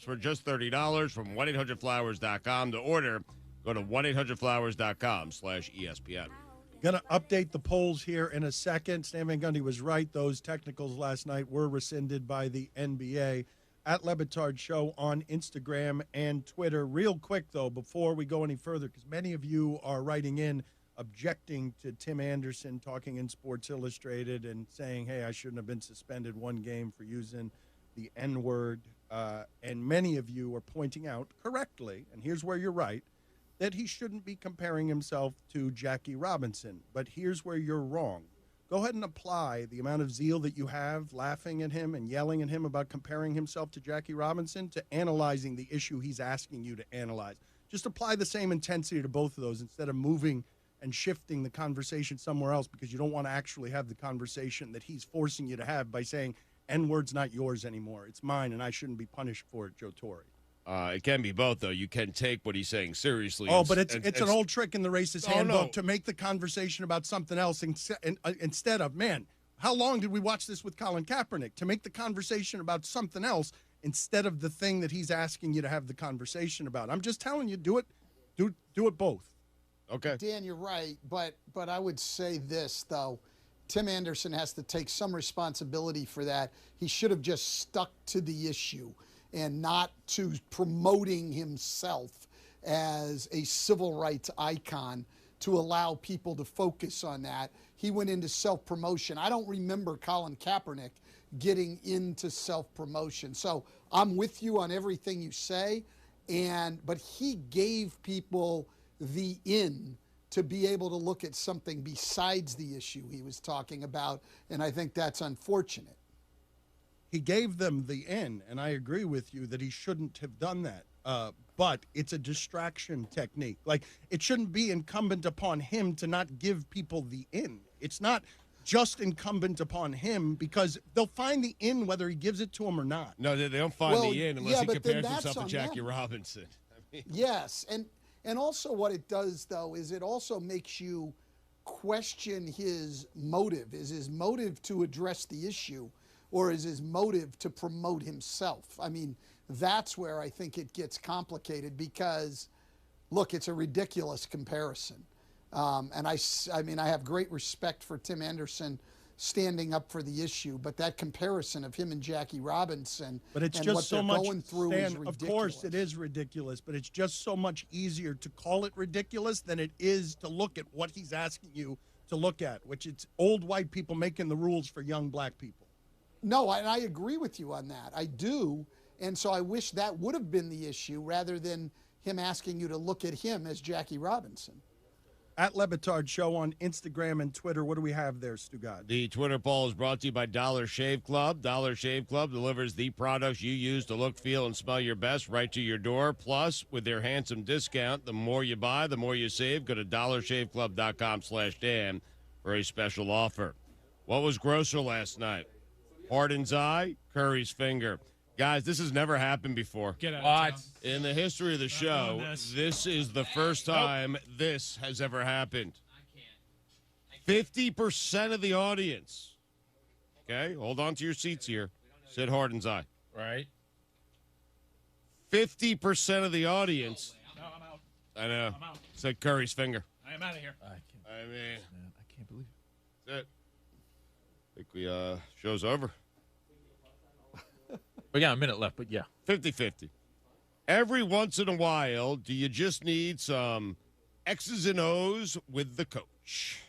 cups for just $30 from 1-800-Flowers.com. To order, go to 1-800-Flowers.com/ESPN. Going to update the polls here in a second. Stan Van Gundy was right. Those technicals last night were rescinded by the NBA. At Lebitard Show on Instagram and Twitter. Real quick, though, before we go any further, because many of you are writing in objecting to Tim Anderson talking in Sports Illustrated and saying, hey, I shouldn't have been suspended one game for using the N-word. And many of you are pointing out correctly, and here's where you're right, that he shouldn't be comparing himself to Jackie Robinson. But here's where you're wrong. Go ahead and apply the amount of zeal that you have laughing at him and yelling at him about comparing himself to Jackie Robinson to analyzing the issue he's asking you to analyze. Just apply the same intensity to both of those instead of moving and shifting the conversation somewhere else because you don't want to actually have the conversation that he's forcing you to have by saying, N-word's not yours anymore. It's mine, and I shouldn't be punished for it, Joe Torre. It can be both, though. You can take what he's saying seriously. Oh, but it's an old trick in the racist handbook to make the conversation about something else instead of, man, how long did we watch this with Colin Kaepernick? To make the conversation about something else instead of the thing that he's asking you to have the conversation about. I'm just telling you, do it both. Okay. Dan, you're right, but I would say this, though. Tim Anderson has to take some responsibility for that. He should have just stuck to the issue and not to promoting himself as a civil rights icon to allow people to focus on that. He went into self-promotion. I don't remember Colin Kaepernick getting into self-promotion. So I'm with you on everything you say, but he gave people the in to be able to look at something besides the issue he was talking about, and I think that's unfortunate. He gave them the in, and I agree with you that he shouldn't have done that. But it's a distraction technique. Like, it shouldn't be incumbent upon him to not give people the in. It's not just incumbent upon him because they'll find the in whether he gives it to them or not. No, they don't find the in unless he compares himself to Jackie them. Robinson. Yes, and also what it does, though, is it also makes you question his motive. Is his motive to address the issue, or is his motive to promote himself? I mean, that's where I think it gets complicated because, look, it's a ridiculous comparison. And I mean, I have great respect for Tim Anderson standing up for the issue, but that comparison of him and Jackie Robinson but it's and just what so they're much, going through Stan, is ridiculous. Of course it is ridiculous, but it's just so much easier to call it ridiculous than it is to look at what he's asking you to look at, which it's old white people making the rules for young black people. No, and I agree with you on that. I do. And so I wish that would have been the issue rather than him asking you to look at him as Jackie Robinson. At Lebitard Show on Instagram and Twitter, what do we have there, Stugad? The Twitter poll is brought to you by Dollar Shave Club. Dollar Shave Club delivers the products you use to look, feel, and smell your best right to your door. Plus, with their handsome discount, the more you buy, the more you save. Go to dollarshaveclub.com/Dan for a special offer. What was grosser last night? Harden's eye, Curry's finger. Guys, this has never happened before. Get out of town. In the history of the show, this is the first time this has ever happened. 50% of the audience. Okay, hold on to your seats here. Said Harden's eye. Right. 50% of the audience. No, I'm out. I know. I'm out. Said Curry's finger. I am out of here. I mean, Man, I can't believe it. that's it. I think we show's over. We got a minute left, but yeah. 50-50. Every once in a while, do you just need some X's and O's with the coach?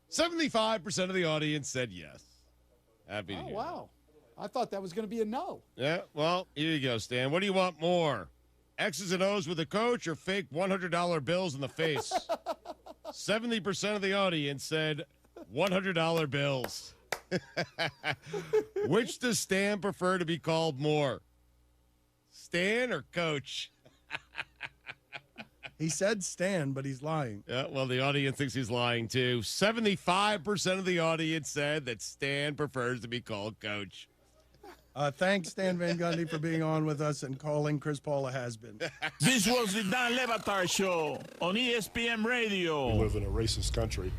75% of the audience said yes. Happy to hear Wow. I thought that was going to be a no. Yeah, well, here you go, Stan. What do you want more? X's and O's with the coach or fake $100 bills in the face? 70% of the audience said $100 bills. Which does Stan prefer to be called more? Stan or Coach? He said Stan, but he's lying. Yeah, well, the audience thinks he's lying, too. 75% of the audience said that Stan prefers to be called Coach. Thanks, Stan Van Gundy, for being on with us and calling Chris Paul a has-been. This was the Dan Levatar Show on ESPN Radio. We live in a racist country.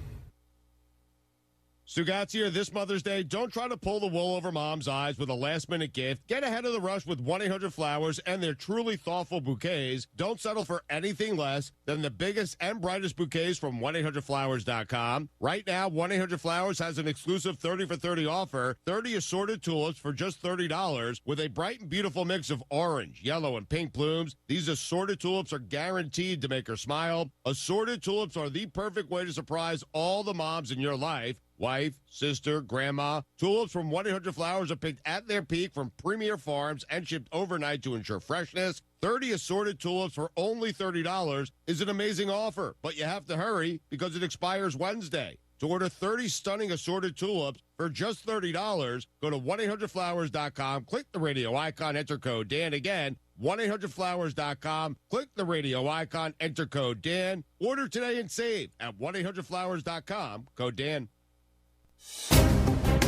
Stugotz here. This Mother's Day, don't try to pull the wool over mom's eyes with a last-minute gift. Get ahead of the rush with 1-800-Flowers and their truly thoughtful bouquets. Don't settle for anything less than the biggest and brightest bouquets from 1-800-Flowers.com. Right now, 1-800-Flowers has an exclusive 30 for 30 offer, 30 assorted tulips for just $30 with a bright and beautiful mix of orange, yellow, and pink blooms. These assorted tulips are guaranteed to make her smile. Assorted tulips are the perfect way to surprise all the moms in your life. Wife, sister, grandma. Tulips from 1-800-Flowers are picked at their peak from premier farms and shipped overnight to ensure freshness. 30 assorted tulips for only $30 is an amazing offer, but you have to hurry because it expires Wednesday. To order 30 stunning assorted tulips for just $30, go to 1-800-Flowers.com, click the radio icon, enter code Dan. Again, 1-800-Flowers.com, click the radio icon, enter code Dan. Order today and save at 1-800-Flowers.com, code Dan.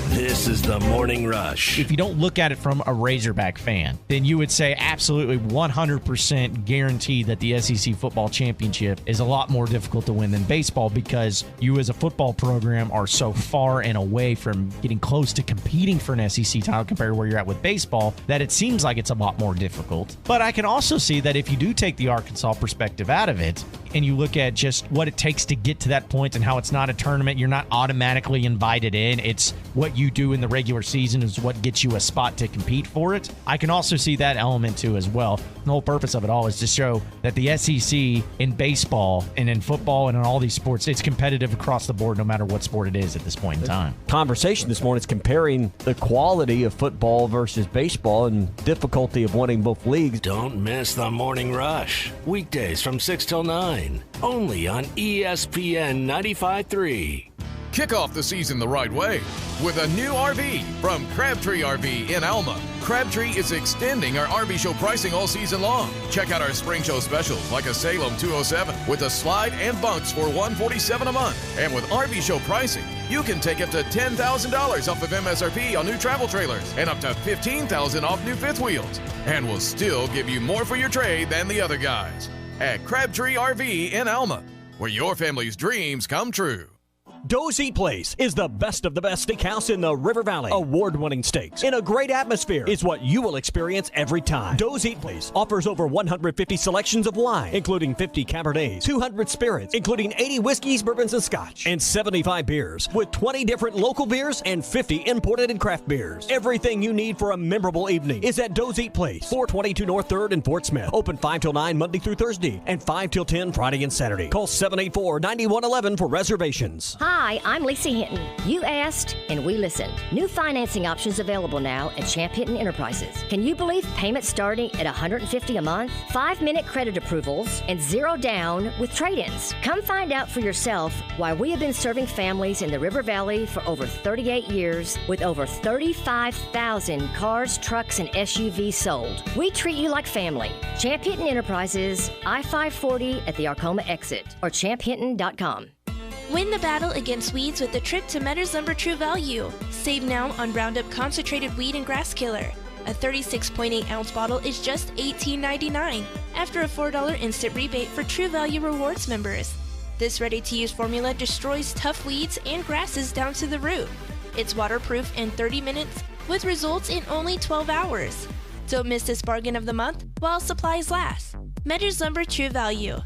This is the Morning Rush. If you don't look at it from a Razorback fan, then you would say absolutely 100% guaranteed that the SEC football championship is a lot more difficult to win than baseball because you as a football program are so far and away from getting close to competing for an SEC title compared to where you're at with baseball that it seems like it's a lot more difficult. But I can also see that if you do take the Arkansas perspective out of it and you look at just what it takes to get to that point and how it's not a tournament, you're not automatically invited in. It's what you do in the regular season is what gets you a spot to compete for it. I can also see that element too as well. The whole purpose of it all is to show that the SEC in baseball and in football and in all these sports, it's competitive across the board no matter what sport it is at this point in time. Conversation this morning is comparing the quality of football versus baseball and difficulty of winning both leagues. Don't miss the Morning Rush. Weekdays from 6 till 9. Only on ESPN 95.3. Kick off the season the right way with a new RV from Crabtree RV in Alma. Crabtree is extending our RV show pricing all season long. Check out our spring show specials like a Salem 207 with a slide and bunks for $147 a month. And with RV show pricing, you can take up to $10,000 off of MSRP on new travel trailers and up to $15,000 off new fifth wheels. And we'll still give you more for your trade than the other guys. At Crabtree RV in Alma, where your family's dreams come true. Doe's Eat Place is the best of the best steakhouse in the River Valley. Award-winning steaks in a great atmosphere is what you will experience every time. Doe's Eat Place offers over 150 selections of wine, including 50 Cabernets, 200 spirits, including 80 whiskeys, bourbons, and scotch, and 75 beers, with 20 different local beers and 50 imported and craft beers. Everything you need for a memorable evening is at Doe's Eat Place, 422 North 3rd in Fort Smith. Open 5 till 9 Monday through Thursday, and 5 till 10 Friday and Saturday. Call 784-9111 for reservations. Hi, I'm Lisa Hinton. You asked, and we listened. New financing options available now at Champ Hinton Enterprises. Can you believe payments starting at $150 a month, 5-minute credit approvals, and 0 down with trade-ins? Come find out for yourself why we have been serving families in the River Valley for over 38 years with over 35,000 cars, trucks, and SUVs sold. We treat you like family. Champ Hinton Enterprises, I-540 at the Arcoma exit, or champhinton.com. Win the battle against weeds with a trip to Metters Lumber True Value. Save now on Roundup Concentrated Weed and Grass Killer. A 36.8-ounce bottle is just $18.99 after a $4 instant rebate for True Value Rewards members. This ready-to-use formula destroys tough weeds and grasses down to the root. It's waterproof in 30 minutes with results in only 12 hours. Don't miss this bargain of the month while supplies last. Metters Lumber True Value.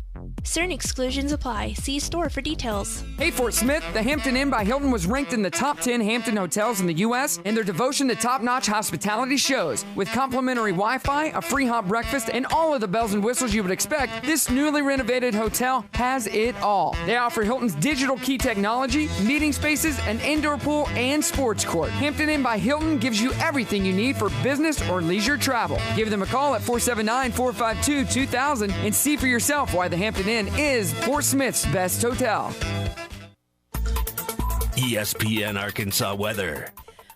Certain exclusions apply. See store for details. Hey, Fort Smith, the Hampton Inn by Hilton was ranked in the top 10 Hampton hotels in the U.S., and their devotion to top-notch hospitality shows. With complimentary Wi-Fi, a free hot breakfast, and all of the bells and whistles you would expect, this newly renovated hotel has it all. They offer Hilton's digital key technology, meeting spaces, an indoor pool, and sports court. Hampton Inn by Hilton gives you everything you need for business or leisure travel. Give them a call at 479-452-2000 and see for yourself why the Hampton Inn is Fort Smith's best hotel. ESPN Arkansas weather.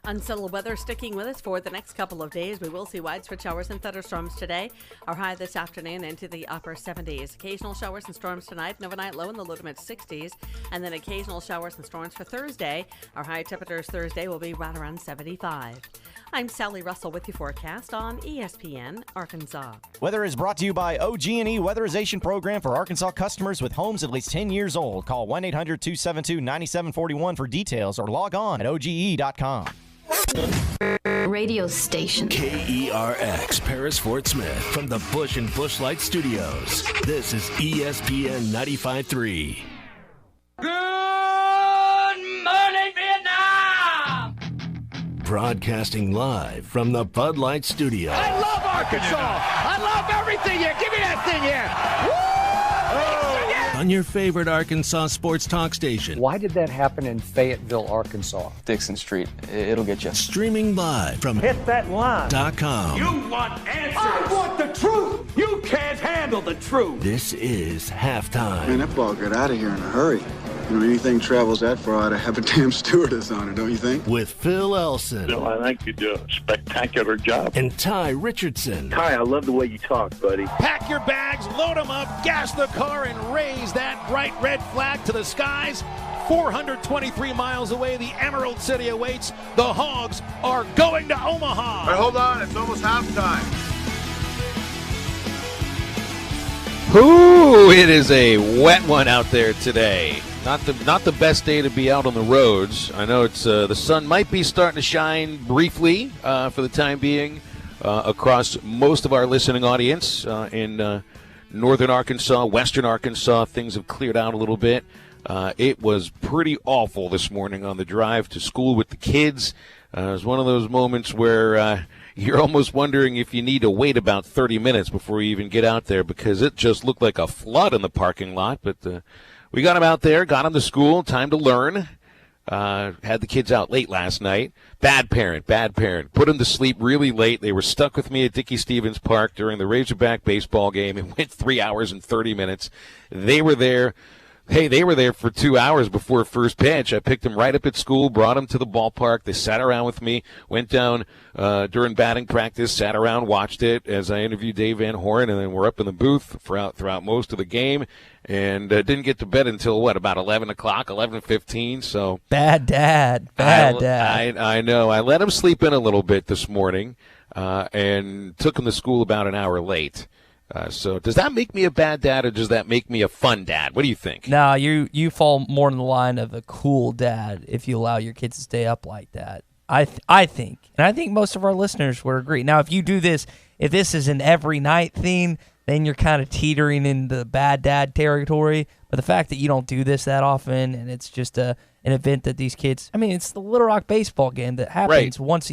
Unsettled weather sticking with us for the next couple of days. We will see widespread showers and thunderstorms today. Our high this afternoon into the upper 70s. Occasional showers and storms tonight. And overnight low in the low to mid 60s. And then occasional showers and storms for Thursday. Our high temperatures Thursday will be right around 75. I'm Sally Russell with your forecast on ESPN Arkansas. Weather is brought to you by OG&E Weatherization Program for Arkansas customers with homes at least 10 years old. Call 1-800-272-9741 for details or log on at OGE.com. Radio station. KERX, Paris, Fort Smith. From the Bush and Bushlight Studios. This is ESPN 95.3. Good morning, Vietnam! Broadcasting live from the Bud Light Studio. I love Arkansas! I love everything here! Give me that thing here! Woo! On your favorite Arkansas sports talk station. Why did that happen in Fayetteville, Arkansas? Dixon Street. It'll get you. Streaming live from Hit that line. .com. You want answers! I want the truth! You can't handle the truth! This is Halftime. Man, that ball got out of here in a hurry. You know, anything travels that far, ought to have a damn stewardess on it, don't you think? With Phil Elson. Bill, I think you do a spectacular job. And Tye Richardson. Tye, I love the way you talk, buddy. Pack your bags, load them up, gas the car, and raise that bright red flag to the skies. 423 miles away, the Emerald City awaits. The Hogs are going to Omaha. But hold on, it's almost halftime. Ooh, it is a wet one out there today. Not the best day to be out on the roads. I know it's the sun might be starting to shine briefly for the time being across most of our listening audience in northern Arkansas, western Arkansas. Things have cleared out a little bit. It was pretty awful this morning on the drive to school with the kids. It was one of those moments where you're almost wondering if you need to wait about 30 minutes before you even get out there because it just looked like a flood in the parking lot. But we got them out there, got them to school, time to learn. Had the kids out late last night. Bad parent. Put them to sleep really late. They were stuck with me at Dickey-Stevens Park during the Razorback baseball game. It went 3 hours and 30 minutes. They were there. Hey, they were there for 2 hours before first pitch. I picked them right up at school, brought them to the ballpark. They sat around with me, went down during batting practice, sat around, watched it as I interviewed Dave Van Horn, and then we're up in the booth throughout most of the game, and didn't get to bed until, about 11 o'clock, 11:15. So Bad dad. I know. I let him sleep in a little bit this morning and took him to school about an hour late. So does that make me a bad dad, or does that make me a fun dad? What do you think? No, you fall more in the line of a cool dad if you allow your kids to stay up like that. I think, and I think most of our listeners would agree. Now, if you do this, if this is an every night thing, then you're kind of teetering in the bad dad territory. But the fact that you don't do this that often, and it's just an event that these kids, it's the Little Rock baseball game that happens once.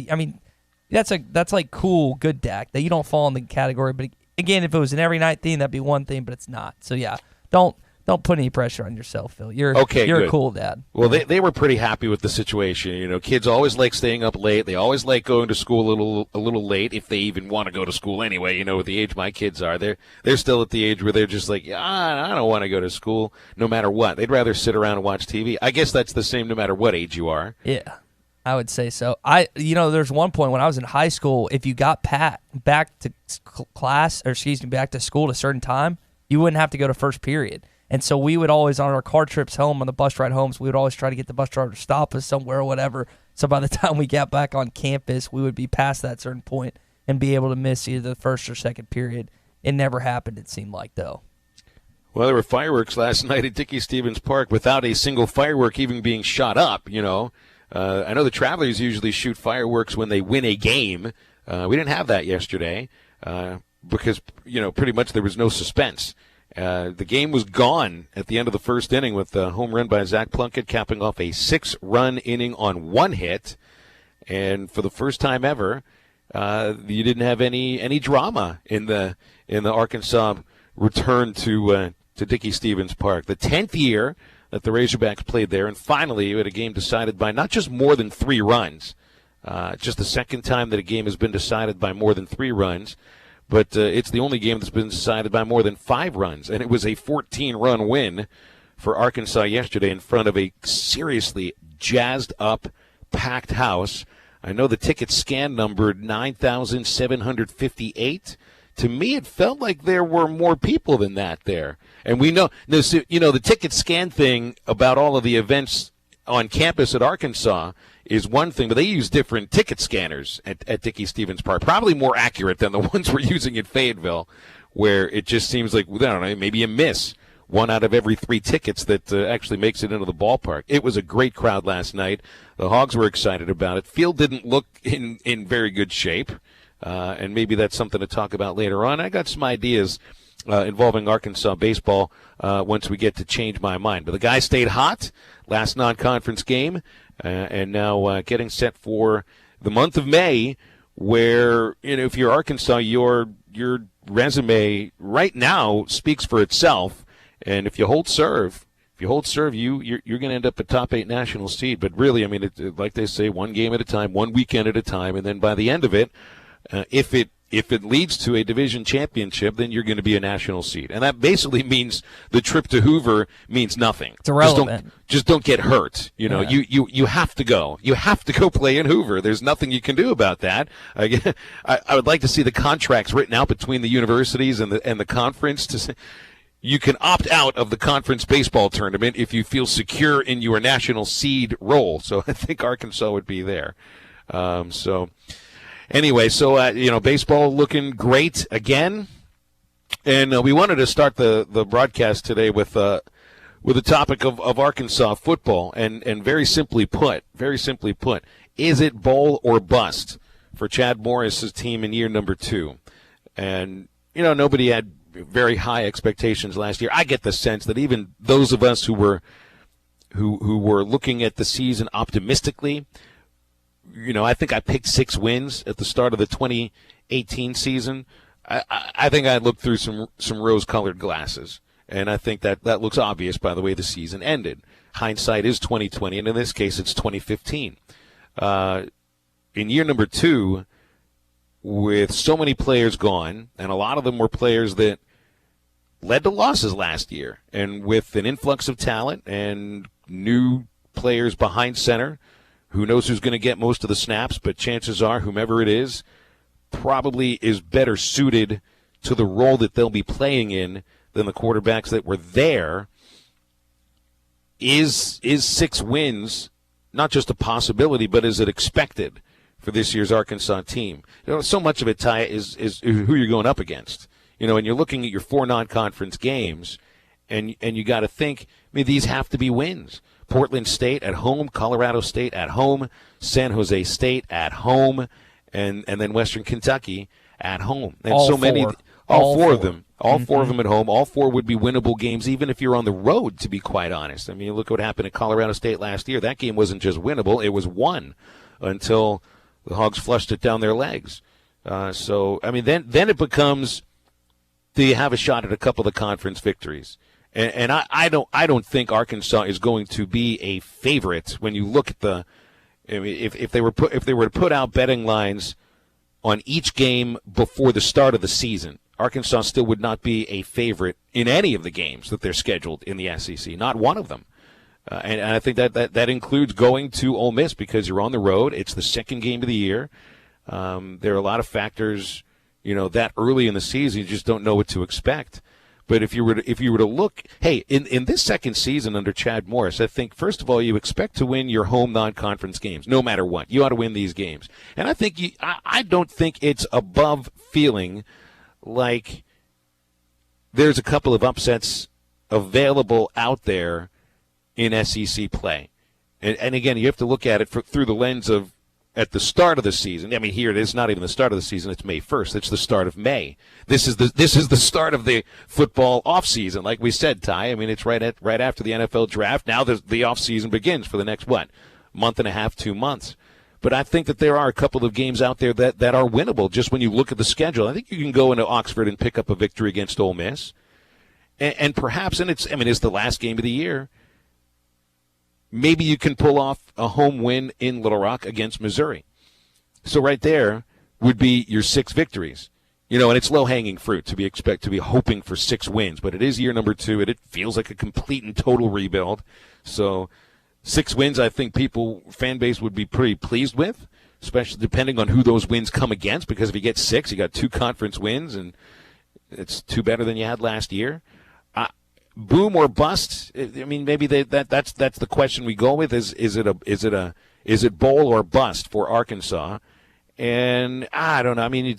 That's like cool, good dad that you don't fall in the category, but. Again, if it was an every night thing, that'd be one thing, but it's not. So yeah, don't put any pressure on yourself, Phil. You're a cool dad. Well, they were pretty happy with the situation. Kids always like staying up late. They always like going to school a little late if they even want to go to school anyway. With the age my kids are, they're still at the age where they're just like, I don't want to go to school no matter what. They'd rather sit around and watch TV. I guess that's the same no matter what age you are. Yeah. I would say so. There's one point when I was in high school, if you got back to class, back to school at a certain time, you wouldn't have to go to first period. And so we would always, on our car trips home, on the bus ride home, we would always try to get the bus driver to stop us somewhere or whatever. So by the time we got back on campus, we would be past that certain point and be able to miss either the first or second period. It never happened, it seemed like, though. Well, there were fireworks last night at Dickey-Stevens Park without a single firework even being shot up, I know the Travelers usually shoot fireworks when they win a game. We didn't have that yesterday because, pretty much there was no suspense. The game was gone at the end of the first inning with a home run by Zach Plunkett, capping off a 6-run inning on one hit. And for the first time ever, you didn't have any drama in the Arkansas return to Dickey-Stevens Park. The 10th year that the Razorbacks played there, and finally you had a game decided by not just more than 3 runs, just the second time that a game has been decided by more than 3 runs, but it's the only game that's been decided by more than 5 runs, and it was a 14-run win for Arkansas yesterday in front of a seriously jazzed-up, packed house. I know the ticket scan numbered 9,758. To me, it felt like there were more people than that there. And we know, the ticket scan thing about all of the events on campus at Arkansas is one thing, but they use different ticket scanners at Dickey-Stevens Park, probably more accurate than the ones we're using in Fayetteville, where it just seems like, I don't know, maybe a miss. 1 out of every 3 tickets that actually makes it into the ballpark. It was a great crowd last night. The Hogs were excited about it. Field didn't look in very good shape, and maybe that's something to talk about later on. I got some ideas involving Arkansas baseball once we get to change my mind. But the guys stayed hot last non-conference game, and now getting set for the month of May, where if you're Arkansas, your resume right now speaks for itself. And if you hold serve, you're going to end up a top 8 national seed. But really, I mean, like they say, one game at a time, one weekend at a time, and then by the end of it, if it leads to a division championship, then you're going to be a national seed. And that basically means the trip to Hoover means nothing. It's irrelevant. Just don't get hurt. You have to go. You have to go play in Hoover. There's nothing you can do about that. I would like to see the contracts written out between the universities and the conference to say, you can opt out of the conference baseball tournament if you feel secure in your national seed role. So I think Arkansas would be there. Anyway, baseball looking great again. And we wanted to start the broadcast today with the topic of Arkansas football. And very simply put, is it bowl or bust for Chad Morris's team in year number 2? And, nobody had very high expectations last year. I get the sense that even those of us who were looking at the season optimistically, I think I picked 6 wins at the start of the 2018 season. I think I looked through some rose-colored glasses, and I think that looks obvious by the way the season ended. Hindsight is 2020, and in this case, it's 2015. In year number 2, with so many players gone, and a lot of them were players that led to losses last year, and with an influx of talent and new players behind center, who knows who's going to get most of the snaps, but chances are whomever it is probably is better suited to the role that they'll be playing in than the quarterbacks that were there. Is 6 wins not just a possibility, but is it expected for this year's Arkansas team? So much of it, Tye, is who you're going up against. And you're looking at your 4 non-conference games, and you got to think, these have to be wins. Portland State at home, Colorado State at home, San Jose State at home, and then Western Kentucky at home. And all four of them at home. All 4 would be winnable games, even if you're on the road, to be quite honest. Look what happened at Colorado State last year. That game wasn't just winnable, it was won until the Hogs flushed it down their legs. Then it becomes, do you have a shot at a couple of conference victories? And I don't think Arkansas is going to be a favorite when you look at if they were to put out betting lines on each game before the start of the season, Arkansas still would not be a favorite in any of the games that they're scheduled in the SEC, not one of them. And I think that includes going to Ole Miss because you're on the road. It's the second game of the year. There are a lot of factors, that early in the season, you just don't know what to expect. But if you were to look, hey, in this second season under Chad Morris, I think, first of all, you expect to win your home non-conference games, no matter what. You ought to win these games. And I think I don't think it's above feeling like there's a couple of upsets available out there in SEC play. And again, you have to look at it through the lens of at the start of the season. Here it is, not even the start of the season. It's May 1st. It's the start of May. This is the start of the football offseason. Like we said, Tye, it's right after the NFL draft. Now the offseason begins for the next, month and a half, 2 months. But I think that there are a couple of games out there that are winnable just when you look at the schedule. I think you can go into Oxford and pick up a victory against Ole Miss. And perhaps, and it's the last game of the year, maybe you can pull off a home win in Little Rock against Missouri. So right there would be your 6 victories. And it's low-hanging fruit to be hoping for 6 wins. But it is year number 2, and it feels like a complete and total rebuild. So 6 wins, I think fan base would be pretty pleased with. especially depending on who those wins come against, because if you get 6, you got 2 conference wins, and it's 2 better than you had last year. Boom or bust? I mean, maybe that's the question we go with. Is it bowl or bust for Arkansas? And I don't know. I mean,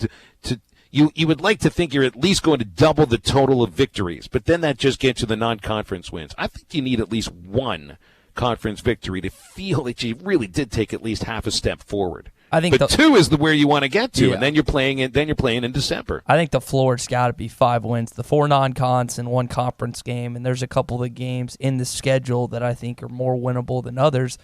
you would like to think you're at least going to double the total of victories, but then that just gets you the non-conference wins. I think you need at least 1 conference victory to feel that you really did take at least half a step forward. I think but 2 is where you want to get to, and then you're playing in December. I think the floor's got to be 5 wins, the 4 non-cons and 1 conference game, and there's a couple of games in the schedule that I think are more winnable than others.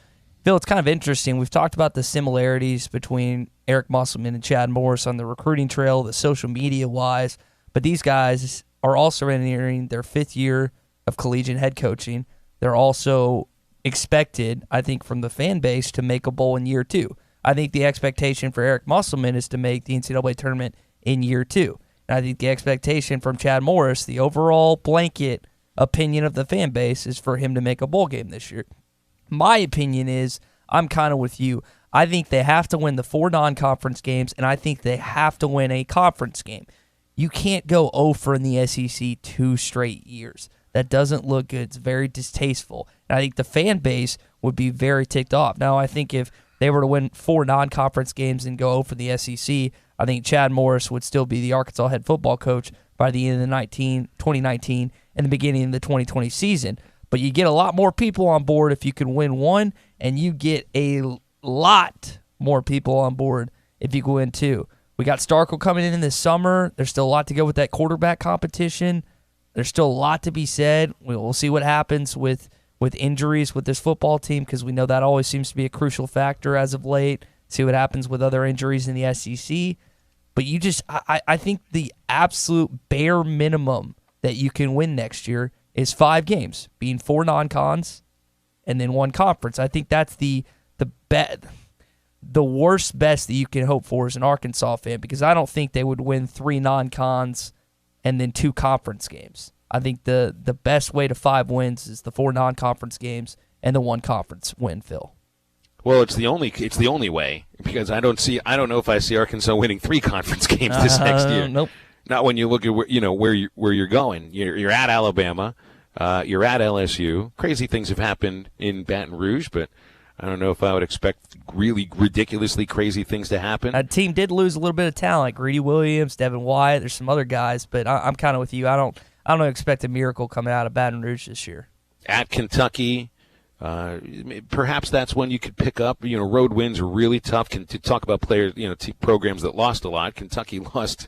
Phil, it's kind of interesting. We've talked about the similarities between Eric Musselman and Chad Morris on the recruiting trail, the social media-wise, but these guys are also entering their 5th year of collegiate head coaching. They're also expected, I think, from the fan base to make a bowl in year 2. I think the expectation for Eric Musselman is to make the NCAA tournament in year 2. And I think the expectation from Chad Morris, the overall blanket opinion of the fan base, is for him to make a bowl game this year. My opinion is, I'm kind of with you. I think they have to win the 4 non-conference games, and I think they have to win a conference game. You can't go 0 in the SEC 2 straight years. That doesn't look good. It's very distasteful. And I think the fan base would be very ticked off. Now, I think if they were to win 4 non-conference games and go 0 for the SEC, I think Chad Morris would still be the Arkansas head football coach by the end of the 2019 and the beginning of the 2020 season. But you get a lot more people on board if you can win 1, and you get a lot more people on board if you can win 2. We got Starkle coming in this summer. There's still a lot to go with that quarterback competition. There's still a lot to be said. We'll see what happens with injuries with this football team, because we know that always seems to be a crucial factor as of late. See what happens with other injuries in the SEC. But I think the absolute bare minimum that you can win next year is 5 games, being 4 non-cons and then 1 conference. I think that's the worst best that you can hope for as an Arkansas fan, because I don't think they would win 3 non-cons and then 2 conference games. I think the best way to 5 wins is the 4 non-conference games and the 1 conference win, Phil. Well, it's the only way, because I don't know if I see Arkansas winning 3 conference games this next year. Nope. Not when you look at where you're going. You're at Alabama, you're at LSU. Crazy things have happened in Baton Rouge, but I don't know if I would expect really ridiculously crazy things to happen. That team did lose a little bit of talent, like Greedy Williams, Devin Wyatt. There's some other guys, but I'm kind of with you. I don't expect a miracle coming out of Baton Rouge this year. At Kentucky, perhaps that's when you could pick up. Road wins are really tough. To talk about players, programs that lost a lot. Kentucky lost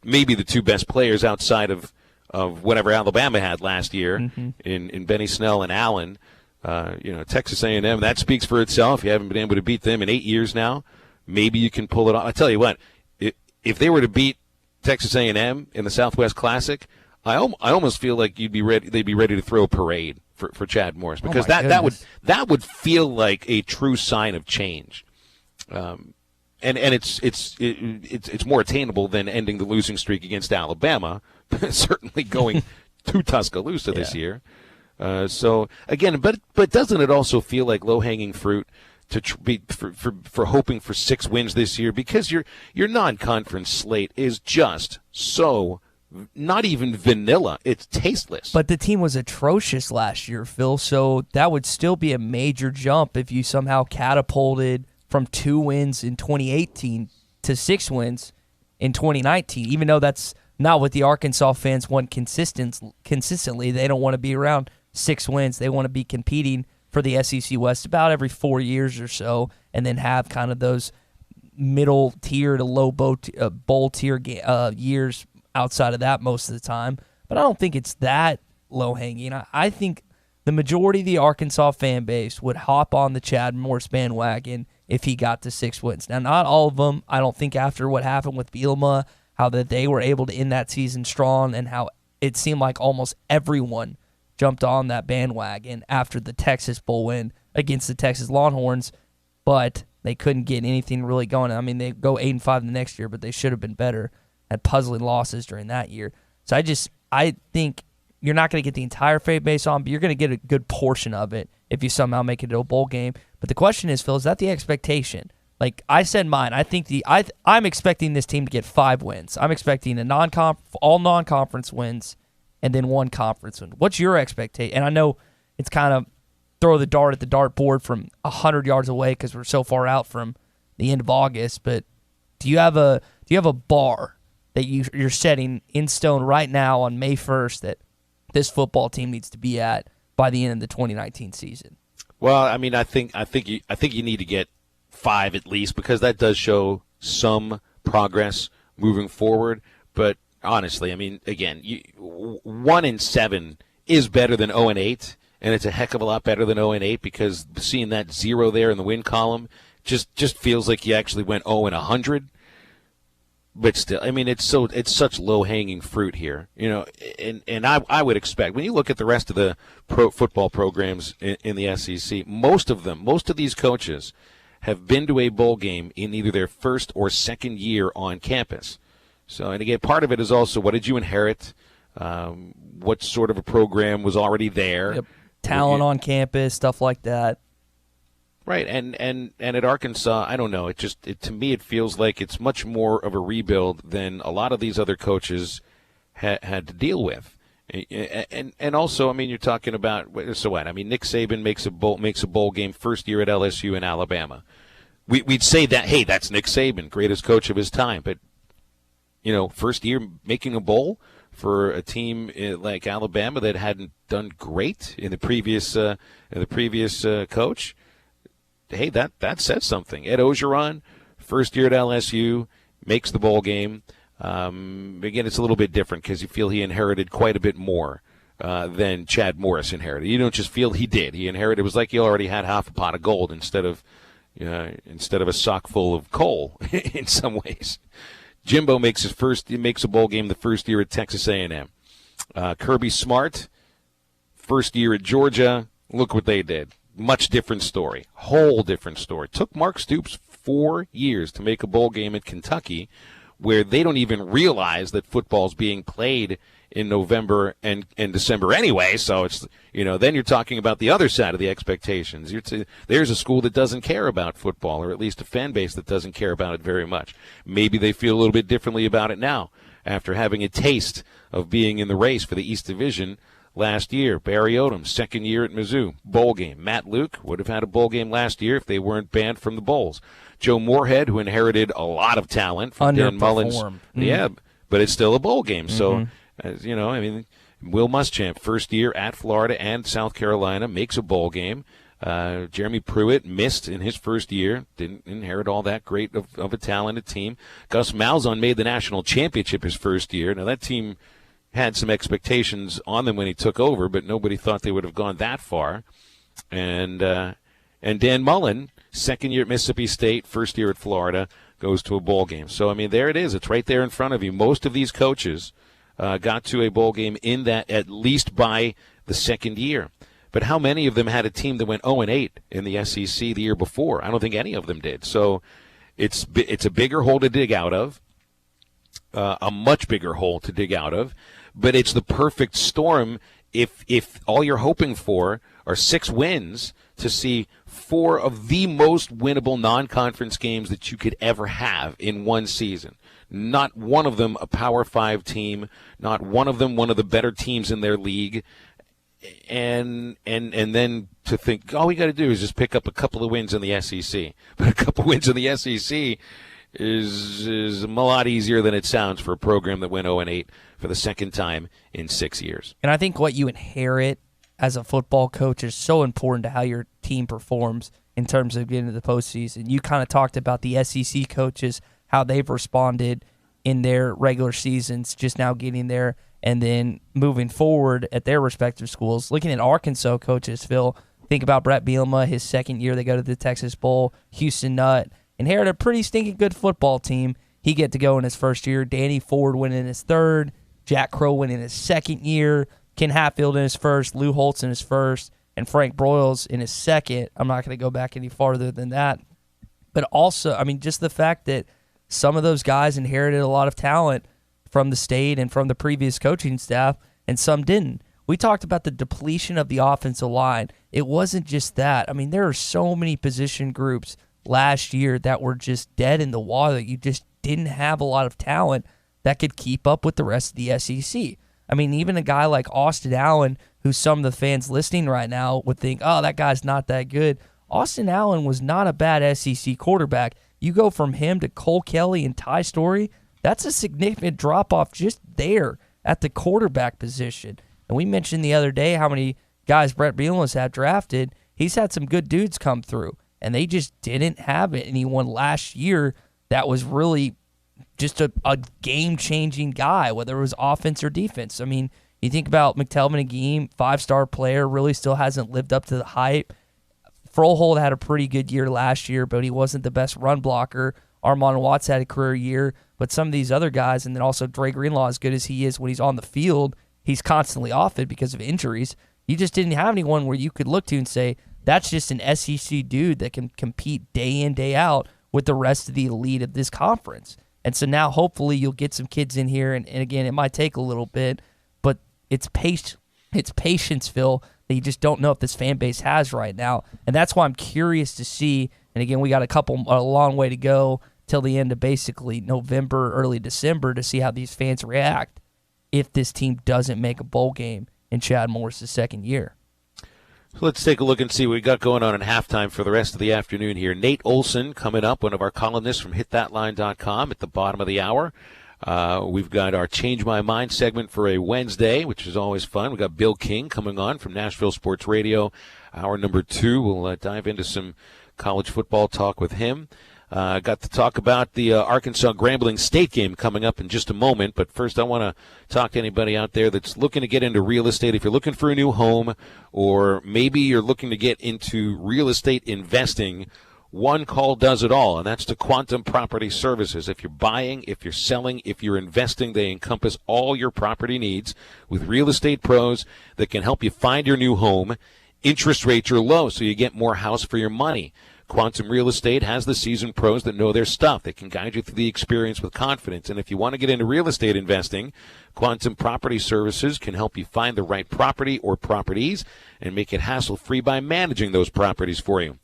maybe the 2 best players outside of whatever Alabama had last year in Benny Snell and Allen. Texas A&M, that speaks for itself. You haven't been able to beat them in 8 years now. Maybe you can pull it off. I tell you what, if they were to beat Texas A&M in the Southwest Classic, I almost feel like they'd be ready to throw a parade for Chad Morris, because that would feel like a true sign of change. And it's more attainable than ending the losing streak against Alabama, certainly going to Tuscaloosa this year. So again, but doesn't it also feel like low-hanging fruit for hoping for 6 wins this year, because your non-conference slate is just so not even vanilla. It's tasteless. But the team was atrocious last year, Phil, so that would still be a major jump if you somehow catapulted from 2 wins in 2018 to 6 wins in 2019, even though that's not what the Arkansas fans want consistently. They don't want to be around 6 wins. They want to be competing for the SEC West about every 4 years or so, and then have kind of those middle tier to low bowl tier years outside of that most of the time. But I don't think it's that low-hanging. I think the majority of the Arkansas fan base would hop on the Chad Morris bandwagon if he got to 6 wins. Now, not all of them. I don't think after what happened with Bielema, how that they were able to end that season strong, and how it seemed like almost everyone jumped on that bandwagon after the Texas Bowl win against the Texas Longhorns, but they couldn't get anything really going. I mean, they go 8-5 the next year, but they should have been better. Had puzzling losses during that year. So I think you're not going to get the entire fan base on, but you're going to get a good portion of it if you somehow make it to a bowl game. But the question is, Phil, is that the expectation? Like I said mine, I think I'm expecting this team to get 5 wins. I'm expecting all non-conference wins and then 1 conference win. What's your expectation? And I know it's kind of throw the dart at the dartboard from 100 yards away because we're so far out from the end of August, but do you have a bar that you're setting in stone right now on May 1st that this football team needs to be at by the end of the 2019 season? Well, I mean, I think you need to get 5 at least, because that does show some progress moving forward. But honestly, I mean, again, 1-7 is better than 0-8, and it's a heck of a lot better than 0-8, because seeing that 0 there in the win column just feels like you actually went 0-100. But still, I mean, it's such low-hanging fruit here, and I would expect, when you look at the rest of the pro football programs in the SEC, most of these coaches have been to a bowl game in either their first or second year on campus. So, and again, part of it is also, what did you inherit? What sort of a program was already there? Yep. Talent on campus, stuff like that. Right, and at Arkansas, I don't know. To me, it feels like it's much more of a rebuild than a lot of these other coaches had to deal with. And also, I mean, you're talking about, so what? I mean, Nick Saban makes a bowl game first year at LSU in Alabama. We'd say that, hey, that's Nick Saban, greatest coach of his time. But first year making a bowl for a team like Alabama that hadn't done great in the previous coach. Hey, that says something. Ed Ogeron, first year at LSU, makes the bowl game. Again, it's a little bit different because you feel he inherited quite a bit more than Chad Morris inherited. You don't just feel he did. He inherited. It was like he already had half a pot of gold instead of a sock full of coal in some ways. Jimbo makes a bowl game the first year at Texas A&M. Kirby Smart, first year at Georgia. Look what they did. Much different story. Whole different story. Took Mark Stoops 4 years to make a bowl game at Kentucky, where they don't even realize that football's being played in November and December anyway. So it's, then you're talking about the other side of the expectations. There's a school that doesn't care about football, or at least a fan base that doesn't care about it very much. Maybe they feel a little bit differently about it now after having a taste of being in the race for the East Division last year. Barry Odom, second year at Mizzou, bowl game. Matt Luke would have had a bowl game last year if they weren't banned from the bowls. Joe Moorhead, who inherited a lot of talent from Dan Mullins. Mm-hmm. Yeah, but it's still a bowl game. So, Will Muschamp, first year at Florida and South Carolina, makes a bowl game. Jeremy Pruitt missed in his first year, didn't inherit all that great of a talented team. Gus Malzahn made the national championship his first year. Now, that team had some expectations on them when he took over, but nobody thought they would have gone that far. And Dan Mullen, second year at Mississippi State, first year at Florida, goes to a bowl game. So, I mean, there it is. It's right there in front of you. Most of these coaches got to a bowl game in that at least by the second year. But how many of them had a team that went 0-8 in the SEC the year before? I don't think any of them did. So it's a bigger hole to dig out of, a much bigger hole to dig out of. But it's the perfect storm if all you're hoping for are 6 wins to see 4 of the most winnable non-conference games that you could ever have in one season. Not one of them a Power 5 team, not one of them one of the better teams in their league. And then to think, all we got to do is just pick up a couple of wins in the SEC. But a couple wins in the SEC is a lot easier than it sounds for a program that went 0-8 for the second time in 6 years. And I think what you inherit as a football coach is so important to how your team performs in terms of getting to the postseason. You kind of talked about the SEC coaches, how they've responded in their regular seasons, just now getting there, and then moving forward at their respective schools. Looking at Arkansas coaches, Phil, think about Brett Bielema, his second year they go to the Texas Bowl. Houston Nutt inherited a pretty stinking good football team. He get to go in his first year. Danny Ford went in his third. Jack Crow went in his second year. Ken Hatfield in his first. Lou Holtz in his first. And Frank Broyles in his second. I'm not going to go back any farther than that. But also, I mean, just the fact that some of those guys inherited a lot of talent from the state and from the previous coaching staff, and some didn't. We talked about the depletion of the offensive line. It wasn't just that. I mean, there are so many position groups last year that were just dead in the water. You just didn't have a lot of talent that could keep up with the rest of the SEC. I mean, even a guy like Austin Allen, who some of the fans listening right now would think, oh, that guy's not that good. Austin Allen was not a bad SEC quarterback. You go from him to Cole Kelly and Ty Story, that's a significant drop-off just there at the quarterback position. And we mentioned the other day how many guys Brett Bielema's had drafted. He's had some good dudes come through, and they just didn't have anyone last year that was really just a game-changing guy, whether it was offense or defense. I mean, you think about McTelvin Agim, 5-star player, really still hasn't lived up to the hype. Froholt had a pretty good year last year, but he wasn't the best run blocker. Armon Watts had a career year, but some of these other guys, and then also Dre Greenlaw, as good as he is when he's on the field, he's constantly off it because of injuries. You just didn't have anyone where you could look to and say, that's just an SEC dude that can compete day in, day out with the rest of the elite of this conference. And so now hopefully you'll get some kids in here, and again, it might take a little bit, but it's patience, Phil, that you just don't know if this fan base has right now. And that's why I'm curious to see, and again, we got a long way to go till the end of basically November, early December to see how these fans react if this team doesn't make a bowl game in Chad Morris's second year. So let's take a look and see what we got going on in halftime for the rest of the afternoon here. Nate Olson coming up, one of our columnists from hitthatline.com at the bottom of the hour. We've got our Change My Mind segment for a Wednesday, which is always fun. We've got Bill King coming on from Nashville Sports Radio. Hour number 2, we'll dive into some college football talk with him. Got to talk about the Arkansas Grambling State game coming up in just a moment. But first, I want to talk to anybody out there that's looking to get into real estate. If you're looking for a new home, or maybe you're looking to get into real estate investing, one call does it all, and that's to Quantum Property Services. If you're buying, if you're selling, if you're investing, they encompass all your property needs with real estate pros that can help you find your new home. Interest rates are low, so you get more house for your money. Quantum Real Estate has the seasoned pros that know their stuff. They can guide you through the experience with confidence. And if you want to get into real estate investing, Quantum Property Services can help you find the right property or properties and make it hassle-free by managing those properties for you.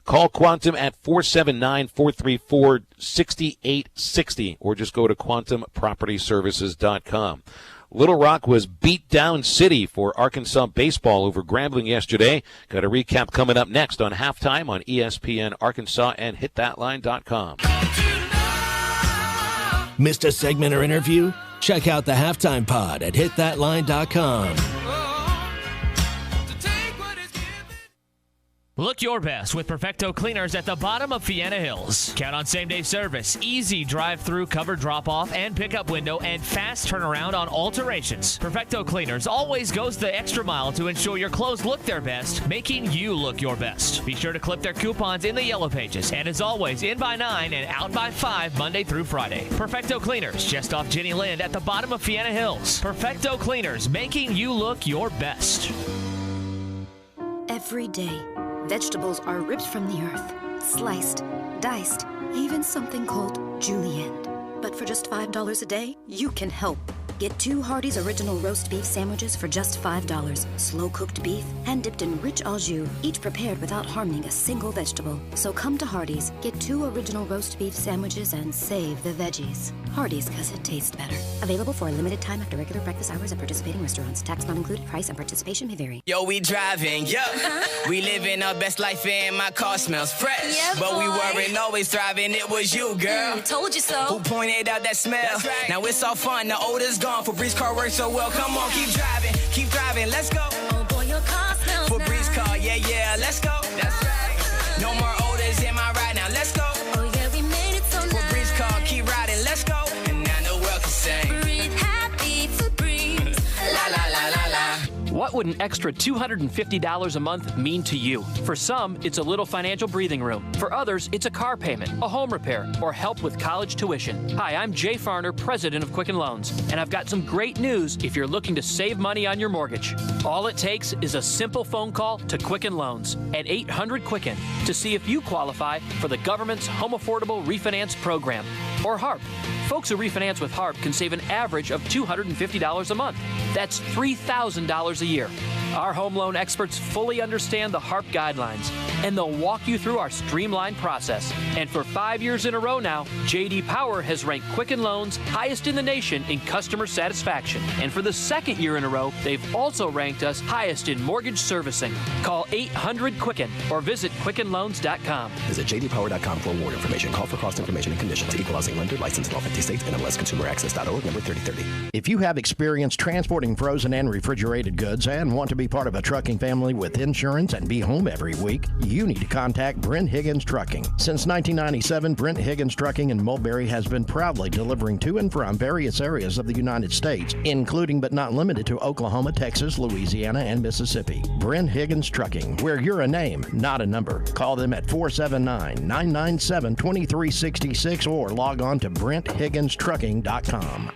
Call Quantum at 479-434-6860 or just go to quantumpropertyservices.com. Little Rock was beat down city for Arkansas baseball over Grambling yesterday. Got a recap coming up next on Halftime on ESPN Arkansas and hitthatline.com. Missed a segment or interview? Check out the Halftime Pod at hitthatline.com. Look your best with Perfecto Cleaners at the bottom of Fiena Hills. Count on same-day service, easy drive-through covered drop-off and pickup window, and fast turnaround on alterations. Perfecto Cleaners always goes the extra mile to ensure your clothes look their best, making you look your best. Be sure to clip their coupons in the yellow pages, and as always, in by 9 and out by 5 Monday through Friday. Perfecto Cleaners, just off Jenny Lind at the bottom of Fiena Hills. Perfecto Cleaners, making you look your best. Every day, vegetables are ripped from the earth, sliced, diced, even something called julienne. But for just $5 a day, you can help. Get 2 Hardee's Original Roast Beef Sandwiches for just $5. Slow-cooked beef, hand-dipped in rich au jus, each prepared without harming a single vegetable. So come to Hardee's, get 2 Original Roast Beef Sandwiches, and save the veggies. Hardee's, because it tastes better. Available for a limited time after regular breakfast hours at participating restaurants. Tax not included. Price and participation may vary. Yo, we driving, yo. We living our best life and my car smells fresh. Yeah, but we boy. weren't always thriving. It was you, girl. Told you so. Who pointed out that smell? Right. Now it's all fun. The odor's gone. Febreze car works so well. Come on, keep driving. Let's go. Oh boy, your car smells Febreze nice. car, yeah, let's go. That's right. No more odors in my ride. Now let's go. Oh yeah, we made it so nice. Febreze car, keep riding. Let's go. And now the world can sing. Breathe happy Febreze. La la la la la. What would an extra $250 a month mean to you? For some, it's a little financial breathing room. For others, it's a car payment, a home repair, or help with college tuition. Hi, I'm Jay Farner, president of Quicken Loans, and I've got some great news if you're looking to save money on your mortgage. All it takes is a simple phone call to Quicken Loans at 800-QUICKEN to see if you qualify for the government's Home Affordable Refinance Program, or HARP. Folks who refinance with HARP can save an average of $250 a month. That's $3,000 a year. Our home loan experts fully understand the HARP guidelines and they'll walk you through our streamlined process. And for 5 years in a row now, J.D. Power has ranked Quicken Loans highest in the nation in customer satisfaction. And for the second year in a row, they've also ranked us highest in mortgage servicing. Call 800-QUICKEN or visit QuickenLoans.com. Visit jdpower.com for award information. Call for cost information and conditions. Equal housing lender licensed in all 50 states. NMLSconsumeraccess.org number 3030. If you have experience transporting frozen and refrigerated goods and want to be part of a trucking family with insurance and be home every week, you need to contact Brent Higgins Trucking. Since 1997, Brent Higgins Trucking in Mulberry has been proudly delivering to and from various areas of the United States, including but not limited to Oklahoma, Texas, Louisiana, and Mississippi. Brent Higgins Trucking, where you're a name, not a number. Call them at 479-997-2366 or log on to BrentHigginsTrucking.com.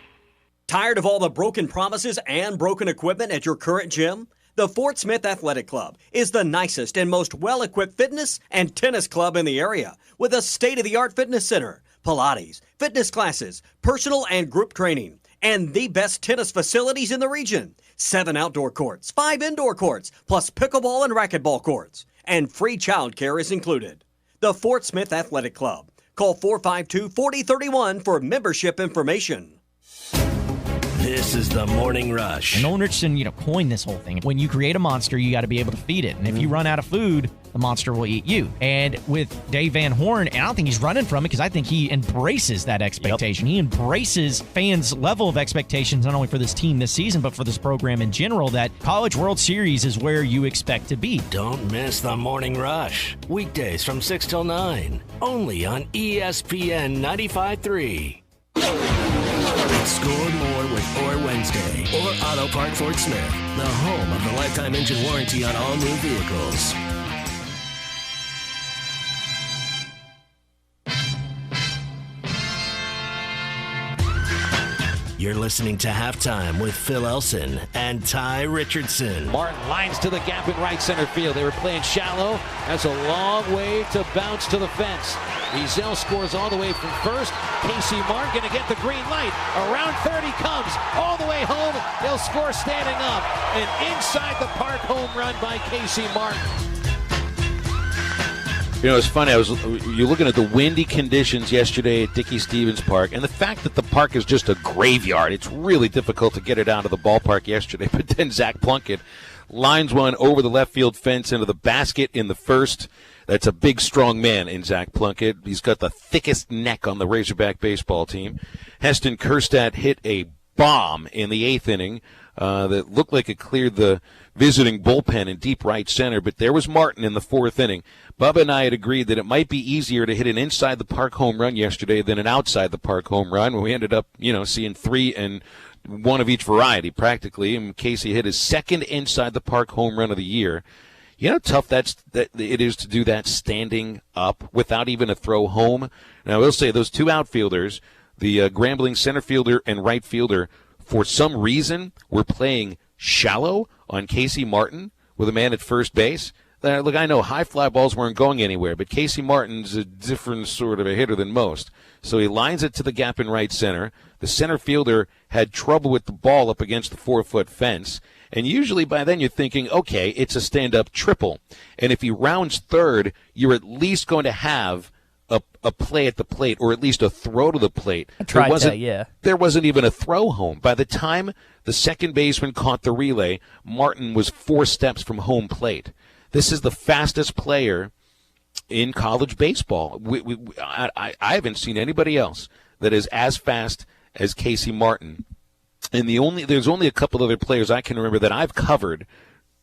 Tired of all the broken promises and broken equipment at your current gym? The Fort Smith Athletic Club is the nicest and most well-equipped fitness and tennis club in the area, with a state-of-the-art fitness center, Pilates, fitness classes, personal and group training, and the best tennis facilities in the region. 7 outdoor courts, 5 indoor courts, plus pickleball and racquetball courts. And free child care is included. The Fort Smith Athletic Club. Call 452-4031 for membership information. This is the Morning Rush. And Nolan Richardson, coined this whole thing. When you create a monster, you got to be able to feed it. And if you run out of food, the monster will eat you. And with Dave Van Horn, and I don't think he's running from it because I think he embraces that expectation. Yep. He embraces fans' level of expectations, not only for this team this season, but for this program in general, that College World Series is where you expect to be. Don't miss the Morning Rush. Weekdays from 6 till 9. Only on ESPN 95.3. Score more with Or Wednesday or Auto Park Fort Smith, the home of the lifetime engine warranty on all new vehicles. You're listening to Halftime with Phil Elson and Tye Richardson. Martin lines to the gap in right center field. They were playing shallow. That's a long way to bounce to the fence. Ezel scores all the way from first. Casey Martin going to get the green light. Around third he comes. All the way home. They'll score standing up. An inside the park home run by Casey Martin. It's funny. You're looking at the windy conditions yesterday at Dickey Stevens Park, and the fact that the park is just a graveyard. It's really difficult to get it out of the ballpark yesterday. But then Zach Plunkett lines one over the left field fence into the basket in the first. That's a big, strong man in Zach Plunkett. He's got the thickest neck on the Razorback baseball team. Heston Kjerstad hit a bomb in the 8th inning that looked like it cleared the visiting bullpen in deep right center, but there was Martin in the 4th inning. Bubba and I had agreed that it might be easier to hit an inside the park home run yesterday than an outside the park home run. We ended up, seeing 3 and 1 of each variety practically. And Casey hit his 2nd inside the park home run of the year. You know how tough that it is to do that standing up without even a throw home. Now I will say those 2 outfielders, the Grambling center fielder and right fielder, for some reason were playing shallow on Casey Martin with a man at first base. Look, I know high fly balls weren't going anywhere, but Casey Martin's a different sort of a hitter than most. So he lines it to the gap in right center. The center fielder had trouble with the ball up against the 4-foot fence. And usually by then you're thinking, okay, it's a stand-up triple. And if he rounds third, you're at least going to have a play at the plate, or at least a throw to the plate. There wasn't even a throw home. By the time the second baseman caught the relay, Martin was 4 steps from home plate. This is the fastest player in college baseball. I haven't seen anybody else that is as fast as Casey Martin. And there's only a couple other players I can remember that I've covered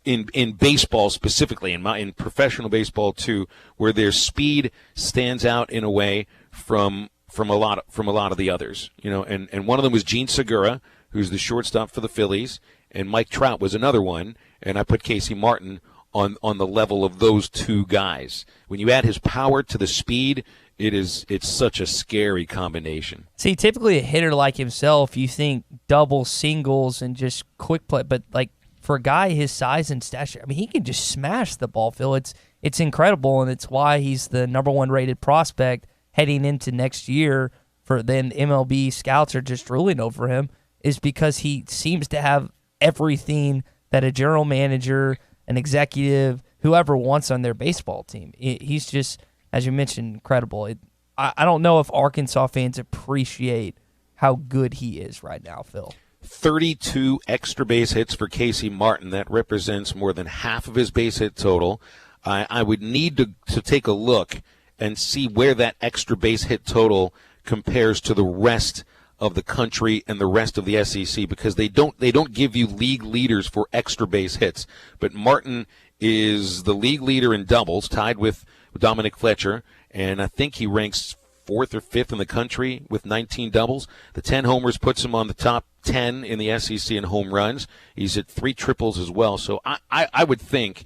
in baseball specifically, in professional baseball too, where their speed stands out in a way from a lot of the others. And one of them was Gene Segura, who's the shortstop for the Phillies, and Mike Trout was another one. And I put Casey Martin on the level of those 2 guys. When you add his power to the speed, it's such a scary combination. See, typically a hitter like himself, you think double, singles, and just quick play, but like for a guy his size and stature, he can just smash the ball, Phil. It's incredible, and it's why he's the number 1 rated prospect heading into next year. For then MLB scouts are just drooling over him, is because he seems to have everything that a general manager, an executive, whoever wants on their baseball team. He's just, as you mentioned, incredible. I don't know if Arkansas fans appreciate how good he is right now, Phil. 32 extra base hits for Casey Martin. That represents more than half of his base hit total. I would need to take a look and see where that extra base hit total compares to the rest of the country and the rest of the SEC, because they don't give you league leaders for extra base hits. But Martin is the league leader in doubles, tied with Dominic Fletcher, and I think he ranks 4th or 5th in the country with 19 doubles. The 10 homers puts him on the top 10 in the SEC in home runs. He's at 3 triples as well. So I would think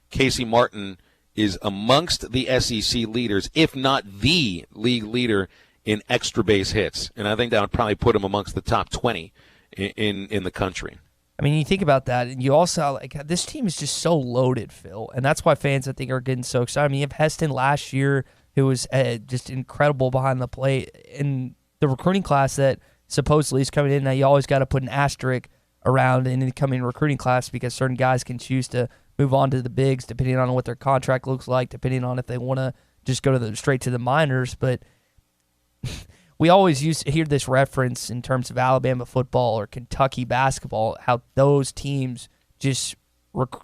Casey Martin is amongst the SEC leaders, if not the league leader in extra base hits. And I think that would probably put him amongst the top 20 in the country. I mean, you think about that, and you also, like, this team is just so loaded, Phil, and that's why fans, I think, are getting so excited. I mean, you have Heston last year, who was just incredible behind the plate, and the recruiting class that supposedly is coming in. Now, you always got to put an asterisk around an incoming recruiting class, because certain guys can choose to move on to the bigs, depending on what their contract looks like, depending on if they want to just go to straight to the minors. But we always hear this reference in terms of Alabama football or Kentucky basketball, how those teams just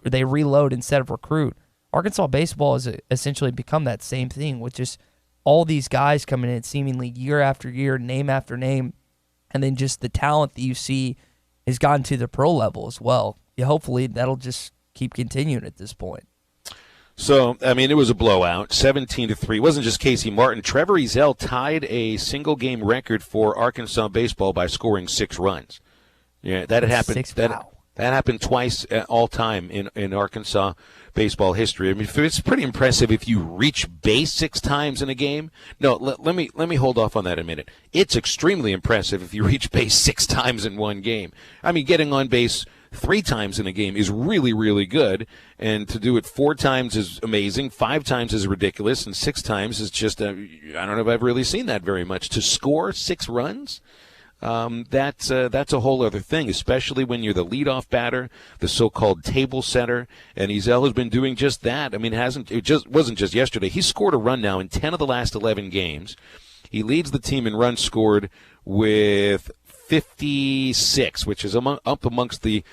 they reload instead of recruit. Arkansas baseball has essentially become that same thing, with just all these guys coming in seemingly year after year, name after name, and then just the talent that you see has gotten to the pro level as well. Yeah, hopefully that'll just keep continuing at this point. So, I mean, it was a blowout, 17-3. It wasn't just Casey Martin. Trevor Ezell tied a single-game record for Arkansas baseball by scoring 6 runs. Yeah, that had happened. That happened twice all time in Arkansas baseball history. I mean, it's pretty impressive if you reach base 6 times in a game. No, let me hold off on that a minute. It's extremely impressive if you reach base 6 times in one game. I mean, getting on base 3 times in a game is really, really good, and to do it 4 times is amazing, 5 times is ridiculous, and 6 times is just, I don't know if I've really seen that very much. To score 6 runs, that's a whole other thing, especially when you're the leadoff batter, the so-called table setter, and Ezell has been doing just that. I mean, it wasn't just yesterday. He scored a run now in 10 of the last 11 games. He leads the team in runs scored with 56, which is up amongst the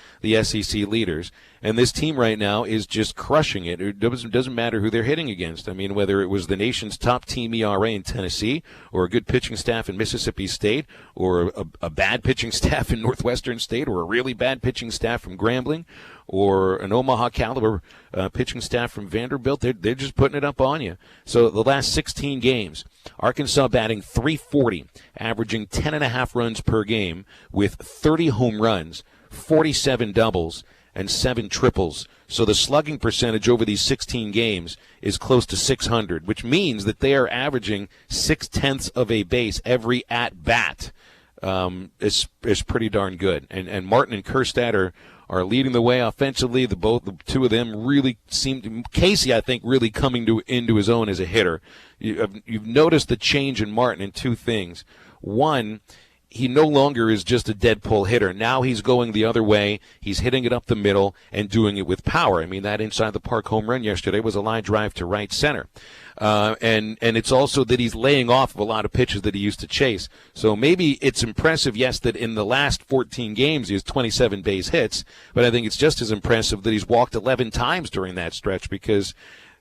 SEC leaders. And this team right now is just crushing it. It doesn't matter who they're hitting against. I mean, whether it was the nation's top team ERA in Tennessee, or a good pitching staff in Mississippi State, or a bad pitching staff in Northwestern State, or a really bad pitching staff from Grambling, or an Omaha caliber pitching staff from Vanderbilt, they're just putting it up on you. So the last 16 games, Arkansas batting .340, averaging 10.5 runs per game, with 30 home runs, 47 doubles, and 7 triples. So the slugging percentage over these 16 games is close to 600, which means that they are averaging 0.6 of a base every at-bat. Is pretty darn good. And Martin and Kerstad are leading the way offensively. The two of them really seem to, Casey, I think, really coming into his own as a hitter. You've noticed the change in Martin in 2 things. One, he no longer is just a dead pull hitter. Now he's going the other way. He's hitting it up the middle and doing it with power. I mean, that inside the park home run yesterday was a line drive to right center. And it's also that he's laying off of a lot of pitches that he used to chase. So maybe it's impressive, yes, that in the last 14 games he has 27 base hits, but I think it's just as impressive that he's walked 11 times during that stretch, because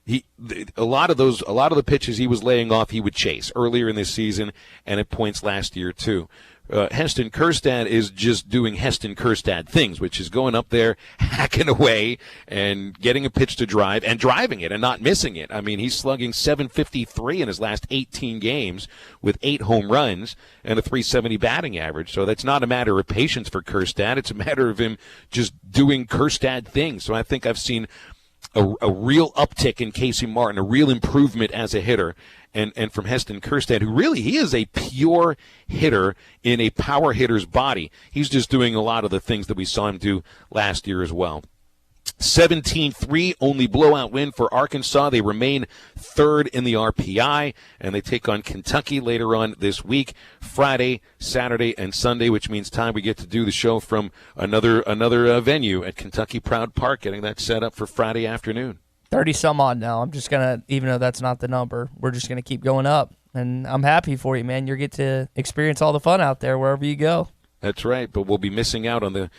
a lot of the pitches he was laying off he would chase earlier in this season and at points last year too. Heston Kerstad is just doing Heston Kerstad things, which is going up there, hacking away, and getting a pitch to drive, and driving it, and not missing it. I mean, he's slugging .753 in his last 18 games with 8 home runs and a .370 batting average. So that's not a matter of patience for Kerstad. It's a matter of him just doing Kerstad things. So I think I've seen a real uptick in Casey Martin, a real improvement as a hitter, and from Heston Kerstad, who really, he is a pure hitter in a power hitter's body. He's just doing a lot of the things that we saw him do last year as well. 17-3, only blowout win for Arkansas. They remain 3rd in the RPI, and they take on Kentucky later on this week, Friday, Saturday, and Sunday, which means time we get to do the show from another venue at Kentucky Proud Park, getting that set up for Friday afternoon. 30 some odd now. I'm just going to, even though that's not the number, we're just going to keep going up. And I'm happy for you, man. You get to experience all the fun out there wherever you go. That's right, but we'll be missing out on the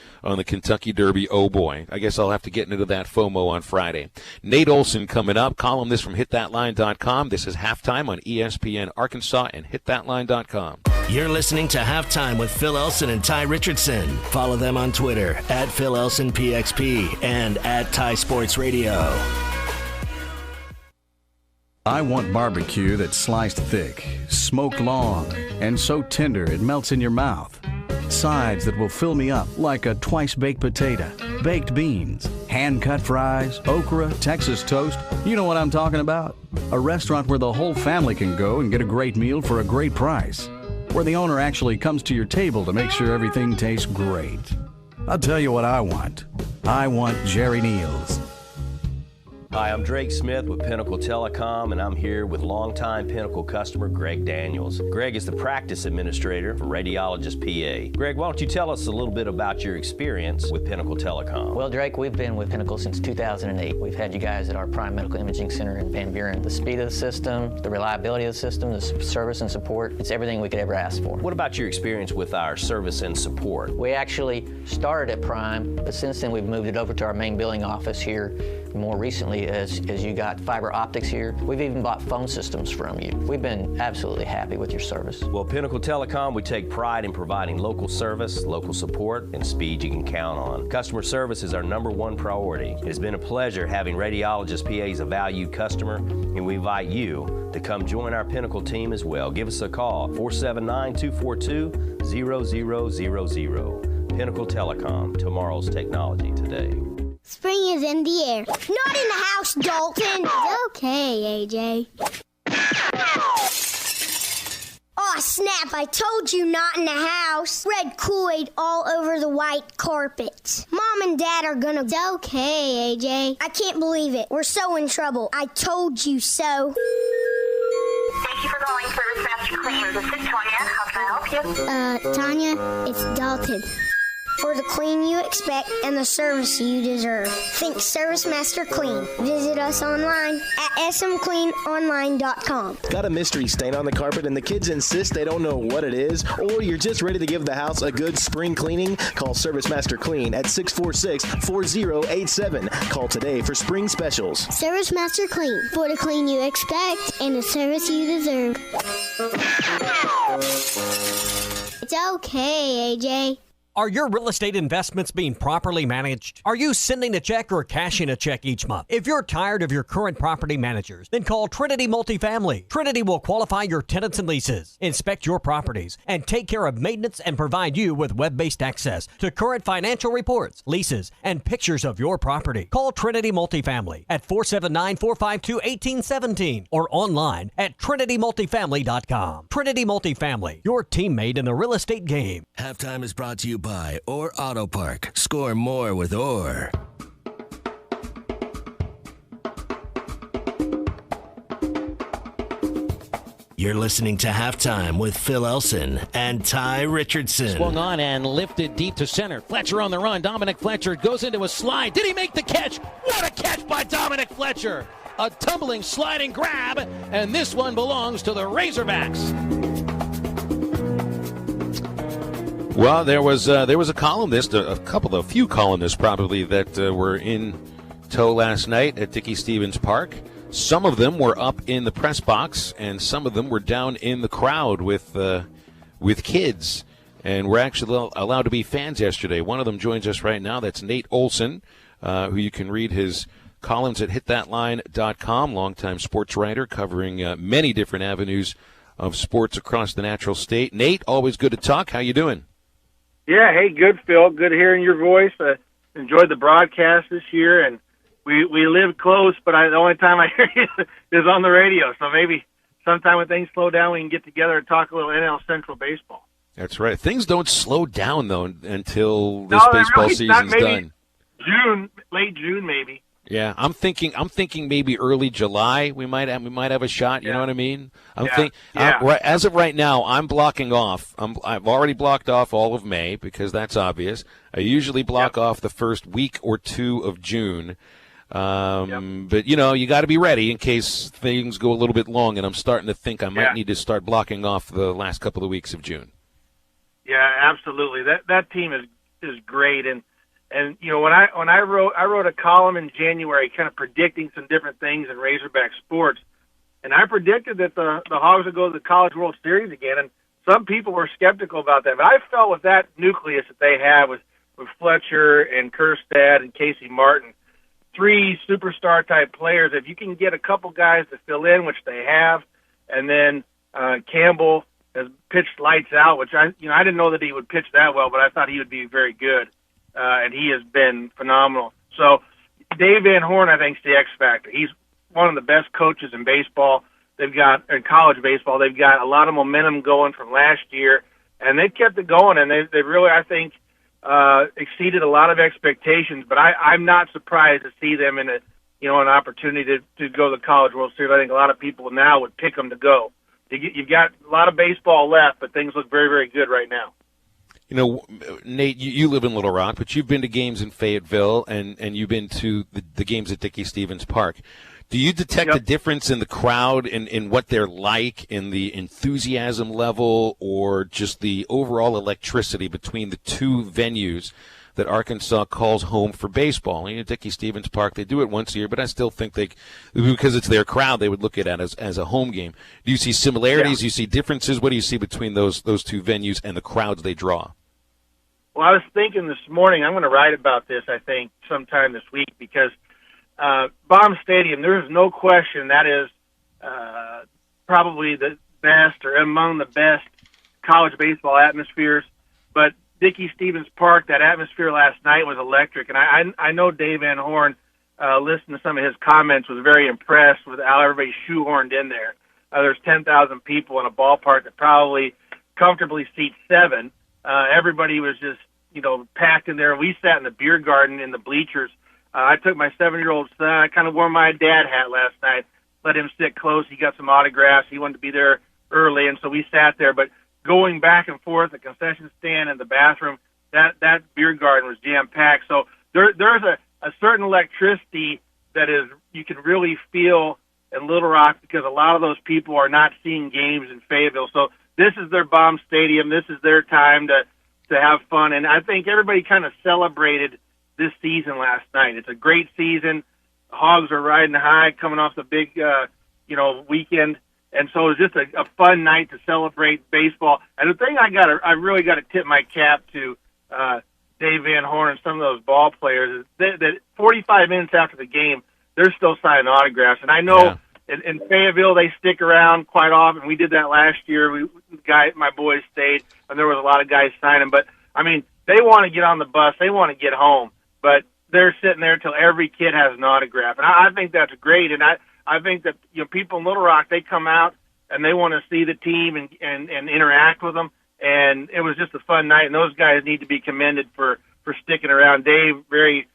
Kentucky Derby. Oh boy, I guess I'll have to get into that FOMO on Friday. Nate Olson coming up, columnist from hitthatline.com. This is Halftime on ESPN Arkansas and hitthatline.com. You're listening to Halftime with Phil Elson and Tye Richardson. Follow them on Twitter at Phil Elson PXP and at Tye Sports Radio. I want barbecue that's sliced thick, smoked long, and so tender it melts in your mouth. Sides that will fill me up like a twice-baked potato, baked beans, hand-cut fries, okra, Texas toast. You know what I'm talking about? A restaurant where the whole family can go and get a great meal for a great price. Where the owner actually comes to your table to make sure everything tastes great. I'll tell you what I want. I want Jerry Neal's. Hi, I'm Drake Smith with Pinnacle Telecom, and I'm here with longtime Pinnacle customer Greg Daniels. Greg is the practice administrator for Radiologist PA. Greg, why don't you tell us a little bit about your experience with Pinnacle Telecom? Well, Drake, we've been with Pinnacle since 2008. We've had you guys at our Prime Medical Imaging Center in Van Buren. The speed of the system, the reliability of the system, the service and support, it's everything we could ever ask for. What about your experience with our service and support? We actually started at Prime, but since then we've moved it over to our main billing office here. More recently, as you got fiber optics here, we've even bought phone systems from you. We've been absolutely happy with your service. Well, Pinnacle Telecom, we take pride in providing local service, local support, and speed you can count on. Customer service is our #1 priority. It has been a pleasure having Radiologist PA as a valued customer, and we invite you to come join our Pinnacle team as well. Give us a call, 479-242-0000. Pinnacle Telecom, tomorrow's technology today. Spring is in the air. Not in the house, Dalton. Okay, AJ. Aw, snap, I told you not in the house. Red Kool-Aid all over the white carpet. Mom and Dad are gonna... Okay, AJ. I can't believe it. We're so in trouble. I told you so. Thank you for calling Service Master Clean. This is Tanya. How can I help you? Tanya, it's Dalton. For the clean you expect and the service you deserve. Think Service Master Clean. Visit us online at smcleanonline.com. Got a mystery stain on the carpet and the kids insist they don't know what it is? Or you're just ready to give the house a good spring cleaning? Call Service Master Clean at 646-4087. Call today for spring specials. Service Master Clean. For the clean you expect and the service you deserve. It's okay, AJ. Are your real estate investments being properly managed? Are you sending a check or cashing a check each month? If you're tired of your current property managers, then call Trinity Multifamily. Trinity will qualify your tenants and leases, inspect your properties, and take care of maintenance and provide you with web-based access to current financial reports, leases, and pictures of your property. Call Trinity Multifamily at 479-452-1817 or online at trinitymultifamily.com. Trinity Multifamily, your teammate in the real estate game. Halftime is brought to you by Orr Auto Park. Score more with Orr. You're listening to Halftime with Phil Elson and Tye Richardson. Swung on and lifted deep to center. Fletcher on the run. Dominic Fletcher goes into a slide. Did he make the catch? What a catch by Dominic Fletcher. A tumbling, sliding grab, and this one belongs to the Razorbacks. Well, there was a columnist, a few columnists probably that were in tow last night at Dickey Stevens Park. Some of them were up in the press box, and some of them were down in the crowd with kids, and were actually allowed to be fans yesterday. One of them joins us right now. That's Nate Olson, who you can read his columns at hitthatline.com, longtime sports writer covering many different avenues of sports across the natural state. Nate, always good to talk. How you doing? Yeah, hey, good, Phil. Good hearing your voice. Enjoyed the broadcast this year, and we live close, but the only time I hear you is on the radio. So maybe sometime when things slow down, we can get together and talk a little NL Central baseball. That's right. Things don't slow down, though, until this baseball really season's done. June, late June, maybe. Yeah, I'm thinking maybe early July we might have a shot. You know what I mean? As of right now, I'm blocking off. I've already blocked off all of May because that's obvious. I usually block off the first week or two of June. But, you got to be ready in case things go a little bit long, and I'm starting to think I might need to start blocking off the last couple of weeks of June. Yeah, absolutely. That team is great, and when I wrote a column in January, kind of predicting some different things in Razorback sports, and I predicted that the Hogs would go to the College World Series again, and some people were skeptical about that. But I felt with that nucleus that they have with Fletcher and Kerstad and Casey Martin, 3 superstar-type players, if you can get a couple guys to fill in, which they have, and then Campbell has pitched lights out, which I didn't know that he would pitch that well, but I thought he would be very good, and he has been phenomenal. So Dave Van Horn, I think, is the X factor. He's one of the best coaches in baseball. They've got in college baseball. They've got a lot of momentum going from last year, and they've kept it going. And they really, I think, exceeded a lot of expectations. But I'm not surprised to see them in an opportunity to go to the College World Series. I think a lot of people now would pick them to go. You've got a lot of baseball left, but things look very, very good right now. Nate, you live in Little Rock, but you've been to games in Fayetteville, and you've been to the games at Dickey-Stevens Park. Do you detect a difference in the crowd, in what they're like, in the enthusiasm level, or just the overall electricity between the two venues that Arkansas calls home for baseball? Dickey-Stevens Park, they do it once a year, but I still think because it's their crowd, they would look at it as a home game. Do you see similarities? Do you see differences? What do you see between those two venues and the crowds they draw? Well, I was thinking this morning, I'm going to write about this, I think, sometime this week, because Baum Stadium, there is no question that is probably the best or among the best college baseball atmospheres. But Dickey-Stevens Park, that atmosphere last night was electric. And I know Dave Van Horn, listening to some of his comments, was very impressed with how everybody shoehorned in there. There's 10,000 people in a ballpark that probably comfortably seats 7. Everybody was just, packed in there. We sat in the beer garden in the bleachers. I took my 7-year-old son. I kind of wore my dad hat last night, let him sit close. He got some autographs. He wanted to be there early, and so we sat there. But going back and forth, the concession stand and the bathroom, that beer garden was jam-packed. So there's a certain electricity that you can really feel in Little Rock, because a lot of those people are not seeing games in Fayetteville. So this is their Baum Stadium. This is their time to have fun. And I think everybody kind of celebrated this season last night. It's a great season. The Hogs are riding high, coming off the big, weekend. And so it was just a fun night to celebrate baseball. And the thing I really got to tip my cap to Dave Van Horn and some of those ball players is that 45 minutes after the game, they're still signing autographs. And I know in Fayetteville they stick around quite often. We did that last year. My boys stayed, and there was a lot of guys signing. But, I mean, they want to get on the bus. They want to get home. But they're sitting there till every kid has an autograph. And I think that's great. And I think that people in Little Rock, they come out and they want to see the team and interact with them. And it was just a fun night. And those guys need to be commended for sticking around. Dave, very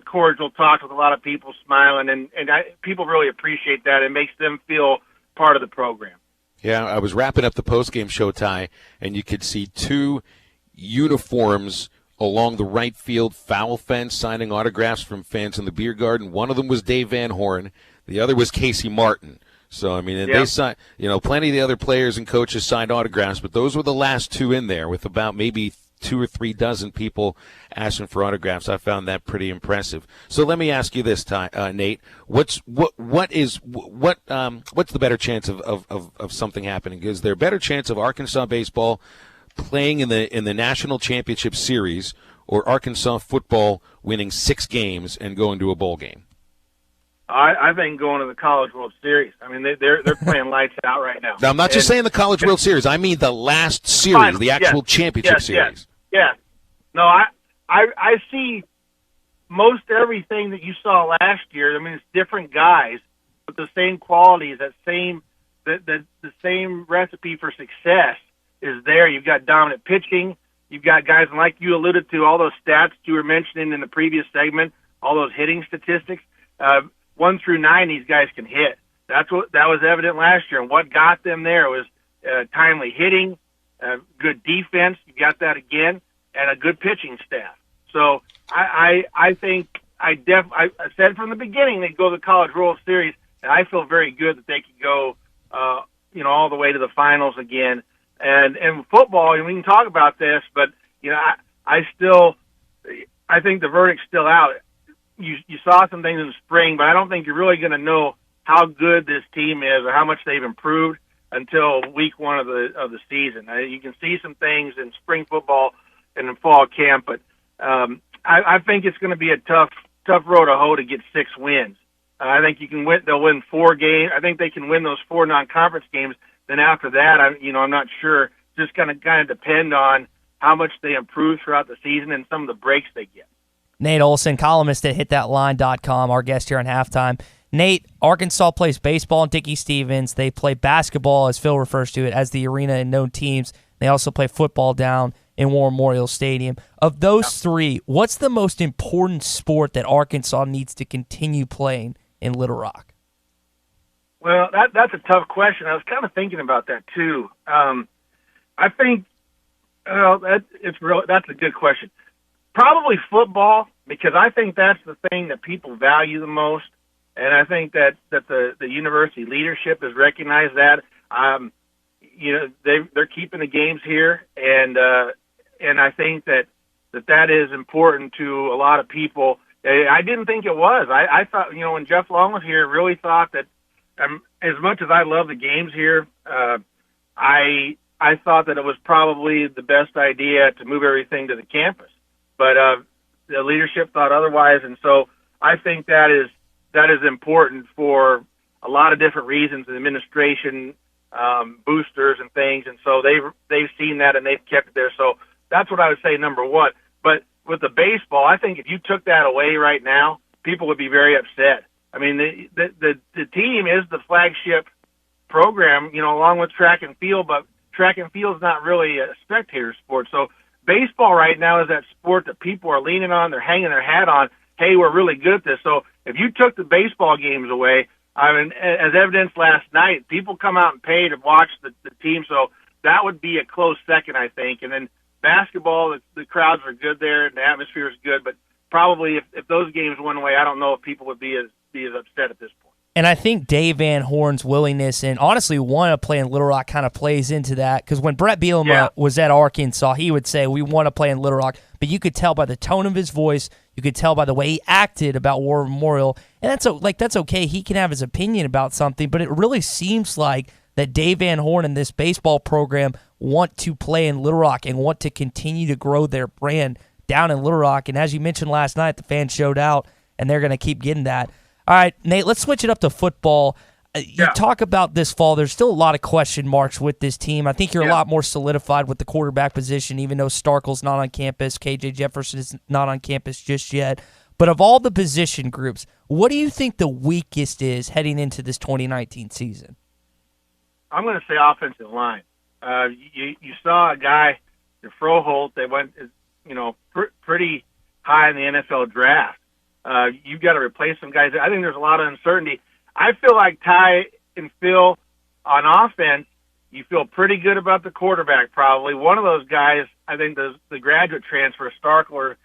cordial, talked with a lot of people, smiling, and people really appreciate that. It makes them feel part of the program. Yeah, I was wrapping up the postgame show, Tye, and you could see 2 uniforms along the right field foul fence signing autographs from fans in the beer garden. One of them was Dave Van Horn. The other was Casey Martin. So, I mean, they signed, plenty of the other players and coaches signed autographs, but those were the last 2 in there with about maybe 2 or 3 dozen people asking for autographs. I found that pretty impressive. So let me ask you this, Nate. What's the better chance of something happening? Is there a better chance of Arkansas baseball playing in the National Championship Series, or Arkansas football winning 6 games and going to a bowl game? I think going to the College World Series. I mean, they're playing lights out right now. Now, I'm not just saying the College World Series. I mean the last series, the actual championship series. Yeah. No, I see most everything that you saw last year. I mean, it's different guys, but the same qualities, the same recipe for success is there. You've got dominant pitching. You've got guys, and like you alluded to, all those stats you were mentioning in the previous segment, all those hitting statistics. 1 through 9, these guys can hit. That was evident last year. And what got them there was timely hitting, good defense. You got that again, and a good pitching staff. So I think I said from the beginning they'd go to the College World Series, and I feel very good that they could go, all the way to the finals again. And football, and we can talk about this, but I think the verdict's still out. You saw some things in the spring, but I don't think you're really going to know how good this team is or how much they've improved until week one of the season. You can see some things in spring football and in fall camp, but I think it's going to be a tough road to hoe to get 6 wins. I think you can win. They'll win 4 games. I think they can win those 4 non-conference games. Then after that, I'm not sure. Just going to kind of depend on how much they improve throughout the season and some of the breaks they get. Nate Olson, columnist at hitthatline.com, our guest here on Halftime. Nate, Arkansas plays baseball in Dickey-Stevens. They play basketball, as Phil refers to it, as the arena and known teams. They also play football down in War Memorial Stadium. Of those 3, what's the most important sport that Arkansas needs to continue playing in Little Rock? Well, that's a tough question. I was kind of thinking about that too. I think that's a good question. Probably football, because I think that's the thing that people value the most, and I think that the university leadership has recognized that. They're keeping the games here, and I think that is important to a lot of people. I didn't think it was. I thought, when Jeff Long was here, really thought that as much as I love the games here, I thought that it was probably the best idea to move everything to the campus. But the leadership thought otherwise, and so I think that is important for a lot of different reasons. The administration, boosters, and things, and so they've seen that and they've kept it there. So that's what I would say, number one. But with the baseball, I think if you took that away right now, people would be very upset. I mean, the team is the flagship program, along with track and field, but track and field is not really a spectator sport. So baseball right now is that sport that people are leaning on, they're hanging their hat on. Hey, we're really good at this. So if you took the baseball games away, I mean, as evidenced last night, people come out and pay to watch the team. So that would be a close second, I think. And then basketball, the crowds are good there and the atmosphere is good. But probably if those games went away, I don't know if people would be as upset at this point. And I think Dave Van Horn's willingness and honestly want to play in Little Rock kind of plays into that, because when Brett Bielema was at Arkansas, he would say, we want to play in Little Rock, but you could tell by the tone of his voice, you could tell by the way he acted about War Memorial, and that's okay. He can have his opinion about something, but it really seems like that Dave Van Horn and this baseball program want to play in Little Rock and want to continue to grow their brand down in Little Rock, and as you mentioned last night, the fans showed out, and they're going to keep getting that. All right, Nate, let's switch it up to football. You talk about this fall. There's still a lot of question marks with this team. I think you're a lot more solidified with the quarterback position, even though Starkel's not on campus. KJ Jefferson is not on campus just yet. But of all the position groups, what do you think the weakest is heading into this 2019 season? I'm going to say offensive line. You saw a guy, Froholt, that went pretty high in the NFL draft. You've got to replace some guys. I think there's a lot of uncertainty. I feel like Tye and Phil on offense, you feel pretty good about the quarterback probably. One of those guys, I think the graduate transfer, Stark or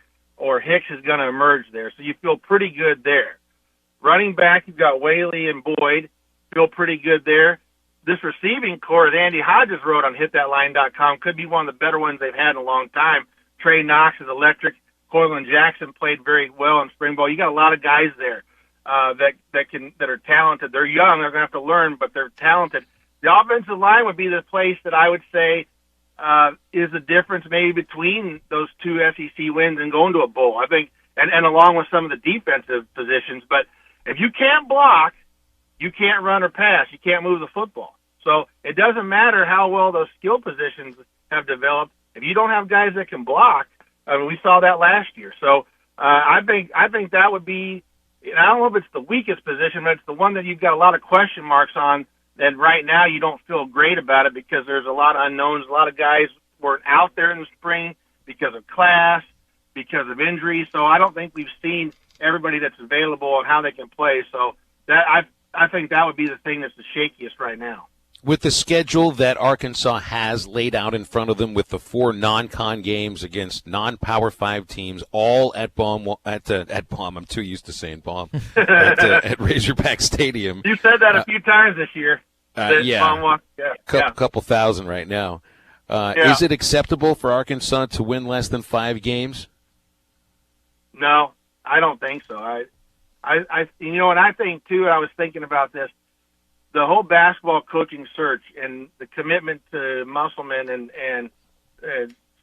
Hicks, is going to emerge there. So you feel pretty good there. Running back, you've got Whaley and Boyd. Feel pretty good there. This receiving core, as Andy Hodges wrote on hitthatline.com, could be one of the better ones they've had in a long time. Trey Knox is electric. Cortland Jackson played very well in spring ball. You got a lot of guys there that are talented. They're young. They're going to have to learn, but they're talented. The offensive line would be the place that I would say is the difference maybe between those 2 SEC wins and going to a bowl. I think, and along with some of the defensive positions. But if you can't block, you can't run or pass. You can't move the football. So it doesn't matter how well those skill positions have developed. If you don't have guys that can block, I mean, we saw that last year. So I think that would be, I don't know if it's the weakest position, but it's the one that you've got a lot of question marks on, and right now you don't feel great about it because there's a lot of unknowns. A lot of guys weren't out there in the spring because of class, because of injuries. So I don't think we've seen everybody that's available and how they can play. So that I think that would be the thing that's the shakiest right now. with the schedule that Arkansas has laid out in front of them, with the 4 non-con games against non-Power 5 teams, all at Baum. I'm too used to saying Baum. at Razorback Stadium. You said that a few times this year. Yeah. Couple thousand right now. Is it acceptable for Arkansas to win less than 5 games? No, I don't think so. I and I think too. I was thinking about this. The whole basketball coaching search and the commitment to Musselman and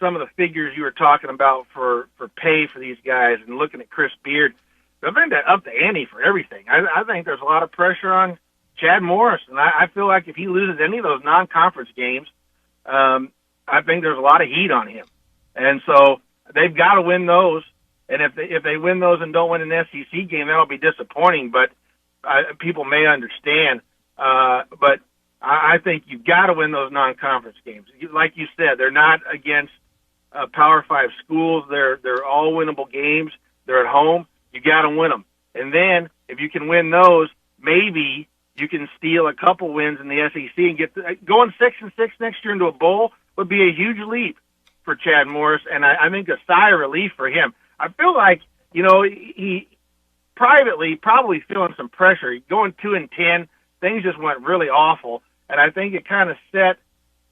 some of the figures you were talking about for pay for these guys, and looking at Chris Beard, they've been up the ante for everything. I think there's a lot of pressure on Chad Morris, and I feel like if he loses any of those non-conference games, I think there's a lot of heat on him, and so they've got to win those. And if they win those and don't win an SEC game, that'll be disappointing. But people may understand. But I think you've got to win those non-conference games. Like you said, they're not against Power 5 schools. They're all winnable games. They're at home. You got to win them. And then if you can win those, maybe you can steal a couple wins in the SEC and going 6-6 next year into a bowl would be a huge leap for Chad Morris, and I think a sigh of relief for him. I feel like he privately probably feeling some pressure. Going 2-10. Things just went really awful, and I think it kind of set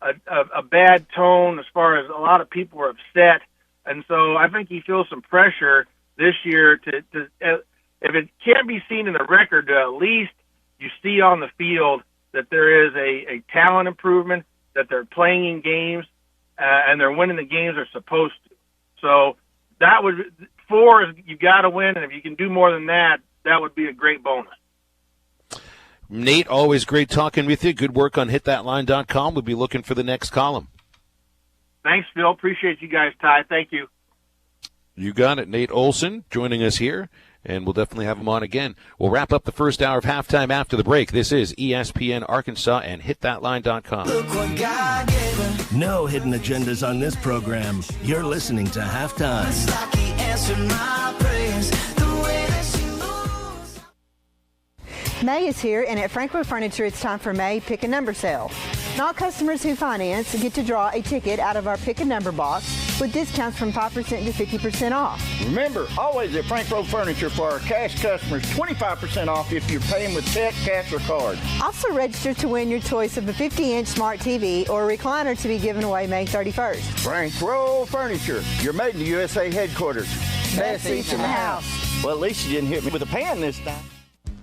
a bad tone as far as a lot of people were upset, and so I think he feels some pressure this year to if it can't be seen in the record, at least you see on the field that there is a talent improvement, that they're playing in games, and they're winning the games they're supposed to. So that would 4 is you got to win, and if you can do more than that, that would be a great bonus. Nate, always great talking with you. Good work on hitthatline.com. We'll be looking for the next column. Thanks, Phil. Appreciate you guys, Ty. Thank you. You got it. Nate Olson joining us here, and we'll definitely have him on again. We'll wrap up the first hour of halftime after the break. This is ESPN Arkansas and hitthatline.com. No hidden agendas on this program. You're listening to Halftime. May is here, and at Frankfurt Furniture, it's time for May Pick a Number sale. Not customers who finance get to draw a ticket out of our Pick a Number box with discounts from 5% to 50% off. Remember, always at Frankfurt Furniture for our cash customers, 25% off if you're paying with check, cash, or card. Also register to win your choice of a 50-inch smart TV or a recliner to be given away May 31st. Frankfurt Furniture, your Made in the USA headquarters. Best seats in the house. Well, at least you didn't hit me with a pan this time.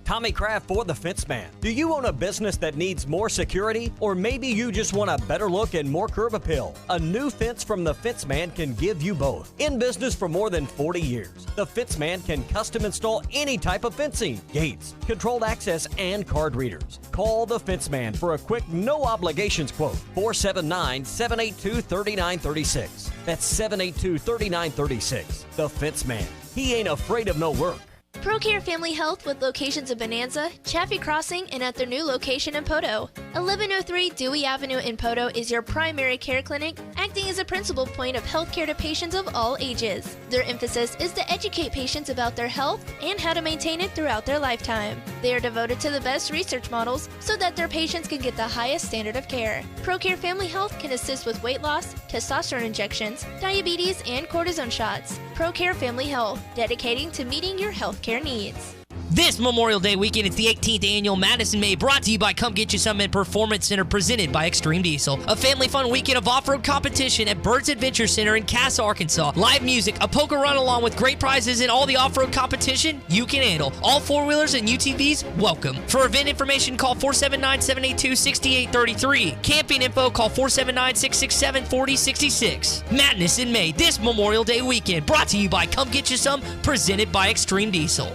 Tommy Kraft for the Fence Man. Do you own a business that needs more security? Or maybe you just want a better look and more curb appeal? A new fence from the Fence Man can give you both. In business for more than 40 years, the Fence Man can custom install any type of fencing, gates, controlled access, and card readers. Call the Fence Man for a quick, no obligations quote. 479-782-3936. That's 782-3936. The Fence Man. He ain't afraid of no work. ProCare Family Health with locations in Bonanza, Chaffee Crossing, and at their new location in Poto. 1103 Dewey Avenue in Poto is your primary care clinic, acting as a principal point of healthcare to patients of all ages. Their emphasis is to educate patients about their health and how to maintain it throughout their lifetime. They are devoted to the best research models so that their patients can get the highest standard of care. ProCare Family Health can assist with weight loss, testosterone injections, diabetes, and cortisone shots. ProCare Family Health, dedicating to meeting your healthcare needs. This Memorial Day weekend, it's the 18th annual Madison May, brought to you by Come Get You Some and Performance Center, presented by Extreme Diesel. A family fun weekend of off-road competition at Bird's Adventure Center in Casa, Arkansas. Live music, a poker run along with great prizes, and all the off-road competition you can handle. All four-wheelers and UTVs, welcome. For event information, call 479-782-6833. Camping info, call 479-667-4066. Madness in May, this Memorial Day weekend, brought to you by Come Get You Some, presented by Extreme Diesel.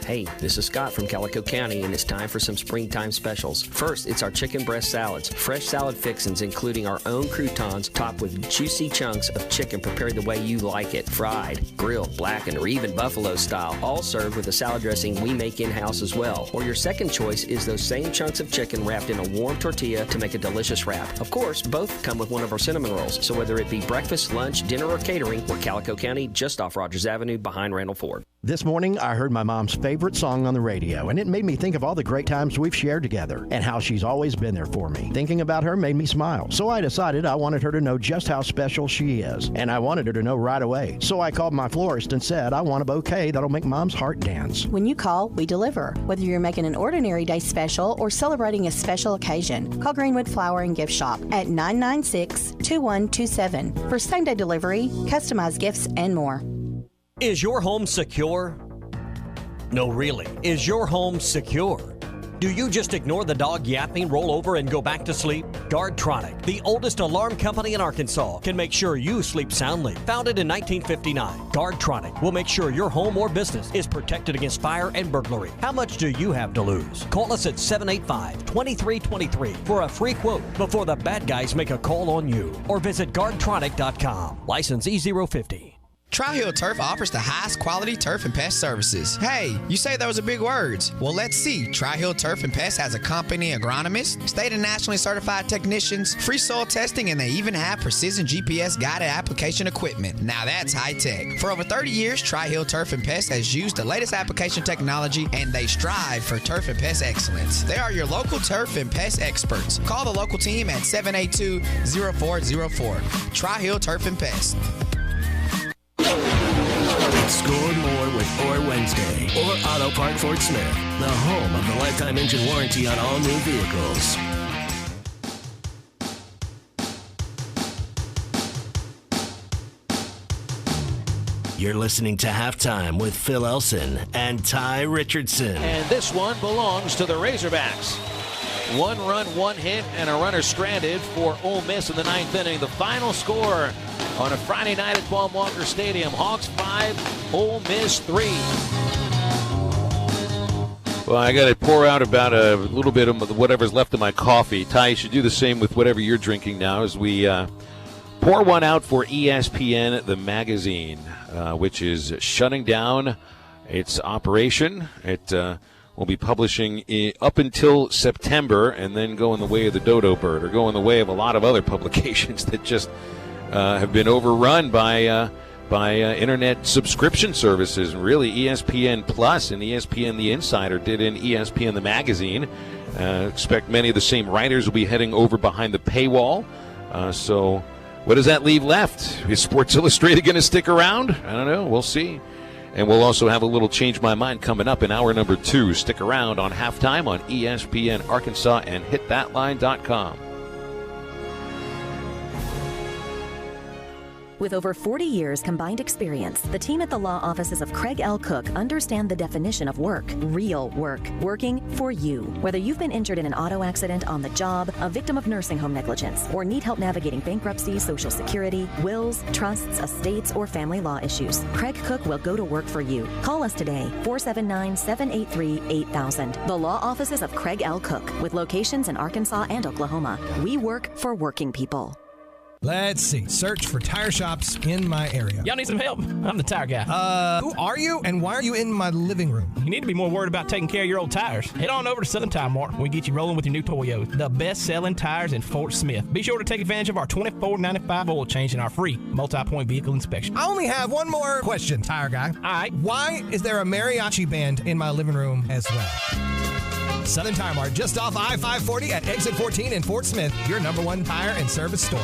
Hey, this is Scott from Calico County, and it's time for some springtime specials. First, it's our chicken breast salads. Fresh salad fixings, including our own croutons, topped with juicy chunks of chicken prepared the way you like it. Fried, grilled, blackened, or even buffalo style. All served with a salad dressing we make in-house as well. Or your second choice is those same chunks of chicken wrapped in a warm tortilla to make a delicious wrap. Of course, both come with one of our cinnamon rolls. So whether it be breakfast, lunch, dinner, or catering, we're Calico County, just off Rogers Avenue behind Randall Ford. This morning, I heard my mom's favorite song on the radio, and it made me think of all the great times we've shared together and how she's always been there for me. Thinking about her made me smile, so I decided I wanted her to know just how special she is, and I wanted her to know right away. So I called my florist and said, I want a bouquet that'll make Mom's heart dance. When you call, we deliver. Whether you're making an ordinary day special or celebrating a special occasion, call Greenwood Flower and Gift Shop at 996-2127 for same-day delivery, customized gifts, and more. Is your home secure? No, really. Is your home secure? Do you just ignore the dog yapping, roll over, and go back to sleep? Guardtronic, the oldest alarm company in Arkansas, can make sure you sleep soundly. Founded in 1959, Guardtronic will make sure your home or business is protected against fire and burglary. How much do you have to lose? Call us at 785-2323 for a free quote before the bad guys make a call on you. Or visit guardtronic.com. License E050. Tri-Hill Turf offers the highest quality turf and pest services. Hey, you say those are big words. Well, let's see. Tri-Hill Turf and Pest has a company agronomist, state and nationally certified technicians, free soil testing, and they even have precision GPS guided application equipment. Now that's high tech. For over 30 years, Tri-Hill Turf and Pest has used the latest application technology, and they strive for turf and pest excellence. They are your local turf and pest experts. Call the local team at 782-0404. Tri-Hill Turf and Pest. Score more with Or Wednesday or Auto Park Fort Smith, the home of the lifetime engine warranty on all new vehicles. You're listening to Halftime with Phil Elson and Tye Richardson. And this one belongs to the Razorbacks. 1 run, 1 hit, and a runner stranded for Ole Miss in the 9th inning. The final score on a Friday night at Baum-Walker Stadium. Hawks 5, Ole Miss 3. Well, I got to pour out about a little bit of whatever's left of my coffee. Ty, you should do the same with whatever you're drinking now as we pour one out for ESPN, the magazine, which is shutting down its operation. It will be publishing up until September and then go in the way of the dodo bird, or go in the way of a lot of other publications that just have been overrun by internet subscription services. And really, ESPN Plus and ESPN The Insider did in ESPN the magazine. Expect many of the same writers will be heading over behind the paywall. So what does that leave left? Is Sports Illustrated going to stick around? I don't know. We'll see. And we'll also have a little Change My Mind coming up in hour number 2. Stick around on Halftime on ESPN Arkansas and hitthatline.com. With over 40 years combined experience, the team at the law offices of Craig L. Cook understand the definition of work, real work, working for you. Whether you've been injured in an auto accident, on the job, a victim of nursing home negligence, or need help navigating bankruptcy, Social Security, wills, trusts, estates, or family law issues, Craig Cook will go to work for you. Call us today, 479-783-8000. The law offices of Craig L. Cook, with locations in Arkansas and Oklahoma. We work for working people. Let's see. Search for tire shops in my area. Y'all need some help? I'm the tire guy. Who are you, and why are you in my living room? You need to be more worried about taking care of your old tires. Head on over to Southern Tire Mart. We get you rolling with your new Toyos, the best-selling tires in Fort Smith. Be sure to take advantage of our $24.95 oil change and our free multi-point vehicle inspection. I only have one more question, tire guy. All right. Why is there a mariachi band in my living room as well? Southern Tire Mart, just off I-540 at exit 14 in Fort Smith, your #1 tire and service store.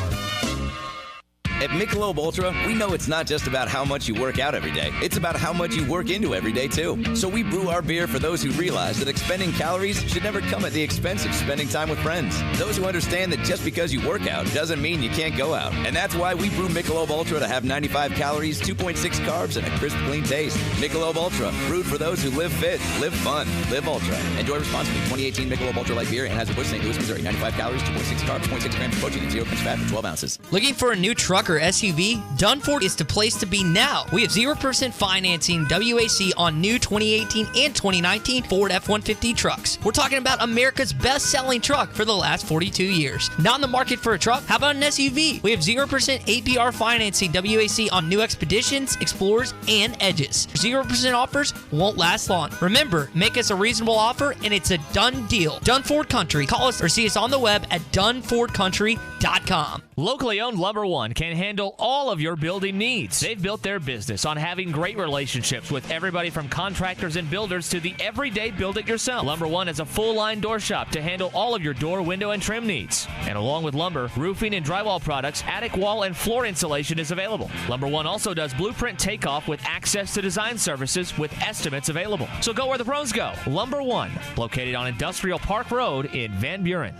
At Michelob Ultra, we know it's not just about how much you work out every day. It's about how much you work into every day, too. So we brew our beer for those who realize that expending calories should never come at the expense of spending time with friends. Those who understand that just because you work out doesn't mean you can't go out. And that's why we brew Michelob Ultra to have 95 calories, 2.6 carbs, and a crisp, clean taste. Michelob Ultra, brewed for those who live fit, live fun, live Ultra. Enjoy responsibly. 2018 Michelob Ultra Light Beer, Anheuser-Busch, St. Louis, Missouri. 95 calories, 2.6 carbs, 0.6 grams of protein, and 0 grams fat for 12 ounces. Looking for a new truck or SUV? Dunford is the place to be now. We have 0% financing WAC on new 2018 and 2019 Ford F-150 trucks. We're talking about America's best-selling truck for the last 42 years. Not in the market for a truck? How about an SUV? We have 0% APR financing WAC on new Expeditions, Explorers, and Edges. 0% offers won't last long. Remember, make us a reasonable offer and it's a done deal. Dunford Country. Call us or see us on the web at dunfordcountry.com. LumberOne.com. Locally owned Lumber One can handle all of your building needs. They've built their business on having great relationships with everybody from contractors and builders to the everyday build-it-yourself. Lumber One is a full-line door shop to handle all of your door, window, and trim needs. And along with lumber, roofing and drywall products, attic wall and floor insulation is available. Lumber One also does blueprint takeoff with access to design services with estimates available. So go where the pros go. Lumber One, located on Industrial Park Road in Van Buren.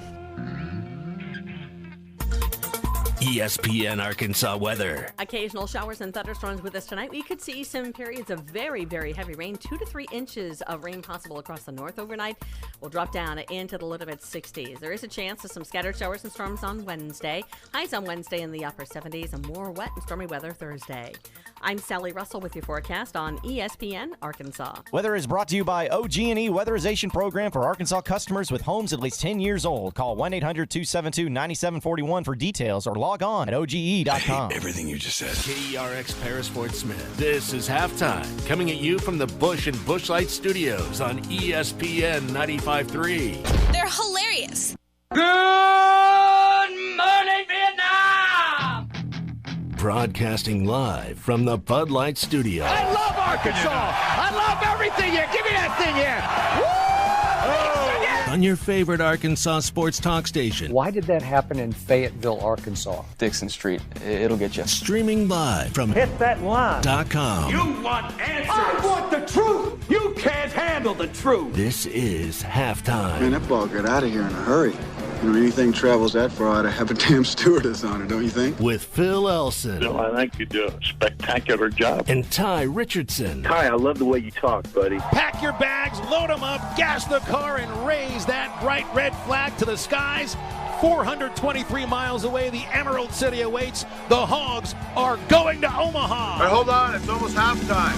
ESPN Arkansas weather. Occasional showers and thunderstorms with us tonight. We could see some periods of very, very heavy rain. 2 to 3 inches of rain possible across the north overnight. We'll drop down into the low to mid 60s. There is a chance of some scattered showers and storms on Wednesday. Highs on Wednesday in the upper 70s and more wet and stormy weather Thursday. I'm Sally Russell with your forecast on ESPN Arkansas. Weather is brought to you by OG&E Weatherization Program for Arkansas customers with homes at least 10 years old. Call 1-800-272-9741 for details or log on at OGE.com. Everything you just said. KERX Paris Fort Smith. This is Halftime, coming at you from the Bush and Bushlight Studios on ESPN 95.3. They're hilarious. Good morning, Vietnam! Broadcasting live from the Bud Light Studio. I love Arkansas. I love everything here. Give me that thing here. Woo! On your favorite Arkansas sports talk station. Why did that happen in Fayetteville, Arkansas? Dixon Street. It'll get you. Streaming live from Hit that line. .com. You want answers. I want the truth. You can't handle the truth. This is Halftime. Man, that ball got out of here in a hurry. You know, anything travels that far, I'd have a damn stewardess on it, don't you think? With Phil Elson. Bill, I think you do a spectacular job. And Tye Richardson. Tye, I love the way you talk, buddy. Pack your bags, load them up, gas the car, and raise that bright red flag to the skies. 423 miles away, the Emerald City awaits. The Hogs are going to Omaha. But hold on, it's almost halftime.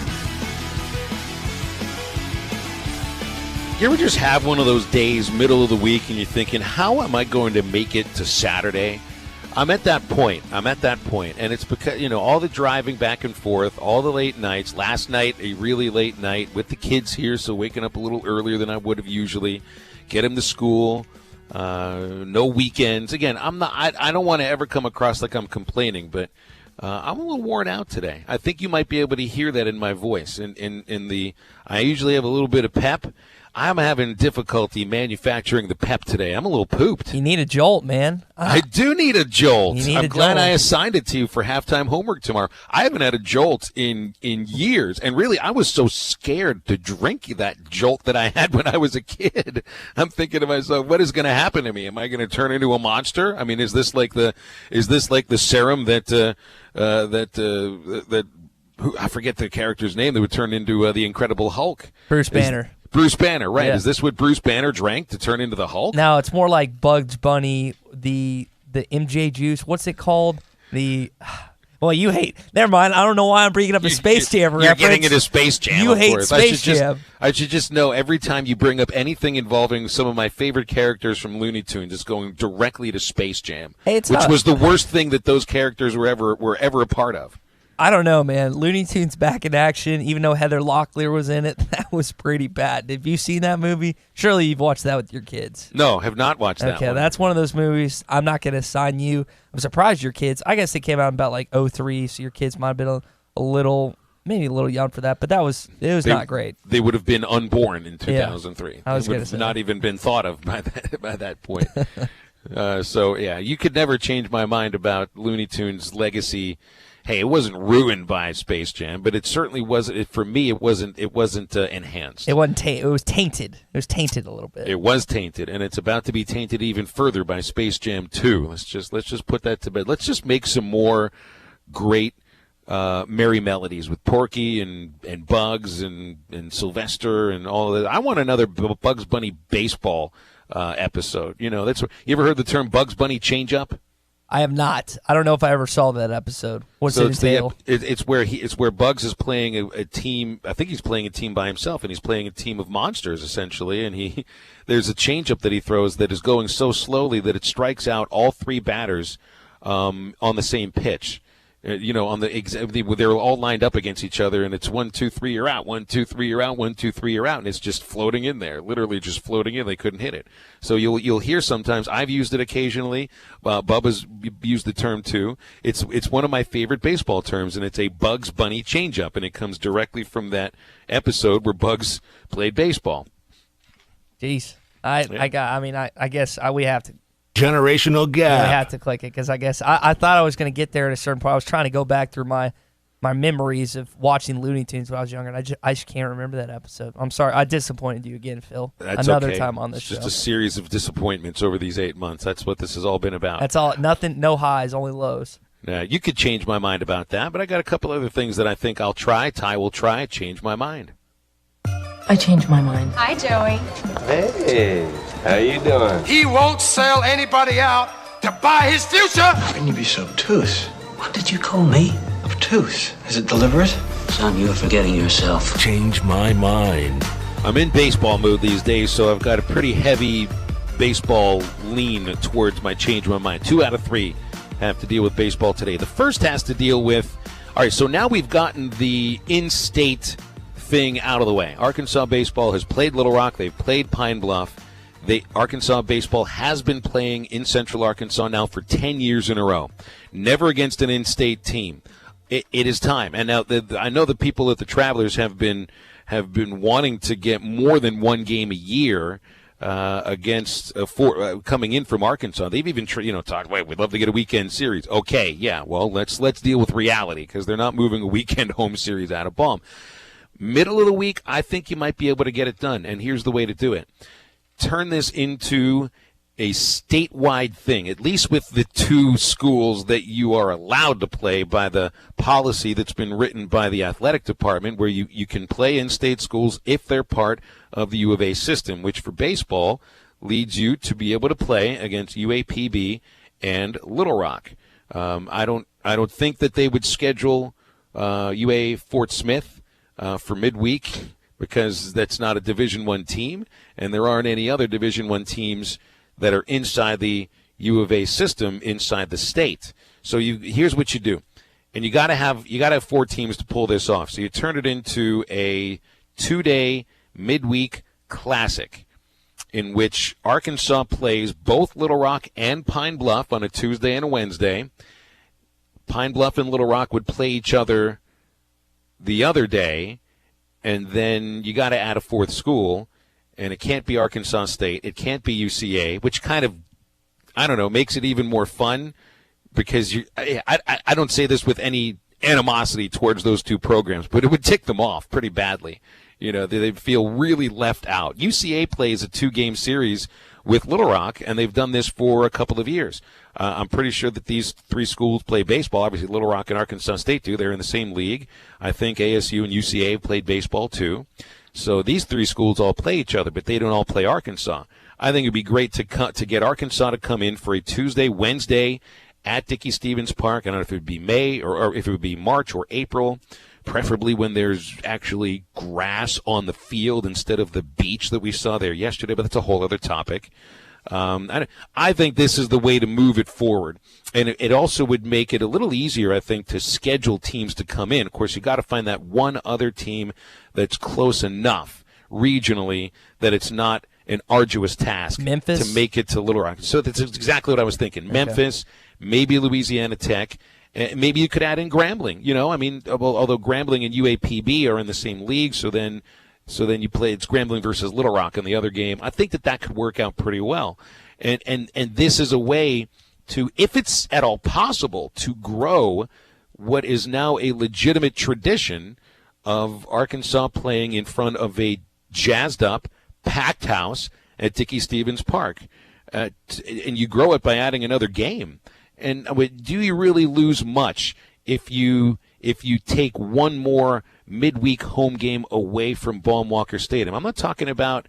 You ever just have one of those days, middle of the week, and you're thinking, how am I going to make it to Saturday? I'm at that point. And it's because, you know, all the driving back and forth, all the late nights. Last night, a really late night with the kids here, so waking up a little earlier than I would have usually. Get them to school. No weekends. Again, I don't want to ever come across like I'm complaining, but I'm a little worn out today. I think you might be able to hear that in my voice. I usually have a little bit of pep. I'm having difficulty manufacturing the pep today. I'm a little pooped. You need a jolt, man. I do need a jolt. I'm glad jolt. I assigned it to you for halftime homework tomorrow. I haven't had a jolt in years. And really, I was so scared to drink that jolt that I had when I was a kid. I'm thinking to myself, what is going to happen to me? Am I going to turn into a monster? I mean, is this like the serum that I forget the character's name that would turn into the Incredible Hulk? Bruce Banner. Bruce Banner, right. Yeah. Is this what Bruce Banner drank to turn into the Hulk? No, it's more like Bugs Bunny, the MJ juice. What's it called? Well, you hate. Never mind. I don't know why I'm bringing up a Space Jam reference. You're getting into Space Jam. You hate Space Jam. I should just know every time you bring up anything involving some of my favorite characters from Looney Tunes, it's going directly to Space Jam, which was the worst thing that those characters were ever a part of. I don't know, man. Looney Tunes back in action, even though Heather Locklear was in it, that was pretty bad. Have you seen that movie? Surely you've watched that with your kids. No, have not watched that one. Okay, that's one of those movies I'm not going to assign you. I'm surprised your kids. I guess it came out in about like 03, so your kids might have been a little, maybe a little young for that, but it was not great. They would have been unborn in 2003. Yeah, I was going to say. Not even been thought of by that point. So, yeah, you could never change my mind about Looney Tunes' legacy. Hey, it wasn't ruined by Space Jam, but it certainly wasn't. For me, it wasn't enhanced. It wasn't. It was tainted. It was tainted a little bit. It was tainted, and it's about to be tainted even further by Space Jam 2. Let's just put that to bed. Let's just make some more great merry melodies with Porky and Bugs and Sylvester and all of that. I want another Bugs Bunny baseball episode. You know, you ever heard the term Bugs Bunny change-up? I have not. I don't know if I ever saw that episode. What's it entail? It's where Bugs is playing a team. I think he's playing a team by himself, and he's playing a team of monsters essentially. And there's a changeup that he throws that is going so slowly that it strikes out all three batters on the same pitch. On they're all lined up against each other, and it's 1, 2, 3, you're out. 1, 2, 3, you're out. 1, 2, 3, you're out, and it's just floating in there, literally just floating in. They couldn't hit it. So you'll hear sometimes. I've used it occasionally. Bubba's used the term too. It's one of my favorite baseball terms, and it's a Bugs Bunny changeup, and it comes directly from that episode where Bugs played baseball. Jeez, I guess we have to. Generational gap. I have to click it because I guess I thought I was going to get there at a certain point. I was trying to go back through my memories of watching Looney Tunes when I was younger, and I just can't remember that episode. I'm sorry. I disappointed you again, Phil. That's Another okay. time on this show. Just a series of disappointments over these 8 months. That's what this has all been about. That's all. Nothing. No highs, only lows. Yeah, you could change my mind about that, but I got a couple other things that I think I'll try. Ty will try. Change my mind. I changed my mind. Hi, Joey. Hey, how you doing? He won't sell anybody out to buy his future. How can you be so obtuse? What did you call me? Obtuse? Is it deliberate? Son, you're forgetting yourself. Change my mind. I'm in baseball mood these days, so I've got a pretty heavy baseball lean towards my change my mind. 2 out of 3 have to deal with baseball today. The first has to deal with, all right, so now we've gotten the in-state thing out of the way. Arkansas baseball has played Little Rock. They've played Pine Bluff. Arkansas baseball has been playing in Central Arkansas now for 10 years in a row. Never against an in-state team. It is time. And now I know the people at the Travelers have been wanting to get more than one game a year against coming in from Arkansas. They've even talked. Wait, we'd love to get a weekend series. Okay, yeah. Well, let's deal with reality because they're not moving a weekend home series out of Baum. Middle of the week, I think you might be able to get it done, and here's the way to do it. Turn this into a statewide thing, at least with the 2 schools that you are allowed to play by the policy that's been written by the athletic department, where you can play in-state schools if they're part of the U of A system, which for baseball leads you to be able to play against UAPB and Little Rock. I don't think that they would schedule UA Fort Smith for midweek because that's not a Division I team, and there aren't any other Division I teams that are inside the U of A system inside the state. So here's what you do, and you got to have 4 teams to pull this off. So you turn it into a 2-day midweek classic in which Arkansas plays both Little Rock and Pine Bluff on a Tuesday and a Wednesday. Pine Bluff and Little Rock would play each other the other day, and then you got to add a 4th school, and it can't be Arkansas State. It can't be UCA, which kind of, I don't know, makes it even more fun because I don't say this with any animosity towards those 2 programs, but it would tick them off pretty badly. They'd feel really left out. UCA plays a 2-game series with Little Rock, and they've done this for a couple of years. I'm pretty sure that these 3 schools play baseball. Obviously, Little Rock and Arkansas State do. They're in the same league. I think ASU and UCA have played baseball too. So these 3 schools all play each other, but they don't all play Arkansas. I think it would be great to get Arkansas to come in for a Tuesday, Wednesday at Dickey-Stephens Park. I don't know if it would be May or if it would be March or April, preferably when there's actually grass on the field instead of the beach that we saw there yesterday, but that's a whole other topic. I think this is the way to move it forward. And it also would make it a little easier, I think, to schedule teams to come in. Of course, you got to find that one other team that's close enough regionally that it's not an arduous task Memphis? To make it to Little Rock. So that's exactly what I was thinking. Okay. Memphis, maybe Louisiana Tech. Maybe you could add in Grambling. Although Grambling and UAPB are in the same league, so then you play, it's Grambling versus Little Rock in the other game. I think that could work out pretty well. And this is a way to, if it's at all possible, to grow what is now a legitimate tradition of Arkansas playing in front of a jazzed-up, packed house at Dickey-Stephens Park. And you grow it by adding another game. And do you really lose much if you take one more midweek home game away from Baum-Walker Stadium? I'm not talking about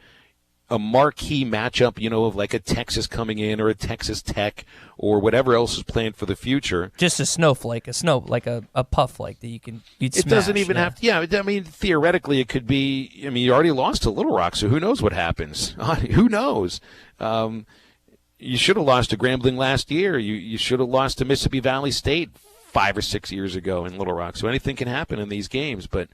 a marquee matchup, of like a Texas coming in or a Texas Tech or whatever else is planned for the future. Just a snowflake, a puff flake that you'd smash. It doesn't even have to. Yeah, I mean, theoretically, it could be. I mean, you already lost to Little Rock, so who knows what happens? Who knows? You should have lost to Grambling last year. You should have lost to Mississippi Valley State 5 or 6 years ago in Little Rock. So anything can happen in these games. But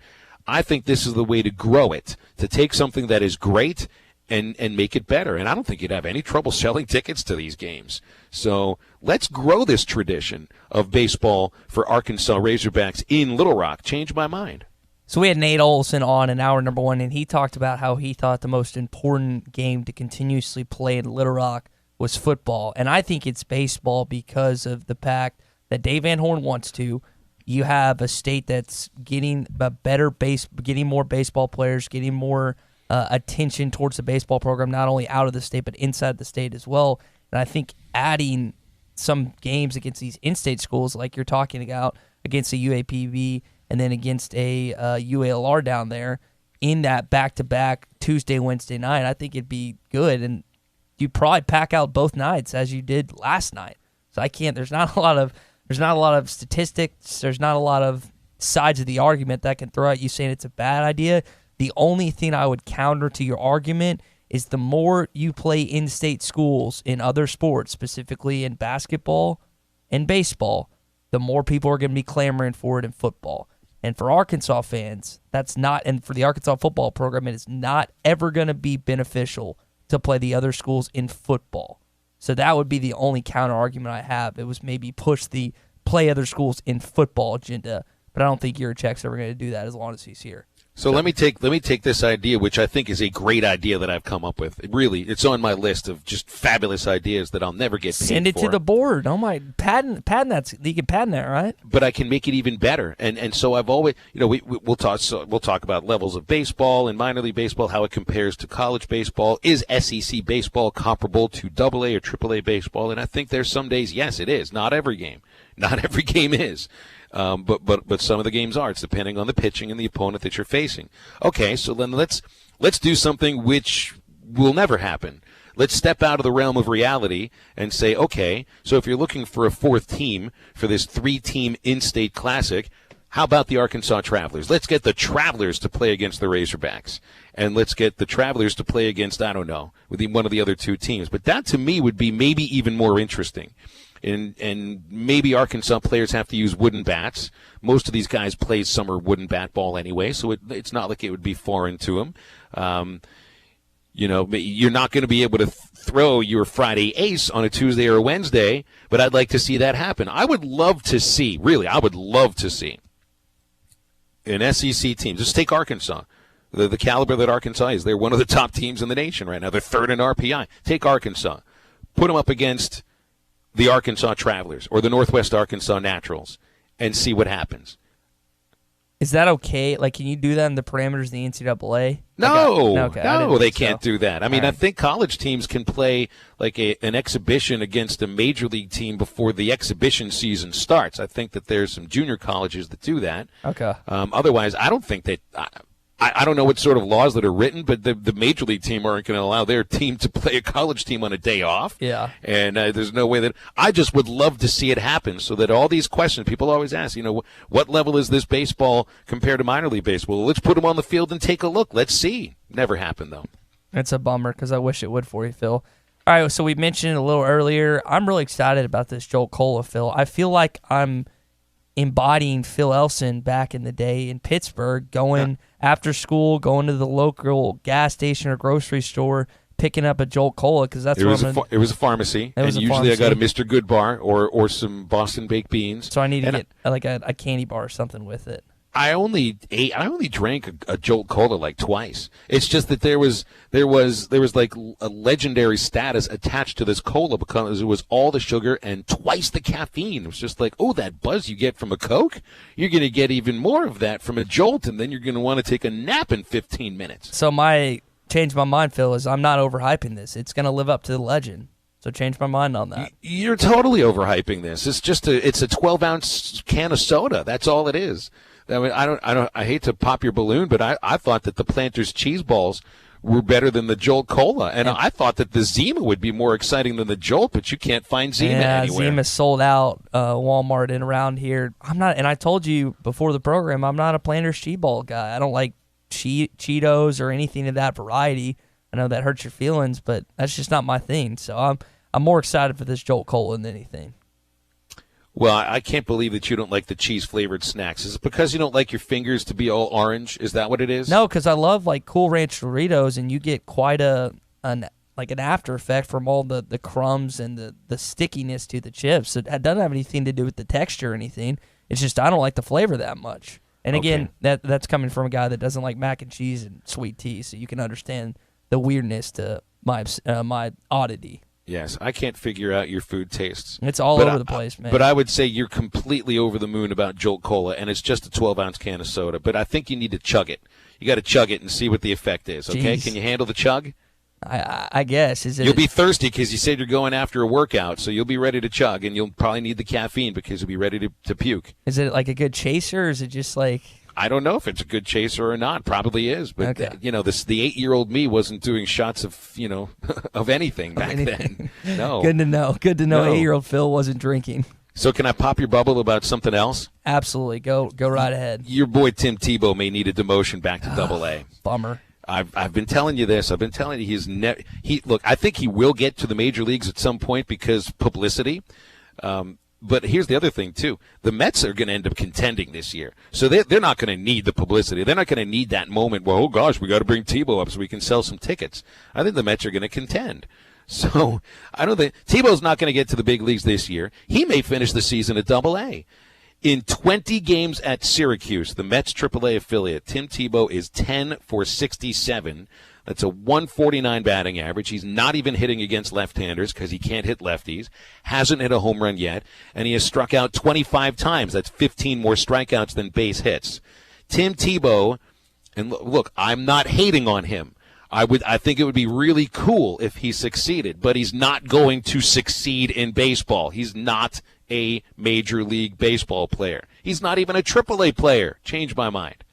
I think this is the way to grow it, to take something that is great and make it better. And I don't think you'd have any trouble selling tickets to these games. So let's grow this tradition of baseball for Arkansas Razorbacks in Little Rock. Change my mind. So we had Nate Olson on in hour number 1, and he talked about how he thought the most important game to continuously play in Little Rock was football. And I think it's baseball because of the fact that Dave Van Horn wants to. You have a state that's getting getting more baseball players, getting more attention towards the baseball program, not only out of the state but inside the state as well. And I think adding some games against these in-state schools, like you're talking about, against the UAPB and then against a UALR down there in that back-to-back Tuesday, Wednesday night, I think it'd be good. And you'd probably pack out both nights as you did last night. So there's not a lot of statistics. There's not a lot of sides of the argument that can throw at you saying it's a bad idea. The only thing I would counter to your argument is the more you play in-state schools in other sports, specifically in basketball and baseball, the more people are going to be clamoring for it in football. And for Arkansas fans, and for the Arkansas football program, it is not ever going to be beneficial to play the other schools in football. So that would be the only counter argument I have. It was maybe push the play other schools in football agenda, but I don't think Yurachek's ever going to do that as long as he's here. So let me take this idea, which I think is a great idea that I've come up with. It's on my list of just fabulous ideas that I'll never get paid for. Send it to the board. Oh my, patent that. You can patent that, right? But I can make it even better. And so I've always, we'll talk about levels of baseball and minor league baseball, how it compares to college baseball. Is SEC baseball comparable to AA or AAA baseball? And I think there's some days, yes, it is. Not every game is. But some of the games are. It's depending on the pitching and the opponent that you're facing. Okay, so then let's do something which will never happen. Let's step out of the realm of reality and say, okay, so if you're looking for a fourth team for this 3-team in-state classic, how about the Arkansas Travelers? Let's get the Travelers to play against the Razorbacks. And let's get the Travelers to play against, I don't know, with one of the other two teams. But that, to me, would be maybe even more interesting. And maybe Arkansas players have to use wooden bats. Most of these guys play summer wooden bat ball anyway, so it's not like it would be foreign to them. You're not going to be able to throw your Friday ace on a Tuesday or a Wednesday, but I'd like to see that happen. I would love to see an SEC team. Just take Arkansas. The caliber that Arkansas is. They're one of the top teams in the nation right now. They're third in RPI. Take Arkansas. Put them up against the Arkansas Travelers or the Northwest Arkansas Naturals and see what happens. Is that okay? Like, can you do that in the parameters of the NCAA? No, they can't do that. I mean, I think college teams can play like an exhibition against a major league team before the exhibition season starts. I think that there's some junior colleges that do that. Okay. Otherwise, I don't think that I don't know what sort of laws that are written, but the major league team aren't going to allow their team to play a college team on a day off. Yeah. And there's no way that – I just would love to see it happen so that all these questions – people always ask, what level is this baseball compared to minor league baseball? Well, let's put them on the field and take a look. Let's see. Never happened, though. It's a bummer because I wish it would for you, Phil. All right, so we mentioned a little earlier. I'm really excited about this Jolt Cola, Phil. I feel like I'm embodying Phil Elson back in the day in Pittsburgh, going after school, going to the local gas station or grocery store, picking up a Jolt Cola because that's it was a pharmacy, and usually I got a Mr. Good bar or some Boston baked beans. So I need to get like a candy bar or something with it. I only drank a Jolt Cola like twice. It's just that there was like a legendary status attached to this cola because it was all the sugar and twice the caffeine. It was just like, oh, that buzz you get from a Coke, you're going to get even more of that from a Jolt, and then you're going to want to take a nap in 15 minutes. So change my mind, Phil, is I'm not overhyping this. It's going to live up to the legend. So change my mind on that. You're totally overhyping this. It's just it's a 12-ounce can of soda. That's all it is. I mean, I hate to pop your balloon, but I thought that the Planters cheese balls were better than the Jolt Cola, and I thought that the Zima would be more exciting than the Jolt, but you can't find Zima anywhere. Zima's sold out Walmart and around here. I'm not, and I told you before the program, I'm not a Planters cheese ball guy. I don't like Cheetos or anything of that variety. I know that hurts your feelings, but that's just not my thing. So I'm more excited for this Jolt Cola than anything. Well, I can't believe that you don't like the cheese-flavored snacks. Is it because you don't like your fingers to be all orange? Is that what it is? No, because I love like Cool Ranch Doritos, and you get quite an after effect from all the crumbs and the stickiness to the chips. It doesn't have anything to do with the texture or anything. It's just I don't like the flavor that much. And again, that's coming from a guy that doesn't like mac and cheese and sweet tea, so you can understand the weirdness to my oddity. Yes, I can't figure out your food tastes. It's all over the place, man. But I would say you're completely over the moon about Jolt Cola, and it's just a 12-ounce can of soda. But I think you need to chug it. You got to chug it and see what the effect is, okay? Jeez. Can you handle the chug? I guess. You'll be thirsty because you said you're going after a workout, so you'll be ready to chug, and you'll probably need the caffeine because you'll be ready to puke. Is it like a good chaser, or is it just like... I don't know if it's a good chaser or not. Probably is, but the 8-year-old me wasn't doing shots of of anything back then. No. Good to know. Good to know. No. 8-year-old Phil wasn't drinking. So can I pop your bubble about something else? Absolutely. Go right ahead. Your boy Tim Tebow may need a demotion back to AA. Bummer. I've been telling you this. I've been telling you look. I think he will get to the major leagues at some point because publicity. But here's the other thing, too. The Mets are going to end up contending this year. So they're not going to need the publicity. They're not going to need that moment where, oh, gosh, we got to bring Tebow up so we can sell some tickets. I think the Mets are going to contend. So I don't think Tebow's not going to get to the big leagues this year. He may finish the season at AA. In 20 games at Syracuse, the Mets AAA affiliate, Tim Tebow is 10 for 67. That's a 149 batting average. He's not even hitting against left-handers because he can't hit lefties. Hasn't hit a home run yet. And he has struck out 25 times. That's 15 more strikeouts than base hits. Tim Tebow, and look, I'm not hating on him. I think it would be really cool if he succeeded, but he's not going to succeed in baseball. He's not a Major League Baseball player. He's not even a AAA player. Changed my mind.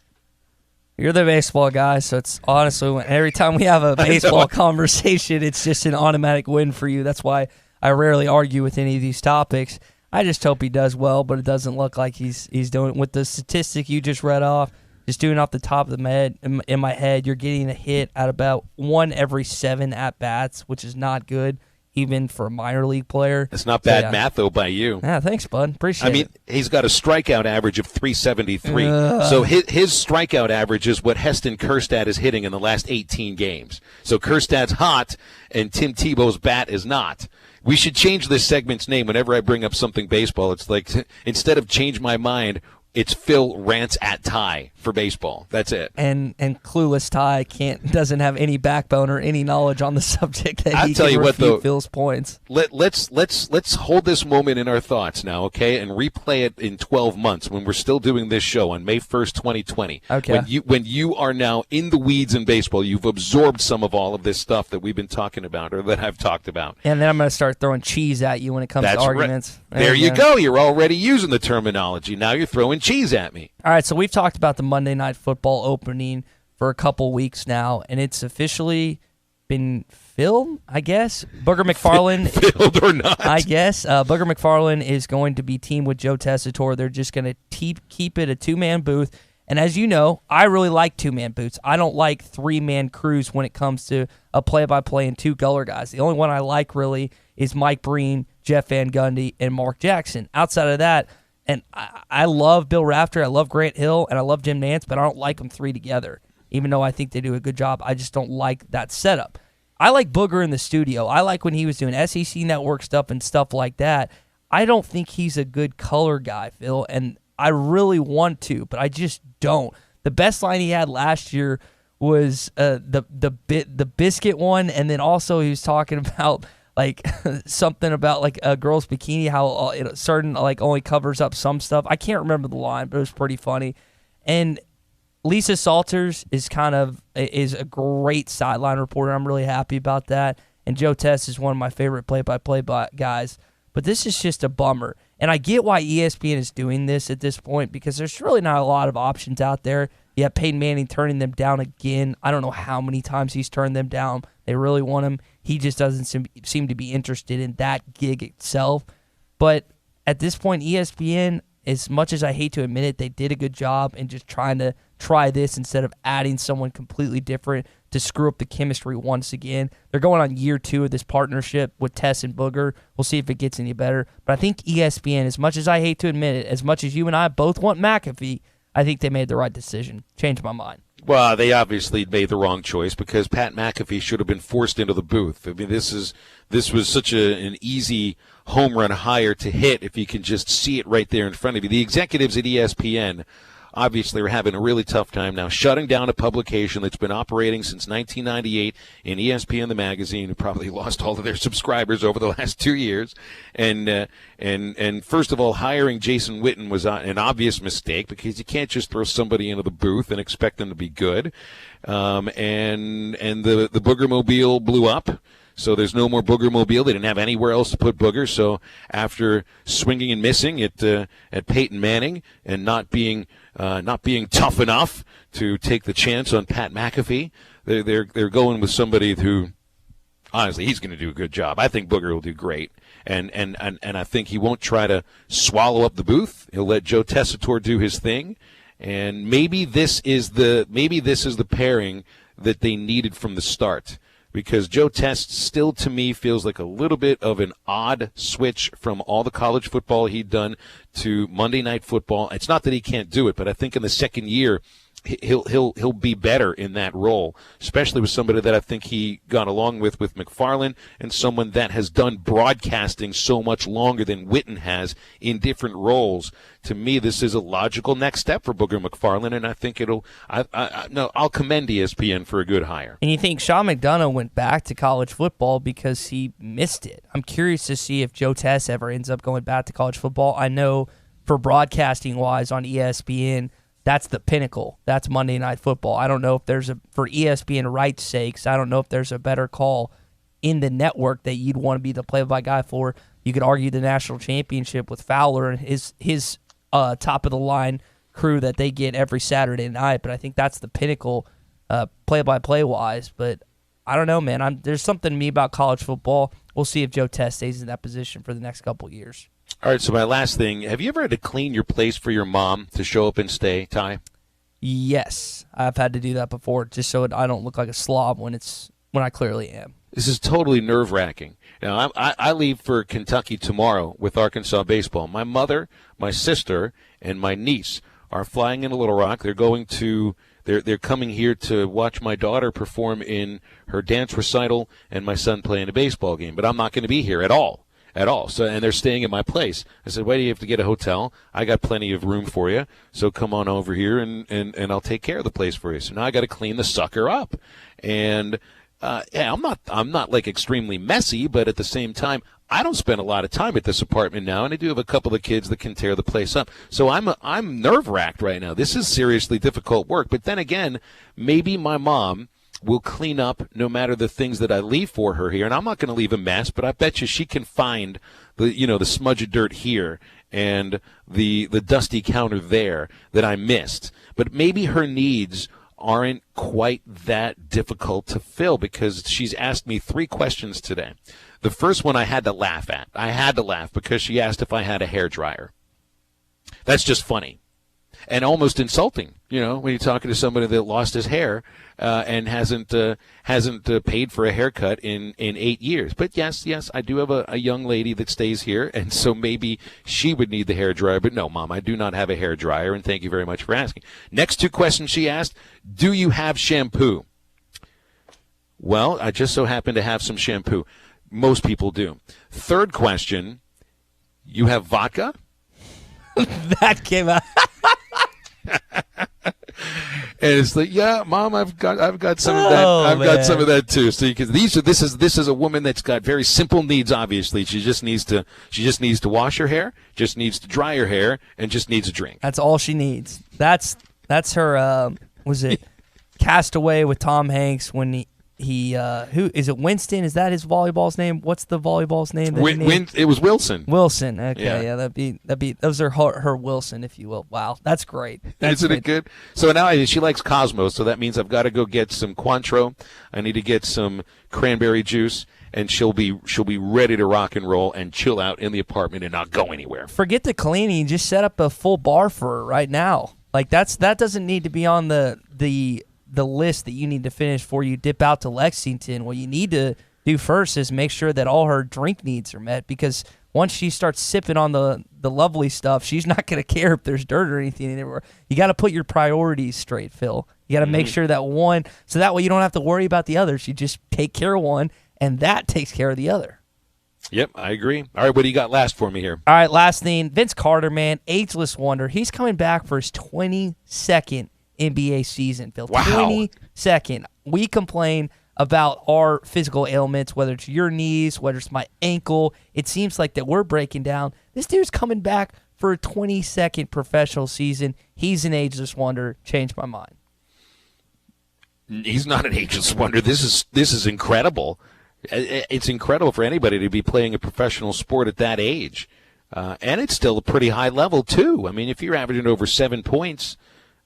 You're the baseball guy, so it's honestly, every time we have a baseball conversation, it's just an automatic win for you. That's why I rarely argue with any of these topics. I just hope he does well, but it doesn't look like he's doing it. With the statistic you just read off, just doing off the top of the head, in my head, you're getting a hit at about 1 every 7 at-bats, which is not good, even for a minor league player. It's not bad math, though, by you. Yeah, thanks, bud. Appreciate it. He's got a strikeout average of 373. So his strikeout average is what Heston Kjerstad is hitting in the last 18 games. So Kjerstad's hot, and Tim Tebow's bat is not. We should change this segment's name whenever I bring up something baseball. It's like, instead of change my mind, it's Phil rants at Tye for baseball. That's it. And clueless Tye doesn't have any backbone or any knowledge on the subject that he can refute Phil's points. Let's hold this moment in our thoughts now, okay, and replay it in 12 months when we're still doing this show on May 1st, 2020. Okay. When you are now in the weeds in baseball, you've absorbed some of all of this stuff that we've been talking about or that I've talked about. And then I'm going to start throwing cheese at you when it comes to arguments. Right. There you go. You're already using the terminology. Now you're throwing cheese at me. All right, so we've talked about the Monday Night Football opening for a couple weeks now, and it's officially been filled, I guess. Booger McFarland. Filled or not. I guess. Booger McFarland is going to be teamed with Joe Tessitore. They're just going to keep it a two-man booth. And as you know, I really like two-man booths. I don't like three-man crews when it comes to a play-by-play and two color guys. The only one I like really is Mike Breen, Jeff Van Gundy, and Mark Jackson. Outside of that, and I love Bill Rafter, I love Grant Hill, and I love Jim Nantz, but I don't like them three together. Even though I think they do a good job, I just don't like that setup. I like Booger in the studio. I like when he was doing SEC Network stuff and stuff like that. I don't think he's a good color guy, Phil, and I really want to, but I just don't. The best line he had last year was the biscuit one, and then also he was talking about like something about like a girl's bikini, how it certain like only covers up some stuff. I can't remember the line, but it was pretty funny. And Lisa Salters is a great sideline reporter. I'm really happy about that. And Joe Tess is one of my favorite play-by-play guys. But this is just a bummer. And I get why ESPN is doing this at this point because there's really not a lot of options out there. You have Peyton Manning turning them down again. I don't know how many times he's turned them down. They really want him. He just doesn't seem to be interested in that gig itself. But at this point, ESPN, as much as I hate to admit it, they did a good job in just trying to try this instead of adding someone completely different to screw up the chemistry once again. They're going on year 2 of this partnership with Tess and Booger. We'll see if it gets any better. But I think ESPN, as much as I hate to admit it, as much as you and I both want McAfee, I think they made the right decision. Changed my mind. Well, they obviously made the wrong choice because Pat McAfee should have been forced into the booth. I mean, this was such an easy home run hire to hit if you can just see it right there in front of you. The executives at ESPN obviously are having a really tough time now shutting down a publication that's been operating since 1998 in ESPN the magazine, who probably lost all of their subscribers over the last 2 years. And first of all, hiring Jason Witten was an obvious mistake because you can't just throw somebody into the booth and expect them to be good. And the Boogermobile blew up. So there's no more Boogermobile. They didn't have anywhere else to put Booger. So after swinging and missing at Peyton Manning and not being tough enough to take the chance on Pat McAfee, they're going with somebody who, honestly, he's going to do a good job. I think Booger will do great, and I think he won't try to swallow up the booth. He'll let Joe Tessitore do his thing, and maybe this is the pairing that they needed from the start. Because Joe Test still, to me, feels like a little bit of an odd switch from all the college football he'd done to Monday Night Football. It's not that he can't do it, but I think in the second year he'll be better in that role, especially with somebody that I think he got along with McFarland, and someone that has done broadcasting so much longer than Witten has in different roles. To me, this is a logical next step for Booger McFarland, and I think I'll commend ESPN for a good hire. And you think Sean McDonough went back to college football because he missed it. I'm curious to see if Joe Tess ever ends up going back to college football. I know for broadcasting-wise on ESPN, that's the pinnacle. That's Monday Night Football. I don't know if there's for ESPN rights' sakes, I don't know if there's a better call in the network that you'd want to be the play-by-play guy for. You could argue the national championship with Fowler and his top-of-the-line crew that they get every Saturday night, but I think that's the pinnacle play-by-play-wise. But I don't know, man. There's something to me about college football. We'll see if Joe Tess stays in that position for the next couple of years. All right, so my last thing, have you ever had to clean your place for your mom to show up and stay, Ty? Yes, I've had to do that before, just so I don't look like a slob when I clearly am. This is totally nerve-wracking. Now, I leave for Kentucky tomorrow with Arkansas baseball. My mother, my sister, and my niece are flying into Little Rock. They're coming here to watch my daughter perform in her dance recital and my son play in a baseball game. But I'm not going to be here at all. So, and they're staying at my place. I said, why do you have to get a hotel? I got plenty of room for you. So come on over here and I'll take care of the place for you. So now I got to clean the sucker up. And I'm not like extremely messy, but at the same time, I don't spend a lot of time at this apartment now, and I do have a couple of kids that can tear the place up. So I'm nerve-wracked right now. This is seriously difficult work. But then again, maybe my mom will clean up no matter the things that I leave for her here. And I'm not going to leave a mess, but I bet you she can find the smudge of dirt here and the dusty counter there that I missed. But maybe her needs aren't quite that difficult to fill because she's asked me 3 questions today. The first one I had to laugh at. I had to laugh because she asked if I had a hairdryer. That's just funny. And almost insulting, when you're talking to somebody that lost his hair and hasn't paid for a haircut in 8 years. But yes, I do have a young lady that stays here, and so maybe she would need the hairdryer. But no, Mom, I do not have a hairdryer, and thank you very much for asking. Next 2 questions she asked, do you have shampoo? Well, I just so happen to have some shampoo. Most people do. Third question, you have vodka? That came out. And it's like, yeah, Mom, I've got some of that. Got some of that too. So because this is a woman that's got very simple needs. Obviously, she just needs to wash her hair, just needs to dry her hair, and just needs a drink. That's all she needs. That's her. Was it Castaway with Tom Hanks when who is it? Winston? Is that his volleyball's name? What's the volleyball's name? It was Wilson. Wilson. Okay, yeah, that'd be those are her Wilson, if you will. Wow, that's great. Isn't it good? So now she likes Cosmos, so that means I've got to go get some Cointreau. I need to get some cranberry juice, and she'll be ready to rock and roll and chill out in the apartment and not go anywhere. Forget the cleaning. Just set up a full bar for her right now. Like that doesn't need to be on the list that you need to finish before you dip out to Lexington. What you need to do first is make sure that all her drink needs are met, because once she starts sipping on the lovely stuff, she's not going to care if there's dirt or anything anymore. You got to put your priorities straight, Phil. You got to make sure that one, so that way you don't have to worry about the others. You just take care of one, and that takes care of the other. Yep, I agree. All right, what do you got last for me here? All right, last thing. Vince Carter, man, ageless wonder. He's coming back for his 22nd NBA season, Phil. Wow. 22nd. We complain about our physical ailments, whether it's your knees, whether it's my ankle. It seems like that we're breaking down. This dude's coming back for a 22nd professional season. He's an ageless wonder. Changed my mind. He's not an ageless wonder. This is incredible. It's incredible for anybody to be playing a professional sport at that age. And it's still a pretty high level, too. I mean, if you're averaging over 7 points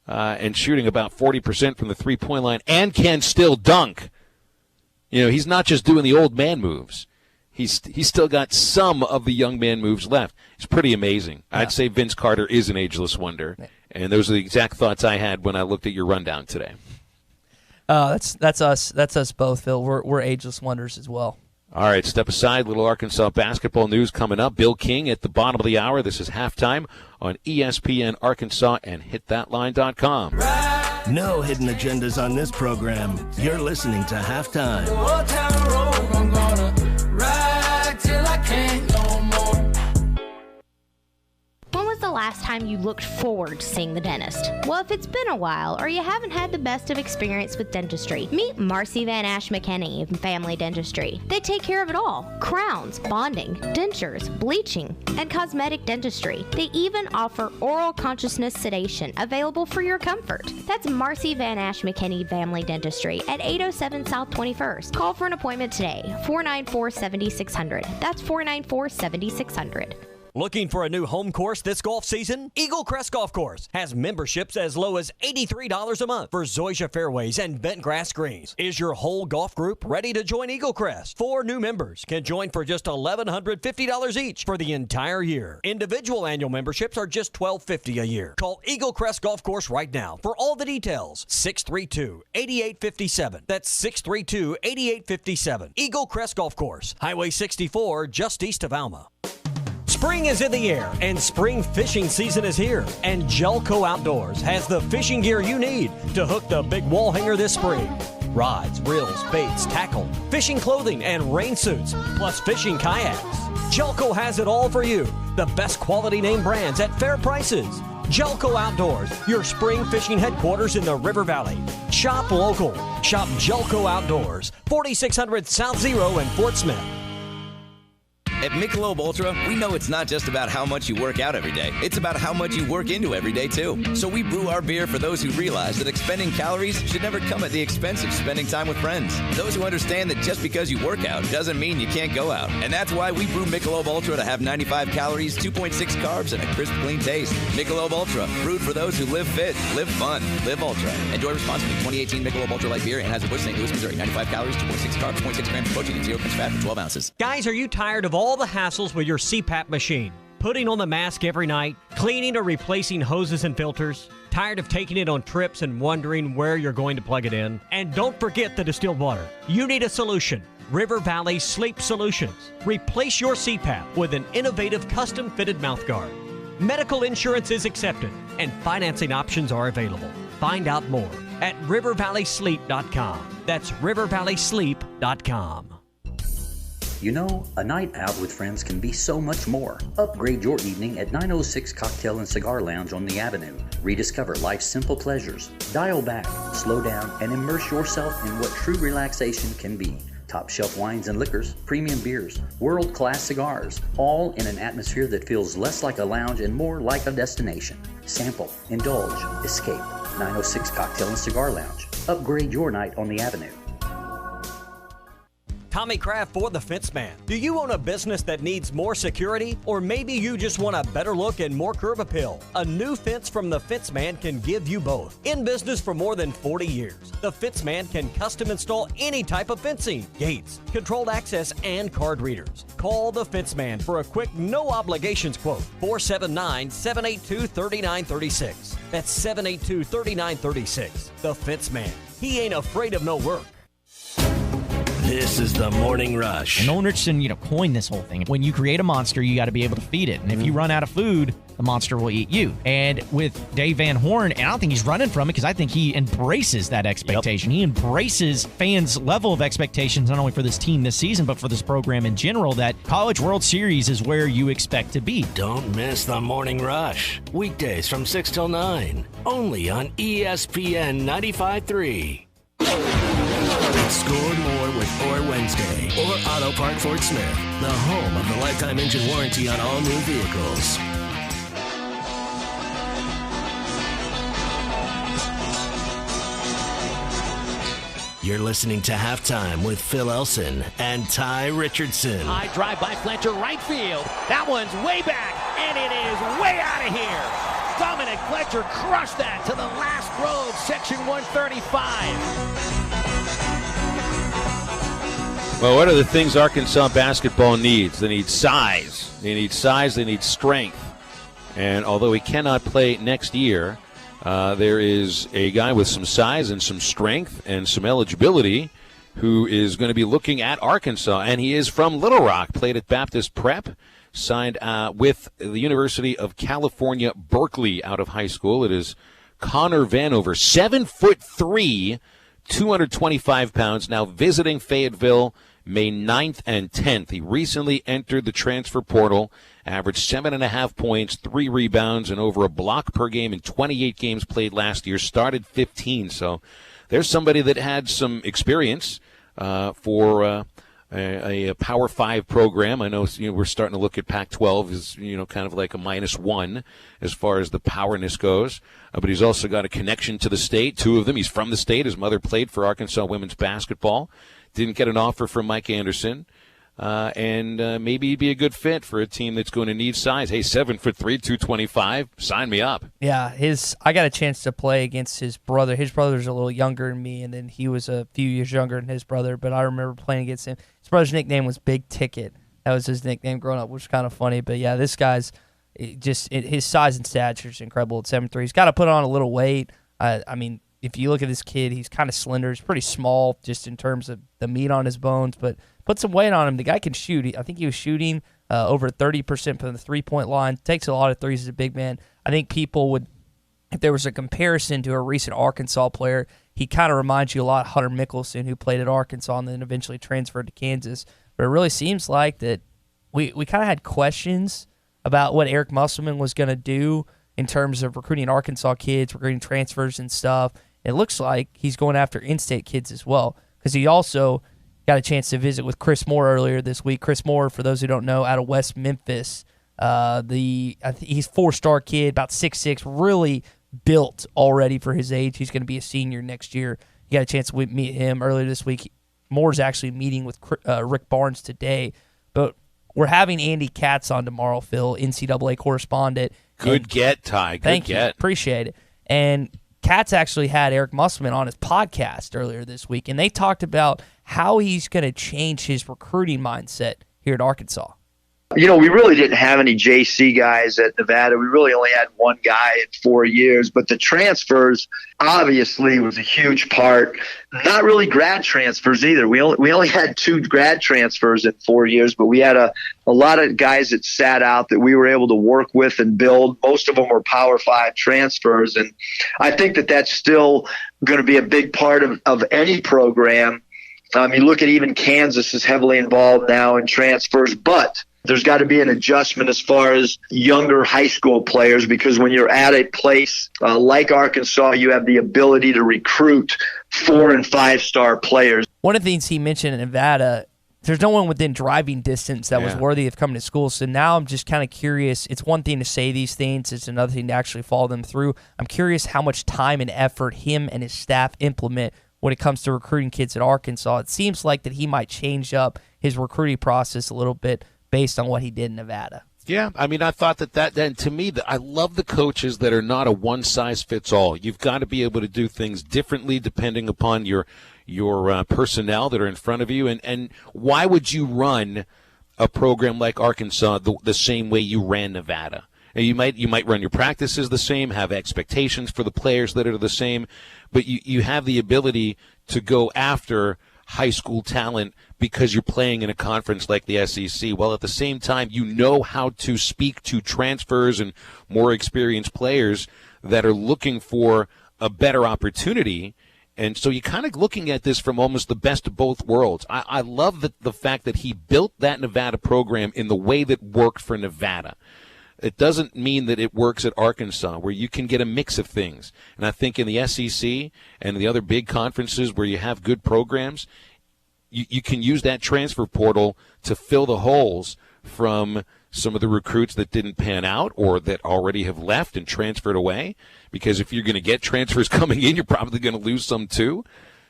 and shooting about 40% from the three-point line and can still dunk, he's not just doing the old man moves. He's still got some of the young man moves left. It's pretty amazing. Yeah. I'd say Vince Carter is an ageless wonder. And those are the exact thoughts I had when I looked at your rundown today. That's us. That's us both, Phil. We're ageless wonders as well. All right, step aside. Little Arkansas basketball news coming up. Bill King at the bottom of the hour. This is Halftime on ESPN Arkansas and hitthatline.com. No hidden agendas on this program. You're listening to Halftime. When was the last time you looked forward to seeing the dentist? Well, if it's been a while or you haven't had the best of experience with dentistry, meet Marcy Van Ash McKinney of Family Dentistry. They take care of it all: crowns, bonding, dentures, bleaching, and cosmetic dentistry. They even offer oral consciousness sedation available for your comfort. That's Marcy Van Ash McKinney Family Dentistry at 807 South 21st. Call for an appointment today, 494-7600. That's 494-7600. Looking for a new home course this golf season? Eagle Crest Golf Course has memberships as low as $83 a month for Zoysia fairways and bent grass greens. Is your whole golf group ready to join Eagle Crest? 4 new members can join for just $1,150 each for the entire year. Individual annual memberships are just $1,250 a year. Call Eagle Crest Golf Course right now for all the details. 632-8857. That's 632-8857. Eagle Crest Golf Course, Highway 64, just east of Alma. Spring is in the air, and spring fishing season is here. And Jelco Outdoors has the fishing gear you need to hook the big wall hanger this spring. Rods, reels, baits, tackle, fishing clothing, and rain suits, plus fishing kayaks. Jelco has it all for you. The best quality name brands at fair prices. Jelco Outdoors, your spring fishing headquarters in the River Valley. Shop local. Shop Jelco Outdoors, 4600 South Zero in Fort Smith. At Michelob Ultra, we know it's not just about how much you work out every day. It's about how much you work into every day, too. So we brew our beer for those who realize that expending calories should never come at the expense of spending time with friends. Those who understand that just because you work out doesn't mean you can't go out. And that's why we brew Michelob Ultra to have 95 calories, 2.6 carbs, and a crisp, clean taste. Michelob Ultra, brewed for those who live fit, live fun, live ultra. Enjoy responsibly. 2018 Michelob Ultra Light Beer, Anheuser-Busch, St. Louis, Missouri. 95 calories, 2.6 carbs, 0.6 grams of protein, and 0 grams fat for 12 ounces. Guys, are you tired of all the hassles with your CPAP machine? Putting on the mask every night, cleaning or replacing hoses and filters? Tired of taking it on trips and wondering where you're going to plug it in? And don't forget the distilled water. You need a solution. River Valley Sleep Solutions. Replace your CPAP with an innovative custom-fitted mouthguard. Medical insurance is accepted, and financing options are available. Find out more at rivervalleysleep.com. That's rivervalleysleep.com. You know, a night out with friends can be so much more. Upgrade your evening at 906 Cocktail and Cigar Lounge on the Avenue. Rediscover life's simple pleasures. Dial back, slow down, and immerse yourself in what true relaxation can be. Top shelf wines and liquors, premium beers, world-class cigars, all in an atmosphere that feels less like a lounge and more like a destination. Sample, indulge, escape. 906 Cocktail and Cigar Lounge. Upgrade your night on the Avenue. Tommy Kraft for the Fence Man. Do you own a business that needs more security? Or maybe you just want a better look and more curb appeal? A new fence from the Fence Man can give you both. In business for more than 40 years, the Fence Man can custom install any type of fencing, gates, controlled access, and card readers. Call the Fence Man for a quick, no obligations quote. 479-782-3936. That's 782-3936. The Fence Man. He ain't afraid of no work. This is the Morning Rush. And Nolan Richardson, coined this whole thing. When you create a monster, you got to be able to feed it. And if you run out of food, the monster will eat you. And with Dave Van Horn, and I don't think he's running from it because I think he embraces that expectation. Yep. He embraces fans' level of expectations, not only for this team this season, but for this program in general, that College World Series is where you expect to be. Don't miss the Morning Rush. Weekdays from 6 till 9. Only on ESPN 95.3. Score more with Or Wednesday or Auto Part Fort Smith, the home of the lifetime engine warranty on all new vehicles. You're listening to Halftime with Phil Elson and Tye Richardson. High drive by Fletcher, right field. That one's way back, and it is way out of here. Dominic Fletcher crushed that to the last row of section 135. Well, what are the things Arkansas basketball needs? They need size. They need strength. And although he cannot play next year, there is a guy with some size and some strength and some eligibility who is going to be looking at Arkansas. And he is from Little Rock, played at Baptist Prep, signed with the University of California, Berkeley out of high school. It is Connor Vanover, 7'3", 225 pounds, now visiting Fayetteville May 9th and 10th. He recently entered the transfer portal, averaged 7.5 points, 3 rebounds, and over a block per game in 28 games played last year, started 15. So there's somebody that had some experience for a Power 5 program. I know we're starting to look at Pac-12 as kind of like a -1 as far as the powerness goes. But he's also got a connection to the state, 2 of them. He's from the state. His mother played for Arkansas women's basketball. Didn't get an offer from Mike Anderson. And maybe he'd be a good fit for a team that's going to need size. Hey, 7'3", 225, sign me up. Yeah, I got a chance to play against his brother. His brother's a little younger than me, and then he was a few years younger than his brother, but I remember playing against him. His brother's nickname was Big Ticket. That was his nickname growing up, which was kind of funny. But, yeah, this guy's his size and stature is incredible at 7'3". He's got to put on a little weight. I mean, if you look at this kid, he's kind of slender. He's pretty small just in terms of the meat on his bones, but put some weight on him. The guy can shoot. I think he was shooting over 30% from the three-point line. Takes a lot of threes as a big man. I think people would, if there was a comparison to a recent Arkansas player, he kind of reminds you a lot of Hunter Mickelson, who played at Arkansas and then eventually transferred to Kansas. But it really seems like that we kind of had questions about what Eric Musselman was going to do in terms of recruiting Arkansas kids, recruiting transfers and stuff. It looks like he's going after in-state kids as well, because he also got a chance to visit with Chris Moore earlier this week. Chris Moore, for those who don't know, out of West Memphis. He's a 4-star kid, about 6'6", really built already for his age. He's going to be a senior next year. You got a chance to meet him earlier this week. Moore's actually meeting with Rick Barnes today. But we're having Andy Katz on tomorrow, Phil, NCAA correspondent. Good get, Ty. Thank you. Appreciate it. And Katz actually had Eric Musselman on his podcast earlier this week, and they talked about how he's going to change his recruiting mindset here at Arkansas. We really didn't have any JC guys at Nevada. We really only had one guy in 4 years, but the transfers obviously was a huge part. Not really grad transfers either. We only had 2 grad transfers in 4 years, but we had a lot of guys that sat out that we were able to work with and build. Most of them were Power 5 transfers, and I think that that's still going to be a big part of any program. You look at even Kansas is heavily involved now in transfers, but there's got to be an adjustment as far as younger high school players, because when you're at a place like Arkansas, you have the ability to recruit 4- and 5-star players. One of the things he mentioned in Nevada, there's no one within driving distance that was worthy of coming to school. So now I'm just kind of curious. It's one thing to say these things. It's another thing to actually follow them through. I'm curious how much time and effort him and his staff implement when it comes to recruiting kids at Arkansas. It seems like that he might change up his recruiting process a little bit based on what he did in Nevada. Yeah, I mean, I thought that and to me, I love the coaches that are not a one-size-fits-all. You've got to be able to do things differently depending upon your personnel that are in front of you. And why would you run a program like Arkansas the same way you ran Nevada? And you might run your practices the same, have expectations for the players that are the same, but you have the ability to go after high school talent because you're playing in a conference like the SEC, while at the same time you know how to speak to transfers and more experienced players that are looking for a better opportunity. And so you're kind of looking at this from almost the best of both worlds. I love the fact that he built that Nevada program in the way that worked for Nevada. It doesn't mean that it works at Arkansas, where you can get a mix of things. And I think in the SEC and the other big conferences where you have good programs, you can use that transfer portal to fill the holes from some of the recruits that didn't pan out or that already have left and transferred away. Because if you're going to get transfers coming in, you're probably going to lose some too.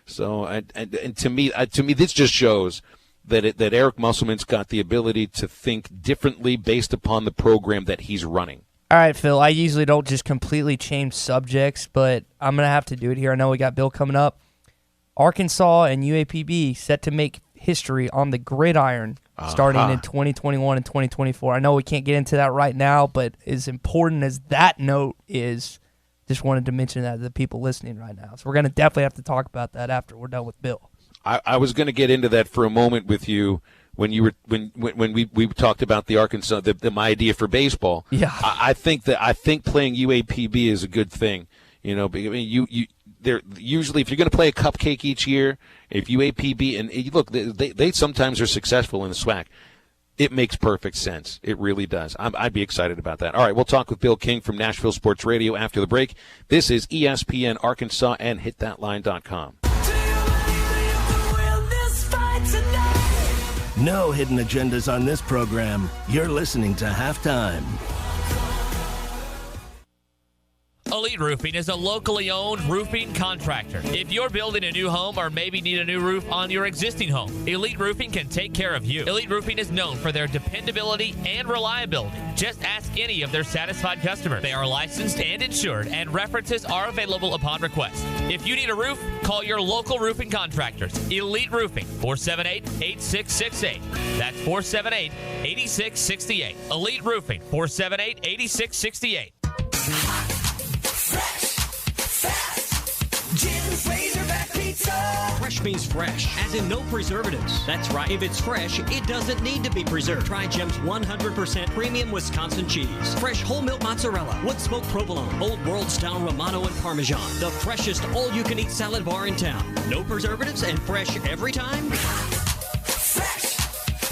So, and to me, this just shows that Eric Musselman's got the ability to think differently based upon the program that he's running. All right, Phil, I usually don't just completely change subjects, but I'm going to have to do it here. I know we got Bill coming up. Arkansas and UAPB set to make history on the gridiron starting in 2021 and 2024. I know we can't get into that right now, but as important as that note is, just wanted to mention that to the people listening right now. So we're going to definitely have to talk about that after we're done with Bill. I was going to get into that for a moment with you when we talked about the Arkansas, my idea for baseball. Yeah, I think playing UAPB is a good thing. You know, I mean, they're usually, if you're going to play a cupcake each year, if UAPB and look, they sometimes are successful in the SWAC. It makes perfect sense. It really does. I'd be excited about that. All right, we'll talk with Bill King from Nashville Sports Radio after the break. This is ESPN Arkansas and HitThatLine.com. No hidden agendas on this program. You're listening to Halftime. Elite Roofing is a locally owned roofing contractor. If you're building a new home or maybe need a new roof on your existing home, Elite Roofing can take care of you. Elite Roofing is known for their dependability and reliability. Just ask any of their satisfied customers. They are licensed and insured, and references are available upon request. If you need a roof, call your local roofing contractors. Elite Roofing, 478-8668. That's 478-8668. Elite Roofing, 478-8668. Fresh means fresh, as in no preservatives. That's right. If it's fresh, it doesn't need to be preserved. Try Jim's 100% premium Wisconsin cheese. Fresh whole milk mozzarella, wood smoked provolone, old world style Romano and Parmesan. The freshest all-you-can-eat salad bar in town. No preservatives and fresh every time. Fresh,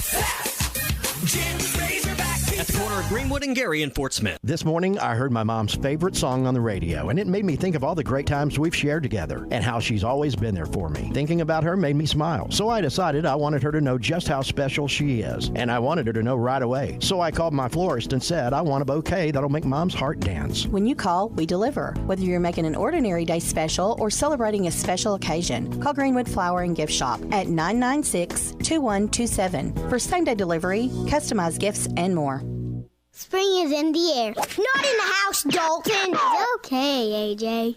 fast, Jim's Razorback Pizza. At the corner of Greenwood and Gary in Fort Smith. This morning, I heard my mom's favorite song on the radio, and it made me think of all the great times we've shared together and how she's always been there for me. Thinking about her made me smile. So I decided I wanted her to know just how special she is, and I wanted her to know right away. So I called my florist and said, I want a bouquet that'll make Mom's heart dance. When you call, we deliver. Whether you're making an ordinary day special or celebrating a special occasion, call Greenwood Flower and Gift Shop at 996-2127 for same-day delivery, customized gifts, and more. Spring is in the air. Not in the house, Dalton. Okay, AJ.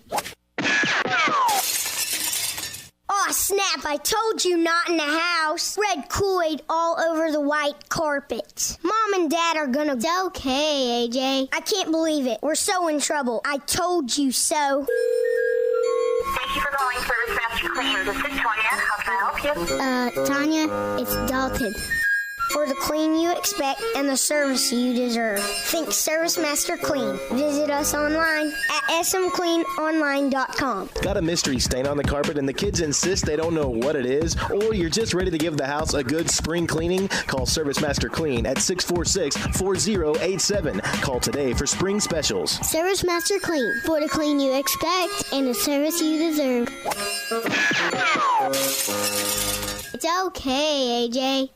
Aw, snap, I told you not in the house. Red Kool-Aid all over the white carpet. Mom and Dad are gonna... It's okay, AJ. I can't believe it. We're so in trouble. I told you so. Thank you for calling Service Master Clean. This is Tanya. How can I help you? Tanya, it's Dalton. For the clean you expect and the service you deserve. Think Service Master Clean. Visit us online at smcleanonline.com. Got a mystery stain on the carpet and the kids insist they don't know what it is? Or you're just ready to give the house a good spring cleaning? Call Service Master Clean at 646-4087. Call today for spring specials. Service Master Clean. For the clean you expect and the service you deserve. It's okay, AJ.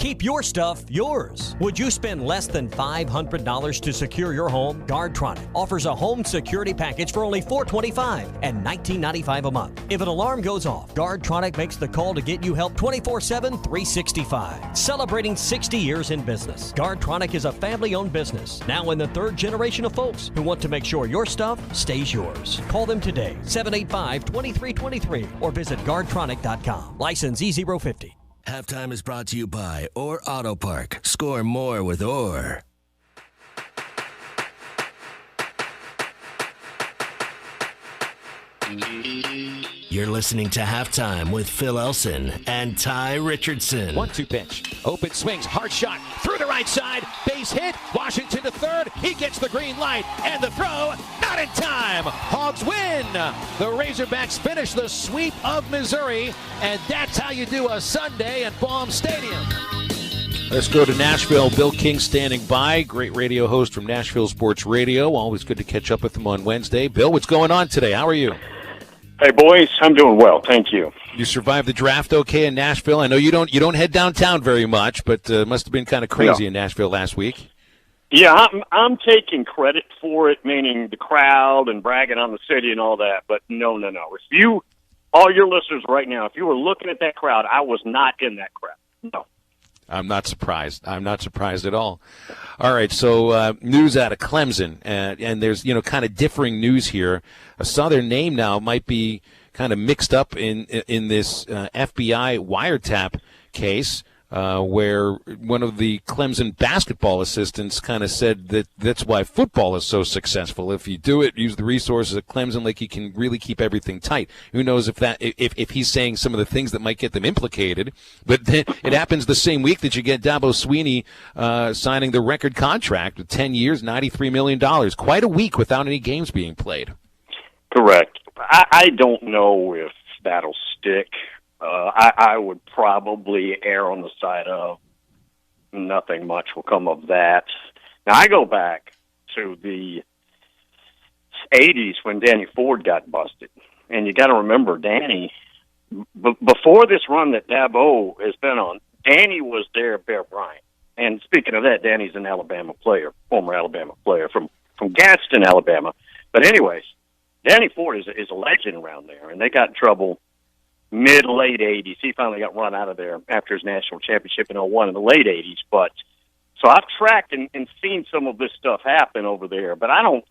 Keep your stuff yours. Would you spend less than $500 to secure your home? Guardtronic offers a home security package for only $425 and $19.95 a month. If an alarm goes off, Guardtronic makes the call to get you help 24/7, 365. Celebrating 60 years in business, Guardtronic is a family-owned business, now in the third generation of folks who want to make sure your stuff stays yours. Call them today, 785-2323, or visit guardtronic.com. License E050. Halftime is brought to you by Orr Auto Park. Score more with Orr. You're listening to Halftime with Phil Elson and Tye Richardson. 1-2 pitch. Open swings. Hard shot. Through the right side. Base hit. Washington to third. He gets the green light. And the throw. Not in time. Hogs win. The Razorbacks finish the sweep of Missouri. And that's how you do a Sunday at Baum Stadium. Let's go to Nashville. Bill King standing by. Great radio host from Nashville Sports Radio. Always good to catch up with him on Wednesday. Bill, what's going on today? How are you? Hey, boys, I'm doing well. Thank you. You survived the draft okay in Nashville? I know you don't head downtown very much, but it must have been kind of crazy in Nashville last week. Yeah, I'm taking credit for it, meaning the crowd and bragging on the city and all that, but no. If you, all your listeners right now, if you were looking at that crowd, I was not in that crowd. No. I'm not surprised. I'm not surprised at all. All right, so news out of Clemson, and there's kind of differing news here. I saw their name now might be kind of mixed up in this FBI wiretap case, where one of the Clemson basketball assistants kind of said that that's why football is so successful. If you do it, use the resources at Clemson, like you can really keep everything tight. Who knows if he's saying some of the things that might get them implicated. But then it happens the same week that you get Dabo Swinney signing the record contract with 10 years, $93 million. Quite a week without any games being played. Correct. I don't know if that'll stick. I would probably err on the side of nothing much will come of that. Now, I go back to the 80s when Danny Ford got busted. And you got to remember, Danny, before this run that Dabo has been on, Danny was there, Bear Bryant. And speaking of that, Danny's an Alabama player, former Alabama player from Gadsden, Alabama. But anyways, Danny Ford is a legend around there, and they got in trouble mid-late 80s. He finally got run out of there after his national championship in 01 in the late 80s. But so I've tracked and seen some of this stuff happen over there. But I don't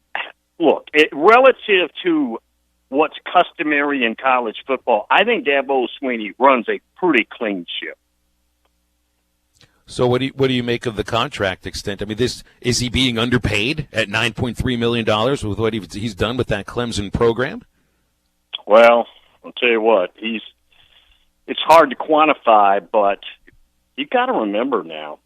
look relative to what's customary in college football. I think Dabo Swinney runs a pretty clean ship. So what do you make of the contract extent? I mean, is he being underpaid at $9.3 million with what he's done with that Clemson program? Well, I'll tell you what, it's hard to quantify, but you got to remember now,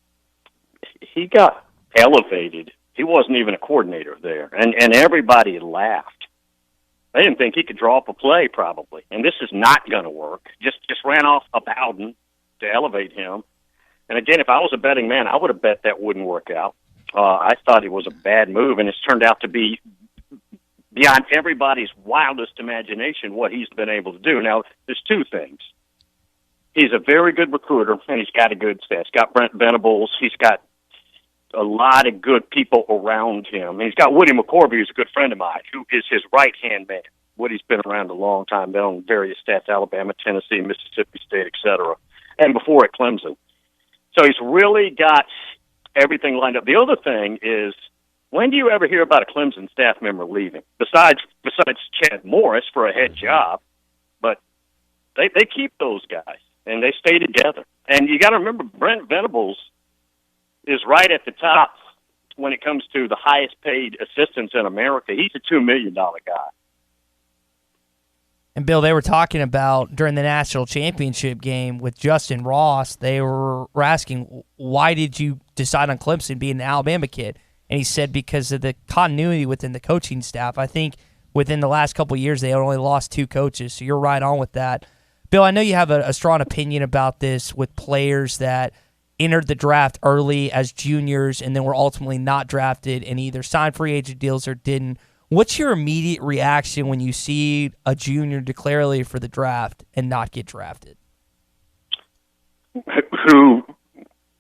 he got elevated. He wasn't even a coordinator there, and everybody laughed. They didn't think he could draw up a play, probably, and this is not going to work. Just ran off a Bowden to elevate him. And again, if I was a betting man, I would have bet that wouldn't work out. I thought it was a bad move, and it's turned out to be beyond everybody's wildest imagination what he's been able to do. Now, there's two things. He's a very good recruiter, and he's got a good staff. He's got Brent Venables. He's got a lot of good people around him. And he's got Woody McCorvey, who's a good friend of mine, who is his right-hand man. Woody's been around a long time, been on various staffs, Alabama, Tennessee, Mississippi State, et cetera, and before at Clemson. So he's really got everything lined up. The other thing is, when do you ever hear about a Clemson staff member leaving? Besides Chad Morris for a head job, but they keep those guys and they stay together. And you got to remember, Brent Venables is right at the top when it comes to the highest paid assistants in America. He's a $2 million guy. And, Bill, they were talking about during the national championship game with Justin Ross, they were asking, why did you decide on Clemson being an Alabama kid? And he said because of the continuity within the coaching staff. I think within the last couple of years, they only lost 2 coaches, so you're right on with that. Bill, I know you have a strong opinion about this with players that entered the draft early as juniors and then were ultimately not drafted and either signed free agent deals or didn't. What's your immediate reaction when you see a junior declare early for the draft and not get drafted? Who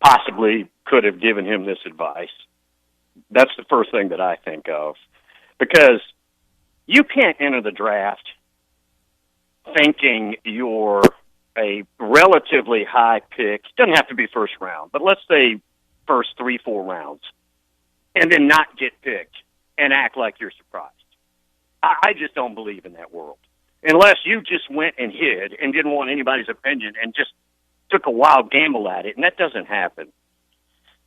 possibly could have given him this advice. That's the first thing that I think of. Because you can't enter the draft thinking you're a relatively high pick. It doesn't have to be first round, but let's say first 3-4 rounds, and then not get picked and act like you're surprised. I just don't believe in that world. Unless you just went and hid and didn't want anybody's opinion and just took a wild gamble at it, and that doesn't happen.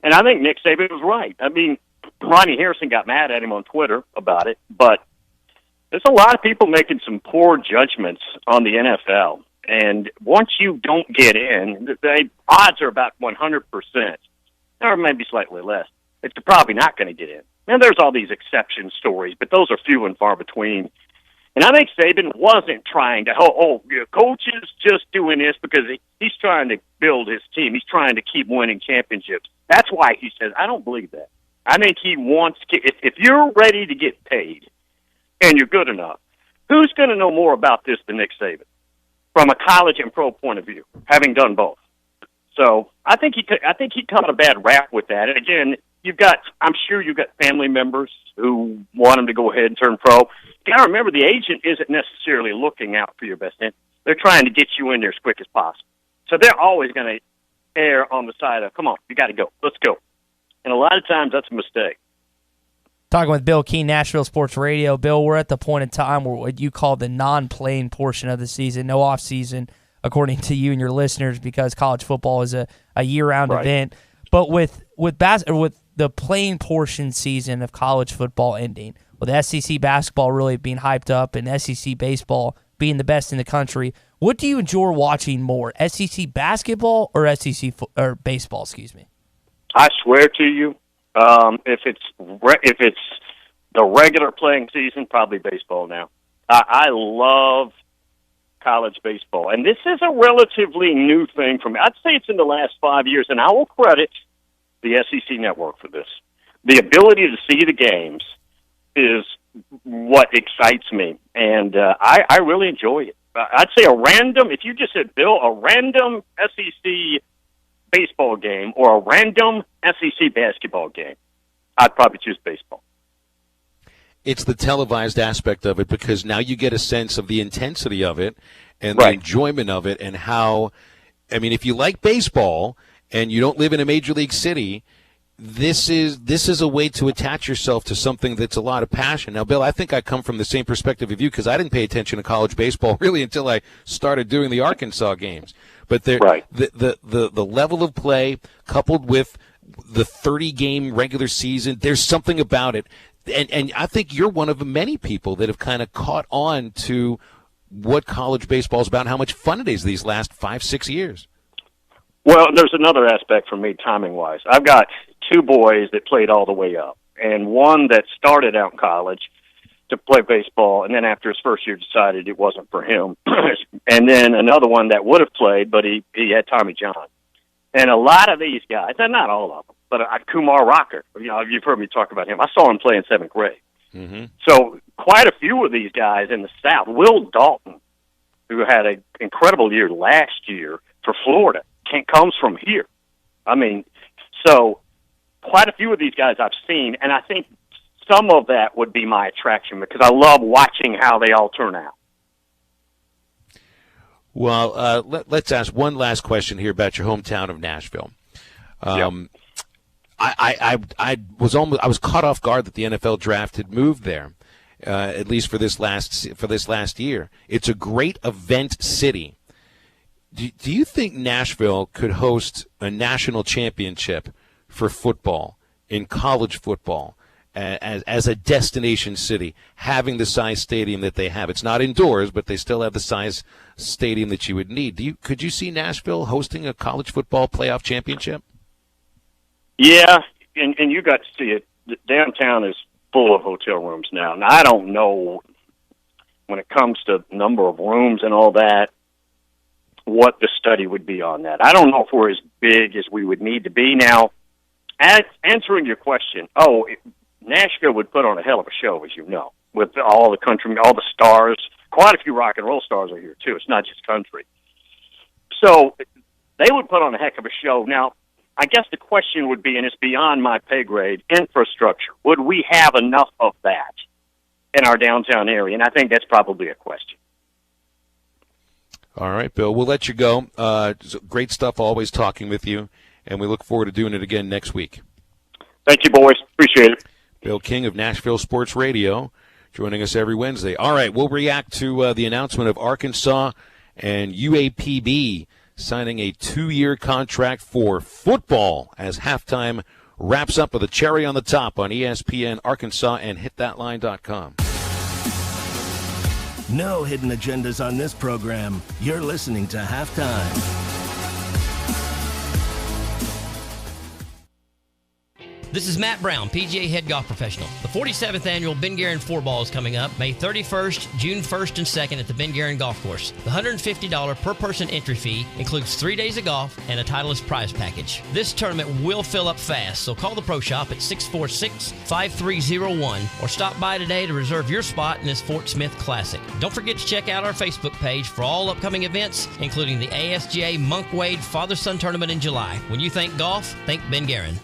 And I think Nick Saban was right. I mean, Ronnie Harrison got mad at him on Twitter about it, but there's a lot of people making some poor judgments on the NFL. And once you don't get in, the odds are about 100%, or maybe slightly less, that you're probably not going to get in. And there's all these exception stories, but those are few and far between. And I think Saban wasn't trying to, coach is just doing this because he's trying to build his team. He's trying to keep winning championships. That's why he says, I don't believe that. I think he wants to, if you're ready to get paid and you're good enough, who's going to know more about this than Nick Saban from a college and pro point of view, having done both? So I think he caught a bad rap with that. And again, I'm sure you've got family members who want him to go ahead and turn pro. You got to remember, the agent isn't necessarily looking out for your best interest. They're trying to get you in there as quick as possible. So they're always going to err on the side of, come on, you got to go. Let's go. And a lot of times that's a mistake. Talking with Bill Keene, Nashville Sports Radio. Bill, we're at the point in time where what you call the non-playing portion of the season, no off-season, according to you and your listeners, because college football is a year-round event. But with the playing portion season of college football ending, with SEC basketball really being hyped up and SEC baseball being the best in the country, what do you enjoy watching more, SEC basketball or or baseball? Excuse me. I swear to you, if it's the regular playing season, probably baseball now. I love college baseball, and this is a relatively new thing for me. I'd say it's in the last 5 years, and I will credit the SEC network for this. The ability to see the games is what excites me, and I really enjoy it. I'd say if you just said, Bill, a random SEC baseball game or a random SEC basketball game, I'd probably choose baseball. It's the televised aspect of it, because now you get a sense of the intensity of it and the enjoyment of it, and how, I mean, if you like baseball and you don't live in a major league city, this is a way to attach yourself to something that's a lot of passion. Now, Bill, I think I come from the same perspective of you, because I didn't pay attention to college baseball really until I started doing the Arkansas games. But the level of play, coupled with the 30-game regular season, there's something about it. And I think you're one of many people that have kind of caught on to what college baseball is about and how much fun it is these last 5-6 years. Well, there's another aspect for me, timing-wise. I've got two boys that played all the way up, and one that started out in college to play baseball, and then after his first year decided it wasn't for him. And then another one that would have played, but he had Tommy John. And a lot of these guys, and not all of them, but Kumar Rocker, you've heard me talk about him. I saw him play in 7th grade. Mm-hmm. So quite a few of these guys in the South. Will Dalton, who had an incredible year last year for Florida, comes from here. I mean, so quite a few of these guys I've seen, and I think some of that would be my attraction, because I love watching how they all turn out. Well, let's ask one last question here about your hometown of Nashville. I was caught off guard that the NFL draft had moved there, at least for this last year. It's a great event city. Do you think Nashville could host a national championship for football, in college football, as a destination city, having the size stadium that they have? It's not indoors, but they still have the size stadium that you would need. Could you see Nashville hosting a college football playoff championship? Yeah, and you got to see it. Downtown is full of hotel rooms now. Now, I don't know, when it comes to number of rooms and all that, what the study would be on that. I don't know if we're as big as we would need to be. Now, answering your question, Nashville would put on a hell of a show, as you know, with all the country, all the stars. Quite a few rock and roll stars are here, too. It's not just country. So they would put on a heck of a show. Now, I guess the question would be, and it's beyond my pay grade, infrastructure. Would we have enough of that in our downtown area? And I think that's probably a question. All right, Bill, we'll let you go. Great stuff, always talking with you, and we look forward to doing it again next week. Thank you, boys. Appreciate it. Bill King of Nashville Sports Radio joining us every Wednesday. All right, we'll react to the announcement of Arkansas and UAPB signing a 2-year contract for football as halftime wraps up with a cherry on the top on ESPN Arkansas and hitthatline.com. No hidden agendas on this program. You're listening to Halftime. This is Matt Brown, PGA Head Golf Professional. The 47th Annual Ben Guerin 4-Ball is coming up May 31st, June 1st, and 2nd at the Ben Guerin Golf Course. The $150 per person entry fee includes 3 days of golf and a Titleist prize package. This tournament will fill up fast, so call the Pro Shop at 646-5301 or stop by today to reserve your spot in this Fort Smith Classic. Don't forget to check out our Facebook page for all upcoming events, including the ASGA Monk Wade Father-Son Tournament in July. When you think golf, think Ben Guerin.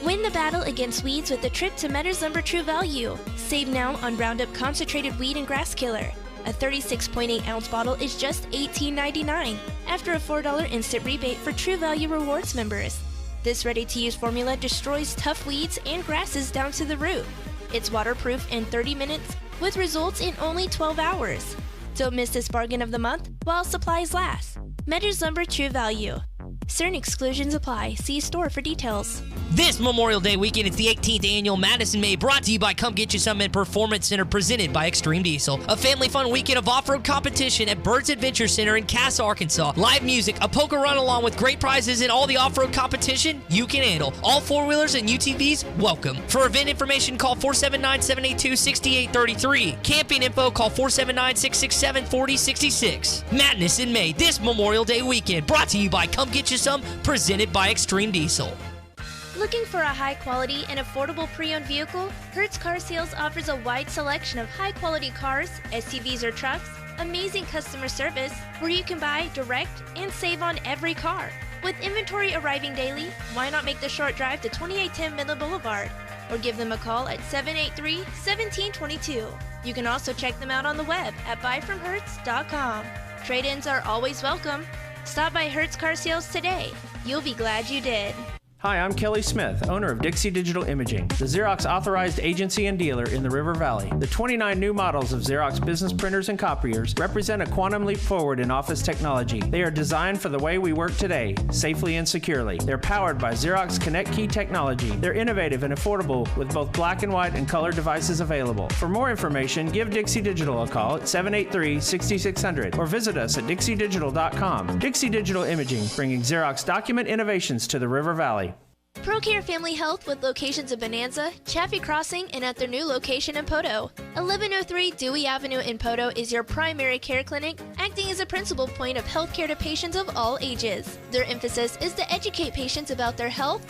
Win the battle against weeds with a trip to Metters Lumber True Value. Save now on Roundup Concentrated Weed and Grass Killer. A 36.8-ounce bottle is just $18.99 after a $4 instant rebate for True Value Rewards members. This ready-to-use formula destroys tough weeds and grasses down to the root. It's waterproof in 30 minutes with results in only 12 hours. Don't miss this bargain of the month while supplies last. Metters Lumber True Value. Certain exclusions apply. See store for details. This Memorial Day weekend, it's the 18th annual Madison May, brought to you by Come Get You Some and Performance Center, presented by Extreme Diesel. A family fun weekend of off-road competition at Birds Adventure Center in Cass, Arkansas. Live music, a poker run along with great prizes, and all the off-road competition you can handle. All four-wheelers and UTVs, welcome. For event information, call 479-782-6833. Camping info, call 479-667-4066. Madness in May, this Memorial Day weekend, brought to you by Come Get You Some, presented by Extreme Diesel. Looking for a high-quality and affordable pre-owned vehicle? Hertz Car Sales offers a wide selection of high-quality cars, SUVs or trucks, amazing customer service, where you can buy direct and save on every car. With inventory arriving daily, why not make the short drive to 2810 Midland Boulevard? Or give them a call at 783-1722. You can also check them out on the web at buyfromhertz.com. Trade-ins are always welcome. Stop by Hertz Car Sales today. You'll be glad you did. Hi, I'm Kelly Smith, owner of Dixie Digital Imaging, the Xerox authorized agency and dealer in the River Valley. The 29 new models of Xerox business printers and copiers represent a quantum leap forward in office technology. They are designed for the way we work today, safely and securely. They're powered by Xerox Connect Key technology. They're innovative and affordable with both black and white and color devices available. For more information, give Dixie Digital a call at 783-6600 or visit us at dixiedigital.com. Dixie Digital Imaging, bringing Xerox document innovations to the River Valley. ProCare Family Health with locations in Bonanza, Chaffee Crossing, and at their new location in Poteau. 1103 Dewey Avenue in Poteau is your primary care clinic, acting as a principal point of health care to patients of all ages. Their emphasis is to educate patients about their health